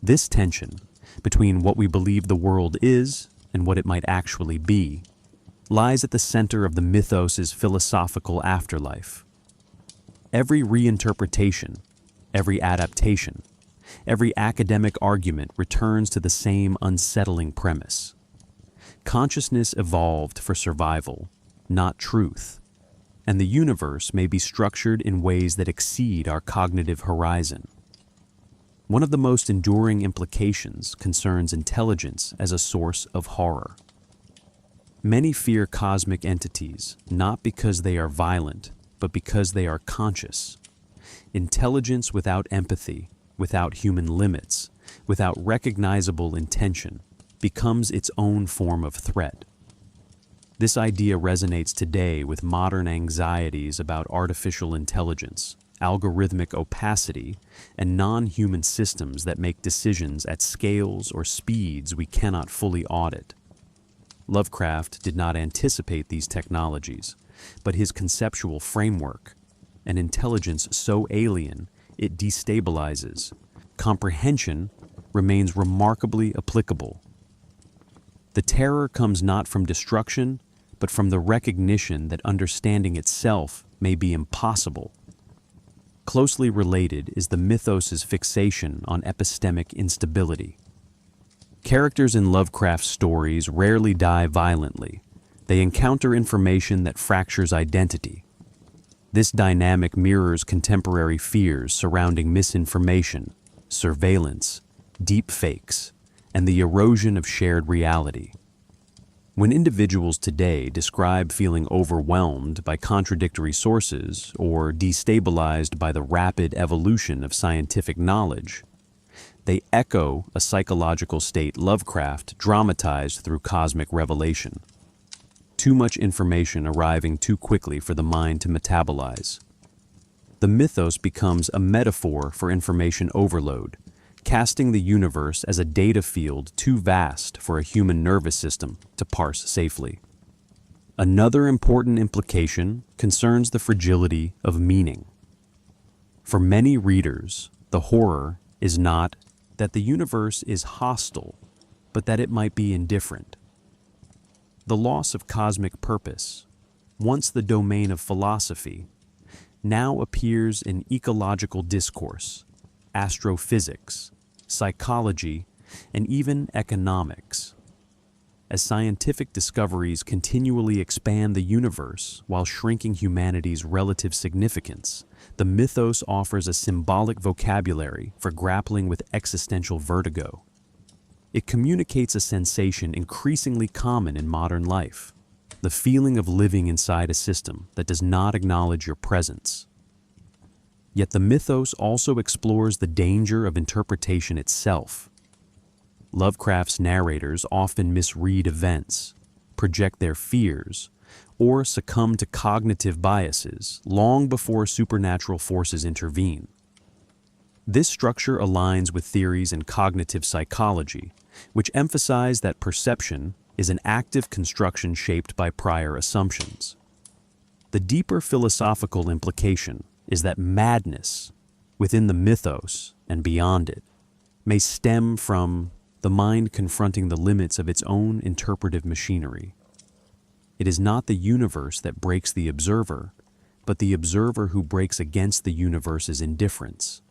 This tension between what we believe the world is and what it might actually be lies at the center of the mythos's philosophical afterlife. Every reinterpretation, every adaptation, every academic argument returns to the same unsettling premise. Consciousness evolved for survival, not truth, and the universe may be structured in ways that exceed our cognitive horizon. One of the most enduring implications concerns intelligence as a source of horror. Many fear cosmic entities, not because they are violent, but because they are conscious. Intelligence without empathy, without human limits, without recognizable intention, becomes its own form of threat. This idea resonates today with modern anxieties about artificial intelligence, algorithmic opacity, and non-human systems that make decisions at scales or speeds we cannot fully audit. Lovecraft did not anticipate these technologies, but his conceptual framework, an intelligence so alien it destabilizes, comprehension remains remarkably applicable. The terror comes not from destruction, but from the recognition that understanding itself may be impossible. Closely related is the mythos's fixation on epistemic instability. Characters in Lovecraft's stories rarely die violently. They encounter information that fractures identity. This dynamic mirrors contemporary fears surrounding misinformation, surveillance, deepfakes, and the erosion of shared reality. When individuals today describe feeling overwhelmed by contradictory sources or destabilized by the rapid evolution of scientific knowledge, they echo a psychological state Lovecraft dramatized through cosmic revelation. Too much information arriving too quickly for the mind to metabolize. The mythos becomes a metaphor for information overload, casting the universe as a data field too vast for a human nervous system to parse safely. Another important implication concerns the fragility of meaning. For many readers, the horror is not that the universe is hostile, but that it might be indifferent. The loss of cosmic purpose, once the domain of philosophy, now appears in ecological discourse, astrophysics, psychology, and even economics. as scientific discoveries continually expand the universe while shrinking humanity's relative significance, the mythos offers a symbolic vocabulary for grappling with existential vertigo. It communicates a sensation increasingly common in modern life, the feeling of living inside a system that does not acknowledge your presence. Yet the mythos also explores the danger of interpretation itself. Lovecraft's narrators often misread events, project their fears, or succumb to cognitive biases long before supernatural forces intervene. This structure aligns with theories in cognitive psychology, which emphasize that perception is an active construction shaped by prior assumptions. The deeper philosophical implication is that madness, within the mythos and beyond it, may stem from the mind confronting the limits of its own interpretive machinery. It is not the universe that breaks the observer, but the observer who breaks against the universe's indifference.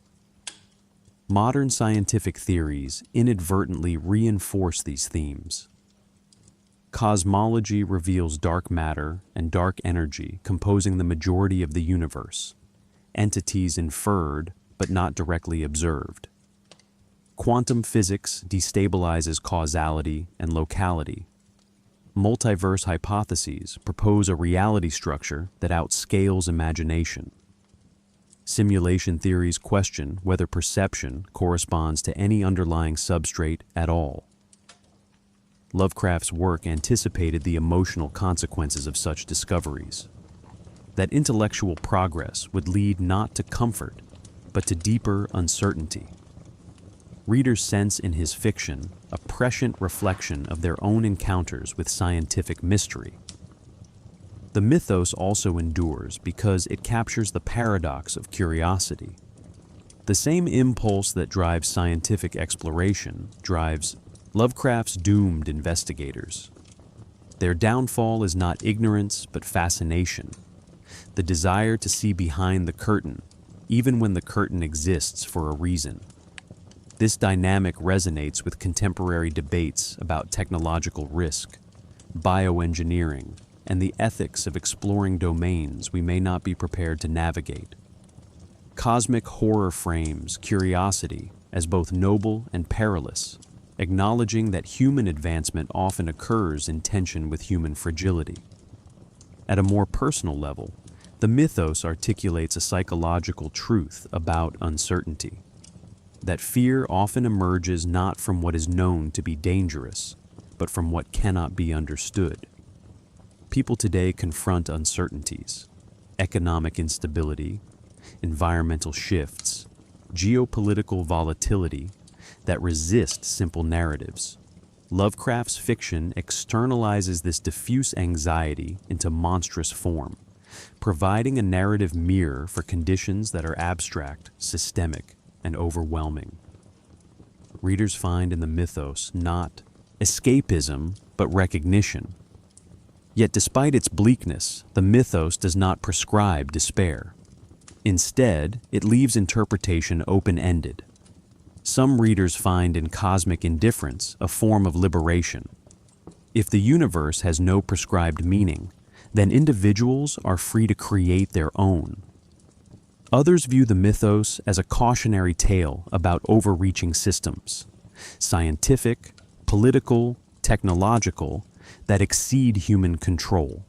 Modern scientific theories inadvertently reinforce these themes. Cosmology reveals dark matter and dark energy composing the majority of the universe, entities inferred but not directly observed. Quantum physics destabilizes causality and locality. Multiverse hypotheses propose a reality structure that outscales imagination. Simulation theories question whether perception corresponds to any underlying substrate at all. Lovecraft's work anticipated the emotional consequences of such discoveries. That intellectual progress would lead not to comfort, but to deeper uncertainty. Readers sense in his fiction a prescient reflection of their own encounters with scientific mystery. The mythos also endures because it captures the paradox of curiosity. The same impulse that drives scientific exploration drives Lovecraft's doomed investigators. Their downfall is not ignorance but fascination, the desire to see behind the curtain, even when the curtain exists for a reason. This dynamic resonates with contemporary debates about technological risk, bioengineering, and the ethics of exploring domains we may not be prepared to navigate. Cosmic horror frames curiosity as both noble and perilous, acknowledging that human advancement often occurs in tension with human fragility. At a more personal level, the mythos articulates a psychological truth about uncertainty. That fear often emerges not from what is known to be dangerous, but from what cannot be understood. People today confront uncertainties, economic instability, environmental shifts, geopolitical volatility that resist simple narratives. Lovecraft's fiction externalizes this diffuse anxiety into monstrous form, providing a narrative mirror for conditions that are abstract, systemic, and overwhelming. Readers find in the mythos not escapism, but recognition. Yet despite its bleakness, the mythos does not prescribe despair. Instead, it leaves interpretation open-ended. Some readers find in cosmic indifference a form of liberation. If the universe has no prescribed meaning, then individuals are free to create their own. Others view the mythos as a cautionary tale about overreaching systems, scientific, political, technological, that exceed human control.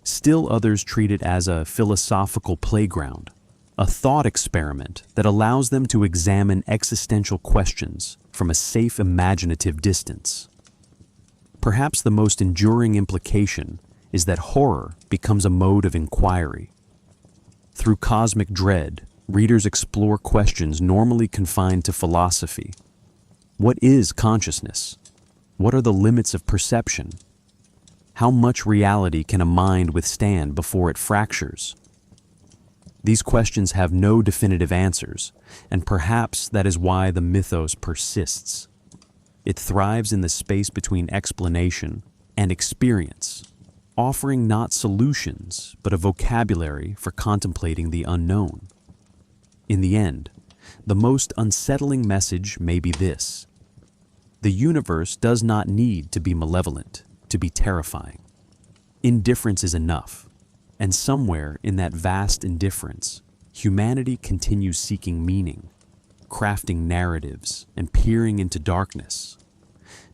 Still others treat it as a philosophical playground, a thought experiment that allows them to examine existential questions from a safe imaginative distance. Perhaps the most enduring implication is that horror becomes a mode of inquiry. Through cosmic dread, readers explore questions normally confined to philosophy. What is consciousness? What are the limits of perception? How much reality can a mind withstand before it fractures? These questions have no definitive answers, and perhaps that is why the mythos persists. It thrives in the space between explanation and experience, offering not solutions, but a vocabulary for contemplating the unknown. In the end, the most unsettling message may be this: The universe does not need to be malevolent to be terrifying. Indifference is enough, and somewhere in that vast indifference, humanity continues seeking meaning, crafting narratives, and peering into darkness,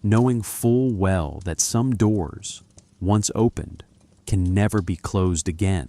knowing full well that some doors, once opened, can never be closed again.